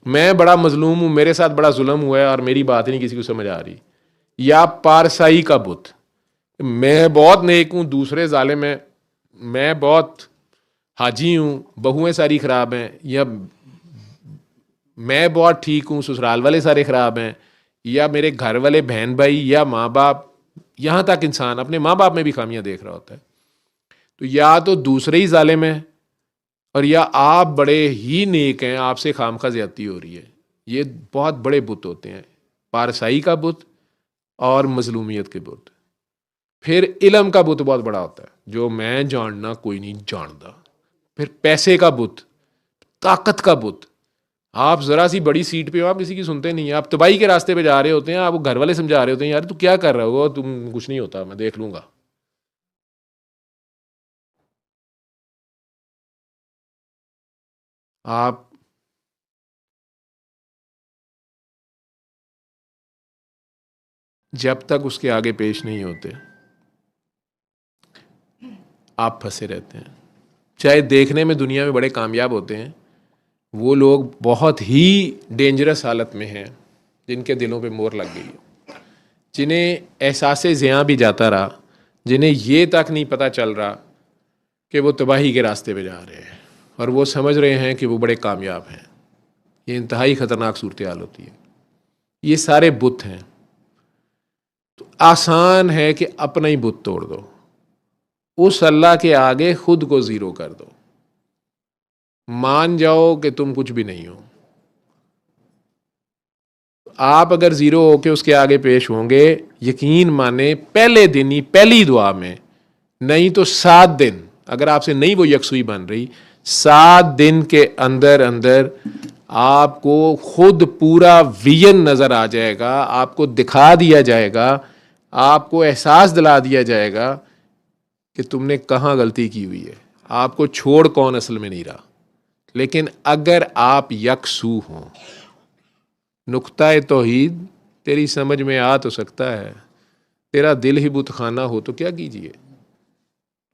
میں بڑا مظلوم ہوں, میرے ساتھ بڑا ظلم ہوا ہے اور میری بات نہیں کسی کو سمجھ آ رہی. یا پارسائی کا بت, میں بہت نیک ہوں, دوسرے ظالم ہیں, میں بہت حاجی ہوں, بہویں ساری خراب ہیں, یا میں بہت ٹھیک ہوں, سسرال والے سارے خراب ہیں, یا میرے گھر والے بہن بھائی یا ماں باپ, یہاں تک انسان اپنے ماں باپ میں بھی خامیاں دیکھ رہا ہوتا ہے. تو یا تو دوسرے ہی ظالم ہیں, اور یا آپ بڑے ہی نیک ہیں, آپ سے خامخواہ زیادتی ہو رہی ہے. یہ بہت بڑے بت ہوتے ہیں, پارسائی کا بت اور مظلومیت کے بت. پھر علم کا بت بہت بڑا ہوتا ہے, جو میں جاننا کوئی نہیں جانتا. پھر پیسے کا بت, طاقت کا بت. آپ ذرا سی بڑی سیٹ پہ ہو, آپ کسی کی سنتے نہیں ہیں, آپ تباہی کے راستے پہ جا رہے ہوتے ہیں, آپ گھر والے سمجھا رہے ہوتے ہیں, یار تو کیا کر رہا ہو, تم کچھ نہیں ہوتا, میں دیکھ لوں گا. آپ جب تک اس کے آگے پیش نہیں ہوتے, آپ پھنسے رہتے ہیں. چاہے دیکھنے میں دنیا میں بڑے کامیاب ہوتے ہیں, وہ لوگ بہت ہی ڈینجرس حالت میں ہیں جن کے دلوں پہ مور لگ گئی ہے، جنہیں احساس زیاں بھی جاتا رہا، جنہیں یہ تک نہیں پتہ چل رہا کہ وہ تباہی کے راستے پہ جا رہے ہیں، اور وہ سمجھ رہے ہیں کہ وہ بڑے کامیاب ہیں۔ یہ انتہائی خطرناک صورتحال ہوتی ہے۔ یہ سارے بت ہیں، تو آسان ہے کہ اپنا ہی بت توڑ دو، اس اللہ کے آگے خود کو زیرو کر دو، مان جاؤ کہ تم کچھ بھی نہیں ہو۔ آپ اگر زیرو ہو کے اس کے آگے پیش ہوں گے، یقین مانے پہلے دن ہی پہلی دعا میں، نہیں تو 7 دن، اگر آپ سے نہیں وہ یکسوئی بن رہی، 7 دن کے اندر اندر آپ کو خود پورا ویژن نظر آ جائے گا، آپ کو دکھا دیا جائے گا، آپ کو احساس دلا دیا جائے گا کہ تم نے کہاں غلطی کی ہوئی ہے، آپ کو چھوڑ کون اصل میں نہیں رہا۔ لیکن اگر آپ یکسو ہوں، نقطہ توحید تیری سمجھ میں آ تو سکتا ہے، تیرا دل ہی بت خانہ ہو تو کیا کیجیے؟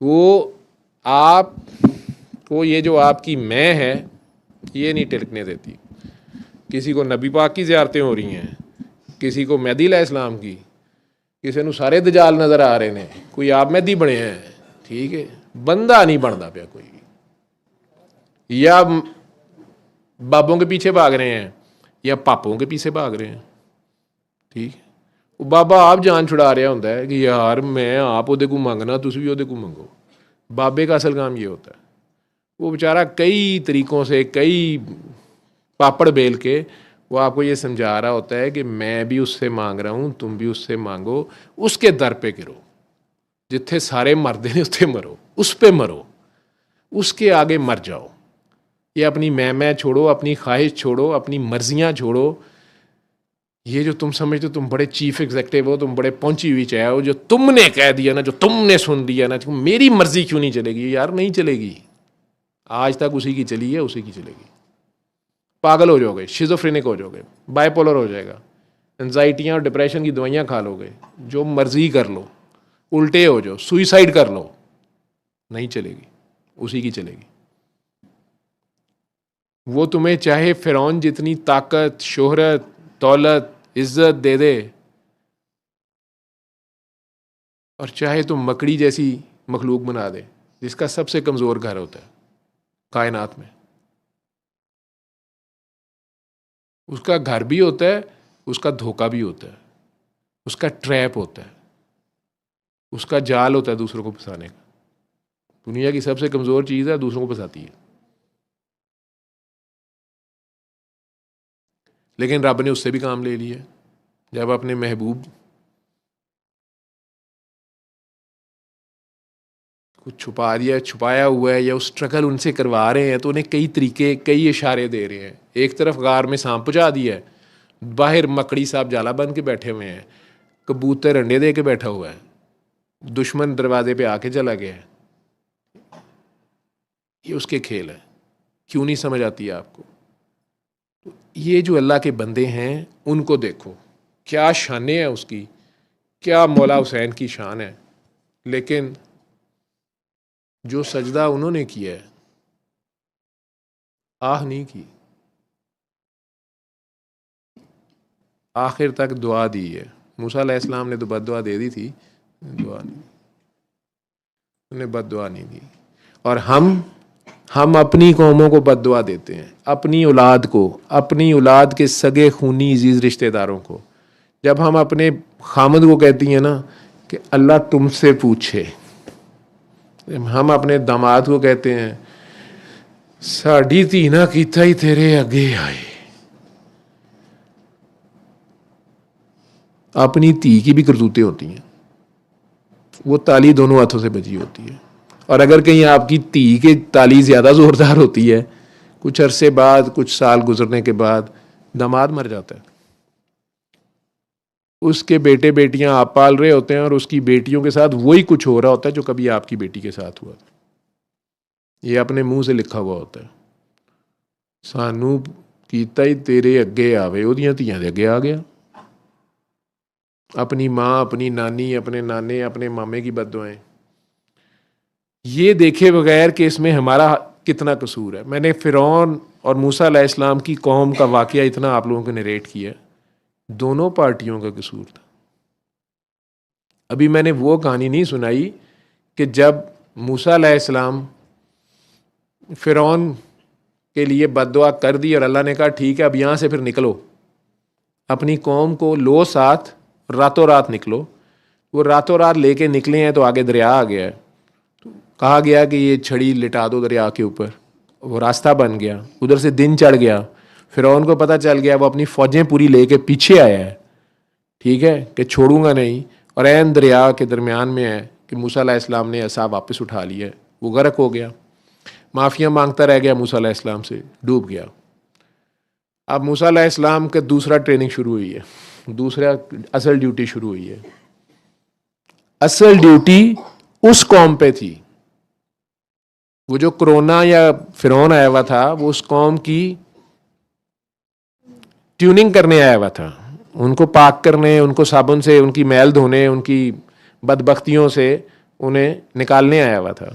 وہ آپ کو یہ جو آپ کی میں ہے یہ نہیں ٹلکنے دیتی۔ کسی کو نبی پاک کی زیارتیں ہو رہی ہیں، کسی کو مہدی علیہ السلام کی، کسی نو سارے دجال نظر آ رہے ہیں، کوئی آپ مہدی بنے ہیں، ٹھیک ہے، بندہ نہیں بنتا پیا کوئی، یا بابوں کے پیچھے بھاگ رہے ہیں یا پاپوں کے پیچھے بھاگ رہے ہیں، ٹھیک ہے۔ وہ بابا آپ جان چھڑا رہا ہوتا ہے کہ یار میں آپ وہ کو منگنا، تسی بھی وہ کو منگو۔ بابے کا اصل کام یہ ہوتا ہے، وہ بیچارہ کئی طریقوں سے، کئی پاپڑ بیل کے وہ آپ کو یہ سمجھا رہا ہوتا ہے کہ میں بھی اس سے مانگ رہا ہوں، تم بھی اس سے مانگو، اس کے در پہ گرو، جتھے سارے مرد ہیں اس پہ مرو، اس پہ مرو، اس کے آگے مر جاؤ۔ یہ اپنی میں چھوڑو، اپنی خواہش چھوڑو، اپنی مرضیاں چھوڑو۔ یہ جو تم سمجھتے ہو تم بڑے چیف ایگزیکٹو ہو، تم بڑے پہنچی ہوئی چاہے ہو، جو تم نے کہہ دیا نا، جو تم نے سن لیا نا، میری مرضی کیوں نہیں چلے گی؟ یار نہیں چلے گی، آج تک اسی کی چلی ہے، اسی کی چلے گی۔ پاگل ہو جاؤ گے، شیزوفرینک ہو جاؤ گے، بائی پولر ہو جائے گا، انزائٹیاں اور ڈپریشن کی دوائیاں کھا لو گے، جو مرضی کر لو، الٹے ہو جاؤ، سوئیسائڈ کر لو، نہیں چلے گی، اسی کی چلے گی۔ وہ تمہیں چاہے فرعون جتنی طاقت، شہرت، دولت، عزت دے دے، اور چاہے تم مکڑی جیسی مخلوق بنا دے جس کا سب سے کمزور گھر ہوتا ہے کائنات میں، اس کا گھر بھی ہوتا ہے، اس کا دھوکہ بھی ہوتا ہے، اس کا ٹریپ ہوتا ہے، اس کا جال ہوتا ہے دوسروں کو پھنسانے کا۔ دنیا کی سب سے کمزور چیز ہے، دوسروں کو پھنساتی ہے، لیکن رب نے اس سے بھی کام لے لیا۔ جب اپنے محبوب کچھ چھپا دیا، چھپایا ہوا ہے، یا اس اسٹرگل ان سے کروا رہے ہیں، تو انہیں کئی طریقے، کئی اشارے دے رہے ہیں۔ ایک طرف غار میں سانپ پہنچا دیا ہے، باہر مکڑی صاحب جالا بن کے بیٹھے ہوئے ہیں، کبوتر انڈے دے کے بیٹھا ہوا ہے، دشمن دروازے پہ آ کے چلا گیا ہے۔ یہ اس کے کھیل ہے، کیوں نہیں سمجھ آتی ہے آپ کو؟ یہ جو اللہ کے بندے ہیں ان کو دیکھو، کیا شانیں ہیں اس کی، کیا مولا حسین کی شان ہے، لیکن جو سجدہ انہوں نے کیا ہے، آہ نہیں کی، آخر تک دعا دی ہے۔ موسیٰ علیہ السلام نے تو بد دعا دے دی تھی، دعا نہیں، انہیں بد دعا نہیں دی۔ اور ہم اپنی قوموں کو بد دعا دیتے ہیں، اپنی اولاد کو، اپنی اولاد کے سگے خونی عزیز رشتہ داروں کو۔ جب ہم اپنے خامد کو کہتی ہیں نا کہ اللہ تم سے پوچھے، ہم اپنے داماد کو کہتے ہیں ساڈی دھی نہ کیتا ہی تیرے اگے آئے۔ اپنی دھی کی بھی کرتوتیں ہوتی ہیں، وہ تالی دونوں ہاتھوں سے بجی ہوتی ہے، اور اگر کہیں آپ کی دھی کی تالی زیادہ زوردار ہوتی ہے، کچھ عرصے بعد، کچھ سال گزرنے کے بعد داماد مر جاتا ہے، اس کے بیٹے بیٹیاں آپ پال رہے ہوتے ہیں، اور اس کی بیٹیوں کے ساتھ وہی کچھ ہو رہا ہوتا ہے جو کبھی آپ کی بیٹی کے ساتھ ہوا تھا۔ یہ اپنے منہ سے لکھا ہوا ہوتا ہے، سانو کیتا ہی تیرے اگے آوے، وہ دھیاں دے اگے آ گیا۔ اپنی ماں، اپنی نانی، اپنے نانے، اپنے مامے کی بد دعائیں، یہ دیکھے بغیر کہ اس میں ہمارا کتنا قصور ہے۔ میں نے فرعون اور موسیٰ علیہ السلام کی قوم کا واقعہ اتنا آپ لوگوں کو نریٹ کیا، دونوں پارٹیوں کا قصور تھا. ابھی میں نے وہ کہانی نہیں سنائی کہ جب موسیٰ علیہ السلام فرعون کے لیے بد دعا کر دی اور اللہ نے کہا ٹھیک ہے اب یہاں سے پھر نکلو، اپنی قوم کو لو ساتھ راتوں رات نکلو. وہ راتوں رات لے کے نکلے ہیں تو آگے دریا آ گیا ہے، کہا گیا کہ یہ چھڑی لٹا دو دریا کے اوپر، وہ راستہ بن گیا. ادھر سے دن چڑھ گیا، فرعون کو پتہ چل گیا، وہ اپنی فوجیں پوری لے کے پیچھے آیا ہے، ٹھیک ہے کہ چھوڑوں گا نہیں. اور عین دریا کے درمیان میں ہے کہ موسیٰ علیہ السلام نے عصا واپس اٹھا لیا ہے، وہ غرق ہو گیا، معافیاں مانگتا رہ گیا موسیٰ علیہ السلام سے، ڈوب گیا. اب موسیٰ علیہ السلام کا دوسرا ٹریننگ شروع ہوئی ہے، دوسرا اصل ڈیوٹی شروع ہوئی ہے. اصل ڈیوٹی اس قوم پہ تھی، وہ جو کرونا یا فرعون آیا ہوا تھا وہ اس قوم کی ٹیوننگ کرنے آیا ہوا تھا، ان کو پاک کرنے، ان کو صابن سے ان کی میل دھونے، ان کی بدبختیوں سے انہیں نکالنے آیا ہوا تھا.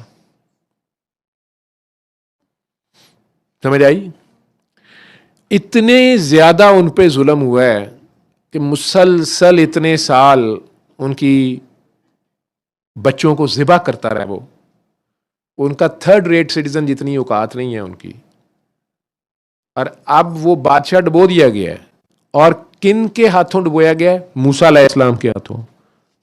سمجھ آئی؟ اتنے زیادہ ان پہ ظلم ہوا ہے کہ مسلسل اتنے سال ان کی بچوں کو ذبح کرتا رہا. وہ ان کا تھرڈ ریٹ سٹیزن جتنی اوقات نہیں ہے ان کی. اور اب وہ بادشاہ ڈبو دیا گیا ہے. اور کن کے ہاتھوں ڈبویا گیا ہے؟ موسیٰ علیہ السلام کے ہاتھوں.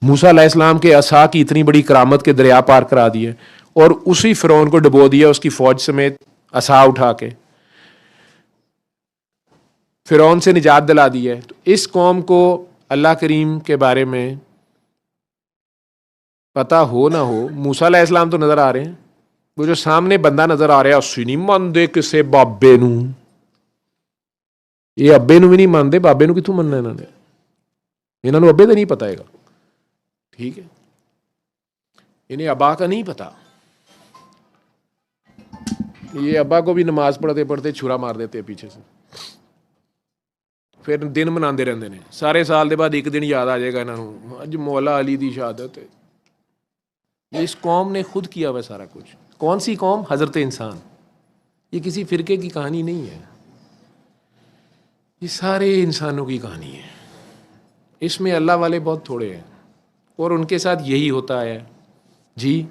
موسیٰ علیہ السلام کے عصا کی اتنی بڑی کرامت کے دریا پار کرا دی ہے اور اسی فرعون کو ڈبو دیا اس کی فوج سمیت عصا اٹھا کے، فرعون سے نجات دلا دی ہے. تو اس قوم کو اللہ کریم کے بارے میں پتہ ہو نہ ہو، موسیٰ علیہ السلام تو نظر آ رہے ہیں، وہ جو سامنے بندہ نظر آ رہا ہے اسی نہیں مانتے کسے بابے نو، یہ ابے نو بھی نہیں مانتے، بابے نو کتوں مننا انہوں نے ابے تو نہیں پتا ہے گا، ٹھیک ہے، انہیں ابا کا نہیں پتا. یہ ابا کو بھی نماز پڑھتے پڑھتے چھرا مار دیتے پیچھے سے، پھر دن مناتے رہتے ہیں، سارے سال کے بعد ایک دن یاد آ جائے گا انہوں نے اج مولا علی دی شہادت ہے. یہ اس قوم نے خود کیا ہوا سارا کچھ. کون سی قوم؟ حضرت انسان. یہ کسی فرقے کی کہانی نہیں ہے، یہ سارے انسانوں کی کہانی ہے. اس میں اللہ والے بہت تھوڑے ہیں اور ان کے ساتھ یہی ہوتا ہے. جی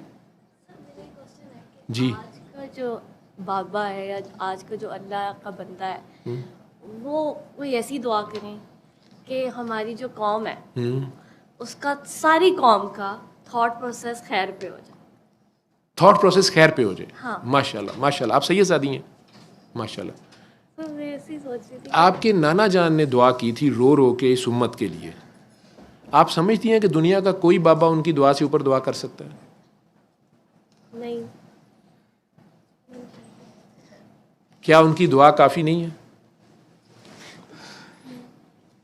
جی آج کا جو بابا ہے یا آج کا جو اللہ کا بندہ ہے وہ کوئی ایسی دعا کریں کہ ہماری جو قوم ہے اس کا، ساری قوم کا تھاٹ پروسیس خیر پہ ہو جائے. تھاٹ پروسیس خیر پہ ہو جائے. ہاں ماشاء اللہ ماشاء اللہ، آپ سید زادی ہیں ماشاء اللہ. تو میں ایسی سوچ رہی تھی آپ کے نانا جان نے دعا کی تھی رو رو کے اس امت کے لیے. آپ سمجھتی ہیں کہ دنیا کا کوئی بابا ان کی دعا سے اوپر دعا کر سکتا ہے؟ نہیں. کیا ان کی دعا کافی نہیں ہے؟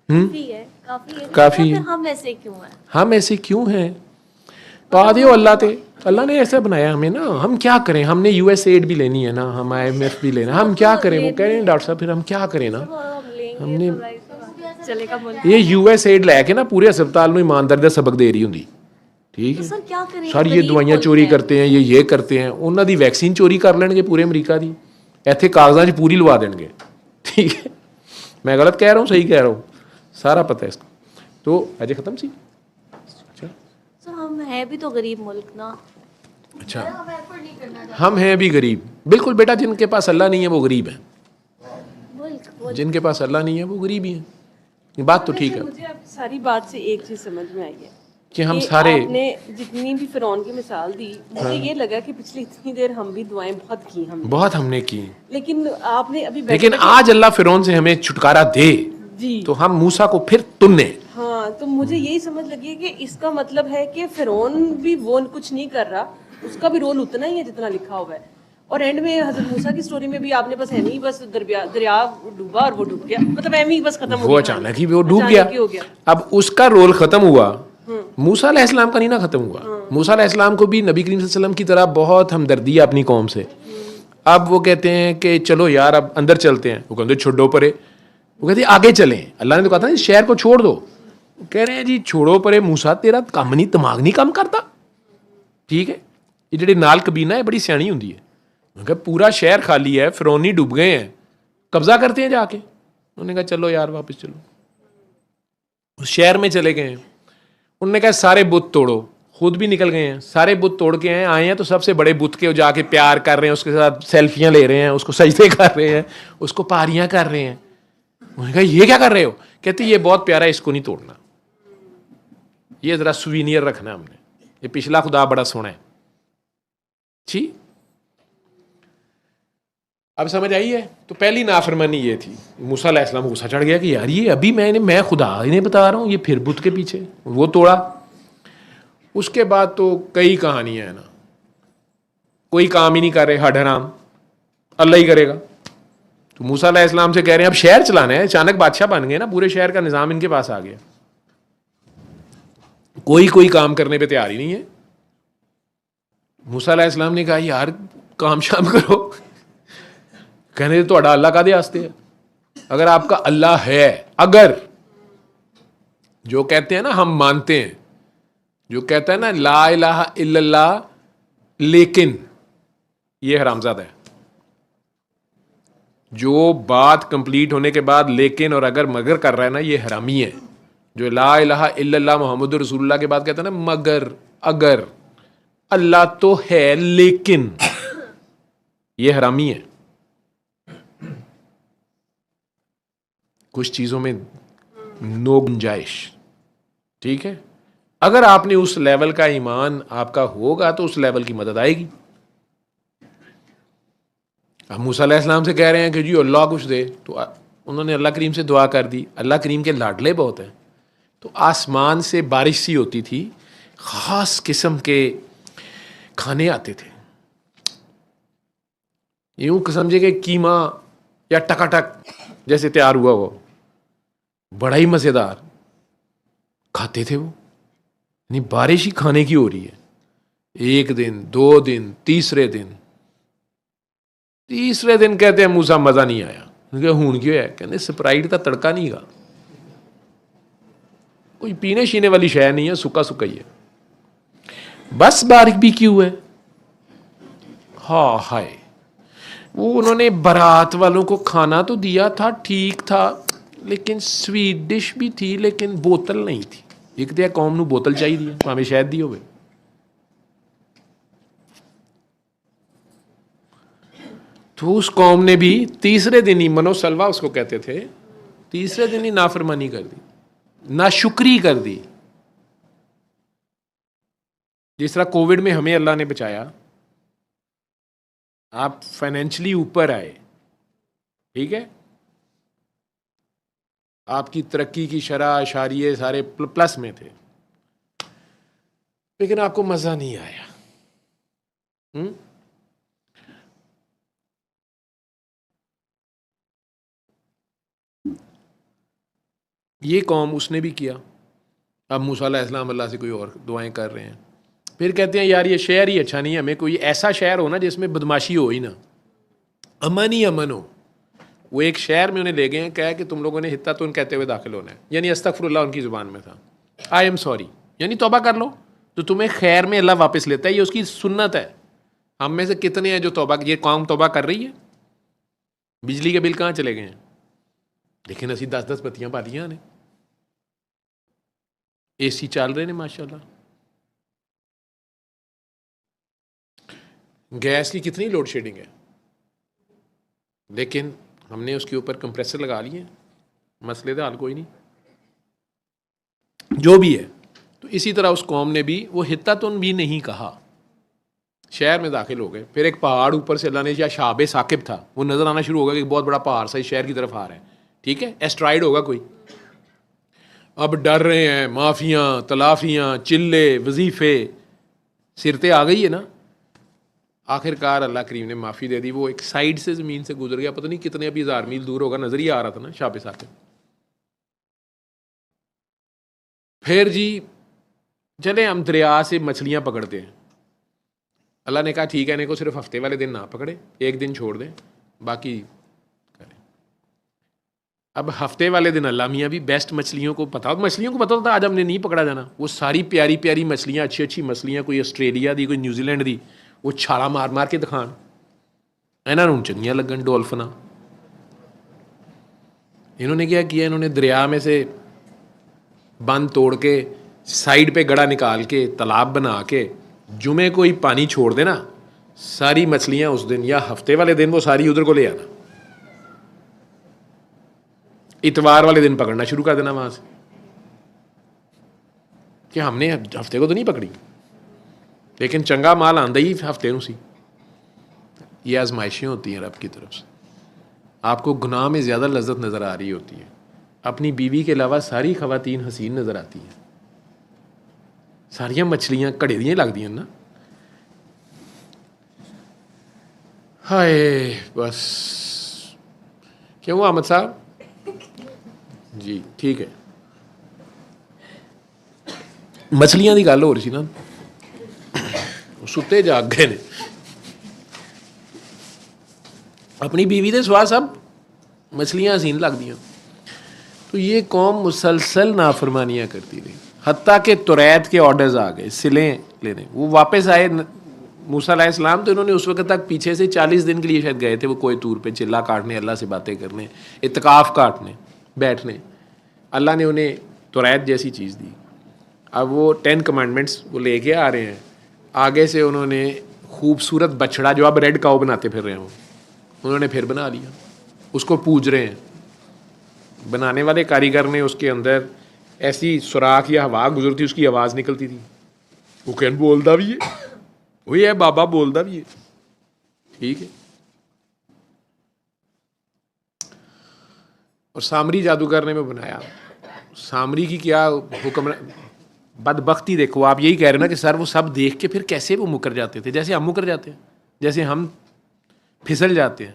کافی ہے، کافی ہے. کافی ہے. پھر ہم ایسے کیوں ہیں؟ ہم ایسے کیوں ہیں؟ پا دیو اللہ تے، اللہ نے ایسا بنایا ہمیں نا. ہم کیا کریں؟ ہم نے یو ایس ایڈ بھی لینی ہے نا، ہم آئی ایم ایف بھی لینا، ہم کیا کریں؟ وہ کہہ رہے ہیں ڈاکٹر صاحب پھر ہم کیا کریں نا. ہم نے چلے گا ملک. یہ یو ایس ایڈ لے کے نا پورے ہسپتال میں ایمانداری دا سبق دے رہی ہوں. ٹھیک ہے سر کیا کریں؟ سر یہ دوائیاں چوری کرتے ہیں، یہ کرتے ہیں. انہوں دی ویکسین چوری کر لیں گے پورے امریکہ دی، ایتھے کاغذاں چ پوری لوا دیں گے. ٹھیک ہے، میں غلط کہہ رہا ہوں صحیح کہہ رہا ہوں؟ سارا پتہ ہے اس کو. تو اجے ختم سی. اچھا سر ہم ہیں بھی تو غریب ملک نا. اچھا ہم ہیں بھی غریب، بالکل بیٹا. جن کے پاس اللہ نہیں ہے وہ غریب ہیں، ملک جن کے پاس اللہ نہیں ہے وہ غریب ہی ہیں. یہ بات تو ٹھیک ہے مجھے آپ ساری بات سے ایک چیز سمجھ میں آئی ہے کہ ہم سارے آپ نے جتنی بھی فرعون کی مثال دی، مجھے یہ لگا کہ پچھلی اتنی دیر ہم بھی دعائیں بہت کی بہت ہم نے کی، لیکن آپ نے ابھی لیکن آج اللہ فرعون سے ہمیں چھٹکارا دے جی تو ہم موسیٰ کو پھر تننے. ہاں، تو مجھے یہی سمجھ لگی کہ اس کا مطلب ہے کہ فرعون بھی وہ کچھ نہیں کر رہا، اس کا بھی رول اتنا ہی ہے جتنا لکھا ہوا ہے. اور اینڈ میں حضرت موسیٰ کی سٹوری میں بھی آپ نے بس ایویں ہی بس دریا ڈوبا اور وہ ڈوب گیا، مطلب ایویں ہی بس ختم ہو گیا، وہ اچانک ہی وہ ڈوب گیا. اب اس کا رول ختم ہوا، موسیٰ علیہ السلام کا نہیں نا ختم ہوا. موسیٰ علیہ السلام کو بھی نبی کریم صلی اللہ علیہ وسلم کی طرح بہت ہمدردی ہے اپنی قوم سے. اب وہ کہتے ہیں کہ چلو یار اب اندر چلتے ہیں. وہ کہتے ہیں چھوڑو پرے، وہ کہتے ہیں آگے چلیں. اللہ نے تو کہا تھا شہر کو چھوڑ دو. کہہ رہے ہیں جی چھوڑو پرے موسیٰ، تیرا کام نہیں، دماغ نہیں کام کرتا. ٹھیک ہے، یہ جڑی نال کبینہ ہے بڑی سیانی ہوندی ہے. پورا شہر خالی ہے، فرعونی ڈوب گئے ہیں، قبضہ کرتے ہیں جا کے. انہوں نے کہا چلو یار واپس چلو. اس شہر میں چلے گئے ہیں, انہوں نے کہا سارے بت توڑو, خود بھی نکل گئے ہیں, سارے بت توڑ کے آئے ہیں تو سب سے بڑے بت کے جا کے پیار کر رہے ہیں, اس کے ساتھ سیلفیاں لے رہے ہیں, اس کو سجدے کر رہے ہیں, اس کو پاریاں کر رہے ہیں. انہوں نے کہا یہ کیا کر رہے ہو؟ کہتے یہ بہت پیارا ہے, اس کو نہیں توڑنا, یہ ذرا سوینئر رکھنا ہم نے, یہ پچھلا خدا بڑا سونا ہے. جی اب سمجھ آئی ہے؟ تو پہلی نافرمانی یہ تھی. موسیٰ علیہ السلام کو غصہ چڑھ گیا کہ یار یہ ابھی میں خدا انہیں بتا رہا ہوں, یہ پھر بت کے پیچھے, وہ توڑا. اس کے بعد تو کئی کہانیاں ہیں نا, کوئی کام ہی نہیں کر رہے, ہڈ حرام, اللہ ہی کرے گا. تو موسیٰ علیہ السلام سے کہہ رہے ہیں اب شہر چلانا ہے, اچانک بادشاہ بن گئے نا, پورے شہر کا نظام ان کے پاس آ گیا, کوئی کام کرنے پہ تیار ہی نہیں ہے. موسیٰ علیہ السلام نے کہا یار کام شام کرو. کہنے تو اللہ کا دے آستے ہے, اگر آپ کا اللہ ہے, اگر جو کہتے ہیں نا ہم مانتے ہیں, جو کہتا ہے نا لا الہ الا اللہ لیکن, یہ حرامزادہ ہے. جو بات کمپلیٹ ہونے کے بعد لیکن اور اگر مگر کر رہا ہے نا, یہ حرامی ہے. جو لا الہ الا اللہ محمد رسول اللہ کے بعد کہتا ہے نا مگر, اگر, اللہ تو ہے لیکن, یہ حرامی ہے. کچھ چیزوں میں نو گنجائش, ٹھیک ہے. اگر آپ نے اس لیول کا ایمان آپ کا ہوگا تو اس لیول کی مدد آئے گی. اب موسیٰ علیہ السلام سے کہہ رہے ہیں کہ جی اللہ کچھ دے, تو انہوں نے اللہ کریم سے دعا کر دی. اللہ کریم کے لاڈلے بہت ہیں, تو آسمان سے بارش سی ہوتی تھی, خاص قسم کے کھانے آتے تھے, یوں سمجھے کہ قیمہ یا ٹکا ٹک جیسے تیار ہوا ہو, بڑا ہی مزیدار کھاتے تھے وہ. یعنی بارش ہی کھانے کی ہو رہی ہے. ایک دن, 2 دن, تیسرے دن کہتے ہیں موسیٰ مزہ نہیں آیا. ہون کیوں ہے؟ کہتے سپرائٹ کا تڑکا نہیں گا, کوئی پینے شینے والی شے نہیں ہے, سکا سکا ہی ہے. بس بارک بھی کیوں ہے. ہاں ہائے, وہ انہوں نے بارات والوں کو کھانا تو دیا تھا, ٹھیک تھا, لیکن سویٹ ڈش بھی تھی, لیکن بوتل نہیں تھی. ایک تو قوم نو بوتل چاہیے, ہمیں شاید دی ہوئے. تو اس قوم نے بھی تیسرے دن ہی, منو سلوا اس کو کہتے تھے, تیسرے دن ہی نافرمانی کر دی, ناشکری کر دی. جس طرح کووڈ میں ہمیں اللہ نے بچایا, آپ فائنینشلی اوپر آئے, ٹھیک ہے, آپ کی ترقی کی شرح اشاریے سارے پلس میں تھے, لیکن آپ کو مزہ نہیں آیا. یہ قوم اس نے بھی کیا. اب موسیٰ علیہ السلام اللہ سے کوئی اور دعائیں کر رہے ہیں. پھر کہتے ہیں یار یہ شہر ہی اچھا نہیں ہے, ہمیں کوئی ایسا شہر ہو نا جس میں بدماشی ہو ہی نا, امن ہی امن ہو. وہ ایک شہر میں انہیں لے گئے ہیں, کہا کہ تم لوگوں نے حتتن کہتے ہوئے داخل ہونا ہے, یعنی استغفر اللہ ان کی زبان میں تھا, آئی ایم سوری, یعنی توبہ کر لو تو تمہیں خیر میں اللہ واپس لیتا ہے. یہ اس کی سنت ہے. ہم میں سے کتنے ہیں جو توبہ, یہ قوم توبہ کر رہی ہے. بجلی کے بل کہاں چلے گئے ہیں, لیکن اسی 10 بتیاں پالیاں نے, اے سی چل رہے ہیں ماشاء اللہ. گیس کی کتنی لوڈ شیڈنگ ہے, لیکن ہم نے اس کے اوپر کمپریسر لگا لیے, مسئلے کا حل کوئی نہیں. جو بھی ہے, تو اسی طرح اس قوم نے بھی وہ حتتن بھی نہیں کہا, شہر میں داخل ہو گئے. پھر ایک پہاڑ اوپر سے اللہ نے, یا شہاب ثاقب تھا, وہ نظر آنا شروع ہوگا کہ بہت بڑا پہاڑ سا شہر کی طرف آ رہا ہے, ٹھیک ہے, ایسٹرائڈ ہوگا کوئی. اب ڈر رہے ہیں, مافیاں, تلافیاں, چلے, وظیفے, سرتے آ گئی ہے نا. آخر کار اللہ کریم نے معافی دے دی. وہ ایک سائڈ سے زمین سے گزر گیا, پتہ نہیں کتنے ابھی 1000 میل دور ہوگا, نظر ہی آ رہا تھا نا شہاب ثاقب. پھر جی چلیں ہم دریا سے مچھلیاں پکڑتے ہیں. اللہ نے کہا ٹھیک ہے, انہیں کو صرف ہفتے والے دن نہ پکڑے, ایک دن چھوڑ دیں, باقی کریں. اب ہفتے والے دن اللہ میاں بھی بیسٹ مچھلیوں کو پتا ہوتا, آج ہم نے نہیں پکڑا جانا. وہ ساری پیاری پیاری مچھلیاں, اچھی اچھی مچھلیاں, کوئی آسٹریلیا دی, کوئی نیوزی لینڈ دی, وہ چھالا مار مار کے دکھان, انہوں چنگیاں لگن ڈولفنا. انہوں نے کیا کیا, انہوں نے دریا میں سے بند توڑ کے سائڈ پہ گڑھا نکال کے تالاب بنا کے جمعے کو ہی پانی چھوڑ دینا, ساری مچھلیاں اس دن یا ہفتے والے دن وہ ساری ادھر کو لے آنا, اتوار والے دن پکڑنا شروع کر دینا وہاں سے. کہ ہم نے ہفتے کو تو نہیں پکڑی, لیکن چنگا مال آندا ہی ہفتے نو سی. یہ آزمائشیں ہوتی ہیں رب کی طرف سے. آپ کو گناہ میں زیادہ لذت نظر آ رہی ہوتی ہے, اپنی بیوی کے علاوہ ساری خواتین حسین نظر آتی ہیں, ساریاں مچھلیاں کڑے دیاں لگ دی ہیں نا. ہائے بس. کیوں احمد صاحب؟ جی ٹھیک ہے. مچھلیاں کی گل ہو رہی سی نا, ستے جاگ گئے نے. اپنی بیوی دے سوا سب مچھلیاں حسین لگ دیا. تو یہ قوم مسلسل نافرمانیاں کرتی رہی, حتیٰ کہ توریت کے آرڈرز آ گئے سلیں لینے. وہ واپس آئے موسیٰ علیہ السلام, تو انہوں نے اس وقت تک پیچھے سے 40 دن کے لیے شاید گئے تھے وہ کوئی طور پہ چلا کاٹنے, اللہ سے باتیں کرنے, اعتکاف کاٹنے, بیٹھنے. اللہ نے انہیں توریت جیسی چیز دی. اب وہ 10 کمانڈمنٹس وہ لے کے آ رہے ہیں, آگے سے انہوں نے خوبصورت بچڑا جو اب ریڈ کاؤ بناتے پھر رہے ہوں, انہوں نے پھر بنا لیا, اس کو پوج رہے ہیں. بنانے والے کاریگر نے اس کے اندر ایسی سوراخ یا ہوا گزرتی, اس کی آواز نکلتی تھی. وہ کہن بولتا بھی ہے, وہی ہے بابا بولتا بھی ہے. ٹھیک ہے. اور سامری جادوگر نے میں بنایا. سامری کی کیا حکم, بدبختی دیکھو. آپ یہی کہہ رہے ہیں نا کہ سر وہ سب دیکھ کے پھر کیسے وہ مکر جاتے تھے, جیسے ہم مکر جاتے ہیں, جیسے ہم پھسل جاتے ہیں.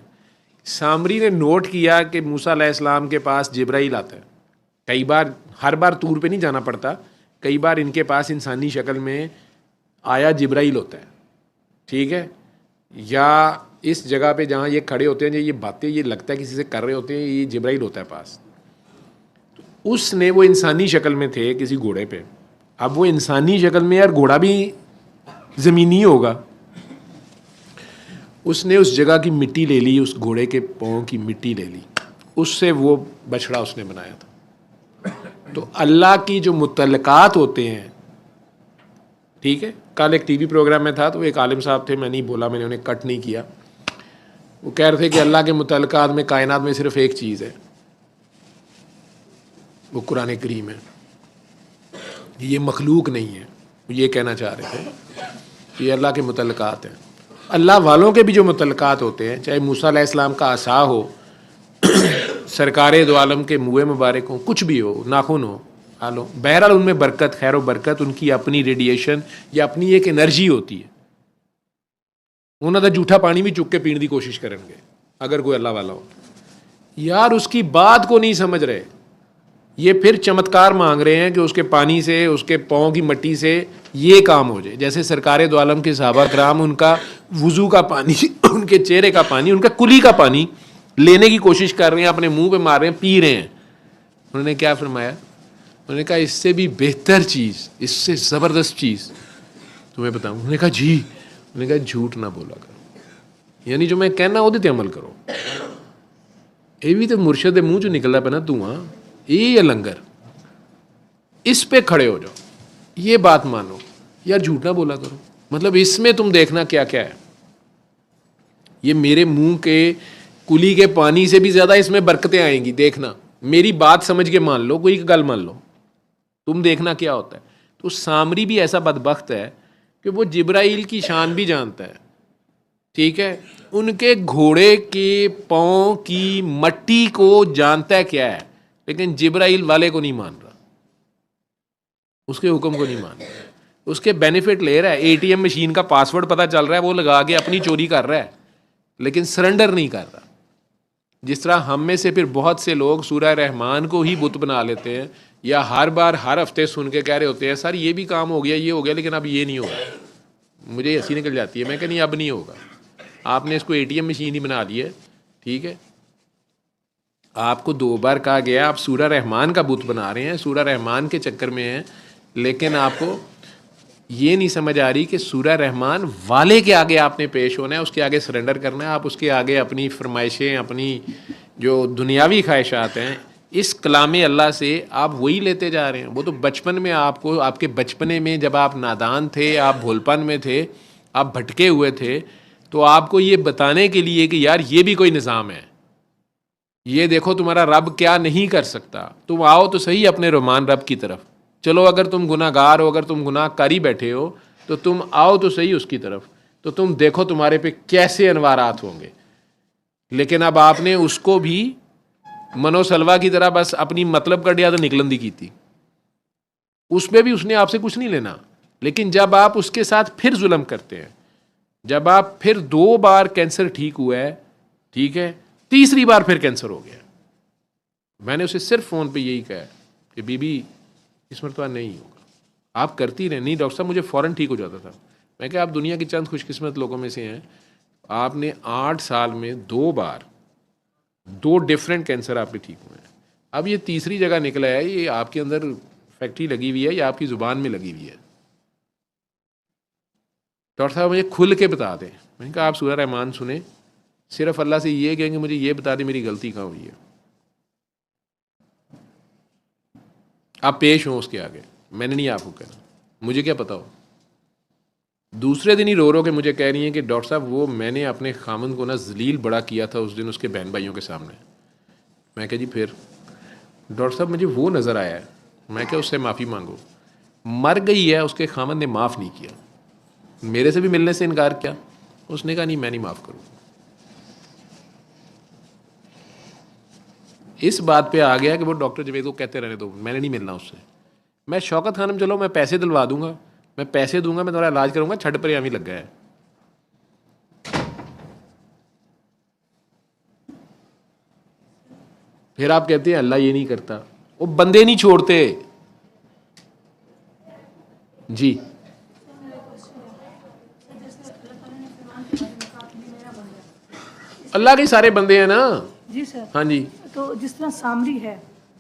سامری نے نوٹ کیا کہ موسیٰ علیہ السلام کے پاس جبرائیل آتا ہے. کئی بار, ہر بار طور پہ نہیں جانا پڑتا, کئی بار ان کے پاس انسانی شکل میں آیا جبرائیل ہوتا ہے. ٹھیک ہے. یا اس جگہ پہ جہاں یہ کھڑے ہوتے ہیں, یہ باتیں یہ لگتا ہے کسی سے کر رہے ہوتے ہیں, یہ جبرائیل ہوتا ہے پاس. اس نے, وہ انسانی شکل میں تھے کسی گھوڑے پہ. اب وہ انسانی شکل میں, یار گھوڑا بھی زمینی ہوگا, اس نے اس جگہ کی مٹی لے لی, اس گھوڑے کے پاؤں کی مٹی لے لی, اس سے وہ بچڑا اس نے بنایا تھا. تو اللہ کی جو متعلقات ہوتے ہیں, ٹھیک ہے. کل ایک ٹی وی پروگرام میں تھا, تو ایک عالم صاحب تھے, میں نہیں بولا, میں نے انہیں کٹ نہیں کیا. وہ کہہ رہے تھے کہ اللہ کے متعلقات میں کائنات میں صرف ایک چیز ہے, وہ قرآن کریم ہے, یہ مخلوق نہیں ہے. وہ یہ کہنا چاہ رہے تھے کہ یہ اللہ کے متعلقات ہیں. اللہ والوں کے بھی جو متعلقات ہوتے ہیں, چاہے موسیٰ علیہ السلام کا عصا ہو, سرکار دو عالم کے منہ مبارک ہوں, کچھ بھی ہو, ناخن ہو, آلو, بہرحال ان میں برکت, خیر و برکت, ان کی اپنی ریڈیشن یا اپنی ایک انرجی ہوتی ہے. انہوں نے جھوٹا پانی بھی چک کے پینے کی کوشش کریں گے اگر کوئی اللہ والا ہو. یار اس کی بات کو نہیں سمجھ رہے, یہ پھر چمتکار مانگ رہے ہیں کہ اس کے پانی سے, اس کے پاؤں کی مٹی سے یہ کام ہو جائے. جیسے سرکار دو عالم کے صحابہ کرام, ان کا وضو کا پانی, ان کے چہرے کا پانی, ان کا کلی کا پانی لینے کی کوشش کر رہے ہیں, اپنے منہ پہ مار رہے ہیں, پی رہے ہیں. انہوں نے کیا فرمایا؟ انہوں نے کہا اس سے بھی بہتر چیز, اس سے زبردست چیز تمہیں بتاؤں. انہوں نے کہا جی. انہوں نے کہا جھوٹ نہ بولا کرو, یعنی جو میں کہنا وہ تے عمل کرو. یہ بھی تو مرشد دے منہ چ نکلدا پہ نا دھواں, یہ لنگر, اس پہ کھڑے ہو جاؤ, یہ بات مانو, یار جھوٹ نہ بولا کرو. مطلب اس میں تم دیکھنا کیا کیا ہے. یہ میرے منہ کے کلی کے پانی سے بھی زیادہ اس میں برکتیں آئیں گی, دیکھنا. میری بات سمجھ کے مان لو, کوئی گل مان لو, تم دیکھنا کیا ہوتا ہے. تو سامری بھی ایسا بدبخت ہے کہ وہ جبرائیل کی شان بھی جانتا ہے. ٹھیک ہے. ان کے گھوڑے کے پاؤں کی مٹی کو جانتا ہے کیا ہے, لیکن جبرائیل والے کو نہیں مان رہا, اس کے حکم کو نہیں مان رہا. اس کے بینیفٹ لے رہا ہے, اے ٹی ایم مشین کا پاسورڈ پتہ چل رہا ہے, وہ لگا کے اپنی چوری کر رہا ہے, لیکن سرنڈر نہیں کر رہا. جس طرح ہم میں سے پھر بہت سے لوگ سورہ رحمان کو ہی بت بنا لیتے ہیں, یا ہر بار ہر ہفتے سن کے کہہ رہے ہوتے ہیں سر یہ بھی کام ہو گیا, یہ ہو گیا, لیکن اب یہ نہیں ہوگا. مجھے ہنسی نکل جاتی ہے, میں کہ نہیں اب نہیں ہوگا. آپ نے اس کو اے ٹی ایم مشین ہی بنا لی ہے. ٹھیک ہے. آپ کو 2 بار کہا گیا آپ سورہ رحمان کا بت بنا رہے ہیں, سورہ رحمان کے چکر میں ہیں, لیکن آپ کو یہ نہیں سمجھ آ رہی کہ سورہ رحمان والے کے آگے آپ نے پیش ہونا ہے, اس کے آگے سرنڈر کرنا ہے. آپ اس کے آگے اپنی فرمائشیں, اپنی جو دنیاوی خواہشات ہیں, اس کلام اللہ سے آپ وہی لیتے جا رہے ہیں. وہ تو بچپن میں آپ کو، آپ کے بچپنے میں جب آپ نادان تھے، آپ بھولپن میں تھے، آپ بھٹکے ہوئے تھے، تو آپ کو یہ بتانے کے لیے کہ یار یہ بھی کوئی نظام ہے، یہ دیکھو تمہارا رب کیا نہیں کر سکتا. تم آؤ تو صحیح اپنے رحمان رب کی طرف. چلو اگر تم گناہ گار ہو، اگر تم گناہ کاری بیٹھے ہو، تو تم آؤ تو صحیح اس کی طرف، تو تم دیکھو تمہارے پہ کیسے انوارات ہوں گے. لیکن اب آپ نے اس کو بھی منو سلوا کی طرح بس اپنی مطلب کر دیا تو نکلندی کی تھی. اس میں بھی اس نے آپ سے کچھ نہیں لینا. لیکن جب آپ اس کے ساتھ پھر ظلم کرتے ہیں، جب آپ پھر 2 بار کینسر ٹھیک ہوا ہے، ٹھیک ہے، تیسری بار پھر کینسر ہو گیا، میں نے اسے صرف فون پہ یہی کہا کہ بی بی اس مرتبہ نہیں ہوگا، آپ کرتی رہیں. نہیں ڈاکٹر صاحب مجھے فوراً ٹھیک ہو جاتا تھا. میں کہ آپ دنیا کی چند خوش قسمت لوگوں میں سے ہیں. آپ نے 8 سال میں 2 بار 2 ڈفرینٹ کینسر آپ کے ٹھیک ہوئے ہیں. اب یہ تیسری جگہ نکلا ہے، یہ آپ کے اندر فیکٹری لگی ہوئی ہے یا آپ کی زبان میں لگی ہوئی ہے. ڈاکٹر صاحب مجھے کھل کے بتا دیں. میں نے کہا آپ سورہ رحمان سنیں، صرف اللہ سے یہ کہیں کہ مجھے یہ بتا دیں میری غلطی کہاں ہوئی ہے. آپ پیش ہوں اس کے آگے، میں نے نہیں آپ کو کہنا، مجھے کیا پتا ہو. دوسرے دن ہی رو رو کے مجھے کہہ رہی ہیں کہ ڈاکٹر صاحب وہ میں نے اپنے خامند کو نا ذلیل بڑا کیا تھا اس دن اس کے بہن بھائیوں کے سامنے. میں کہا جی پھر؟ ڈاکٹر صاحب مجھے وہ نظر آیا ہے. میں کہ اس سے معافی مانگو. مر گئی ہے، اس کے خامند نے معاف نہیں کیا، میرے سے بھی ملنے سے انکار کیا. اس نے کہا نہیں میں نہیں معاف کروں. اس بات پہ آ گیا کہ وہ ڈاکٹر جوید کو کہتے رہنے دو، میں نے نہیں ملنا اس سے. میں شوکت خانم چلو میں پیسے دلوا دوں گا، میں پیسے دوں گا، میں تمہارا علاج کروں گا، چھٹ پر یامی لگ گیا ہے. پھر آپ کہتے ہیں اللہ یہ نہیں کرتا. وہ بندے نہیں چھوڑتے. جی اللہ کے سارے بندے ہیں نا. جی سر. ہاں جی. تو جس طرح سامری ہے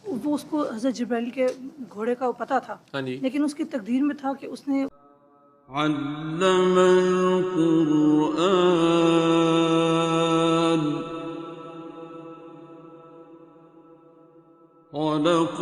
وہ اس کو حضرت جبرائیل کے گھوڑے کا پتہ تھا، ہاں جی. لیکن اس کی تقدیر میں تھا کہ اس نے علم القرآن خلق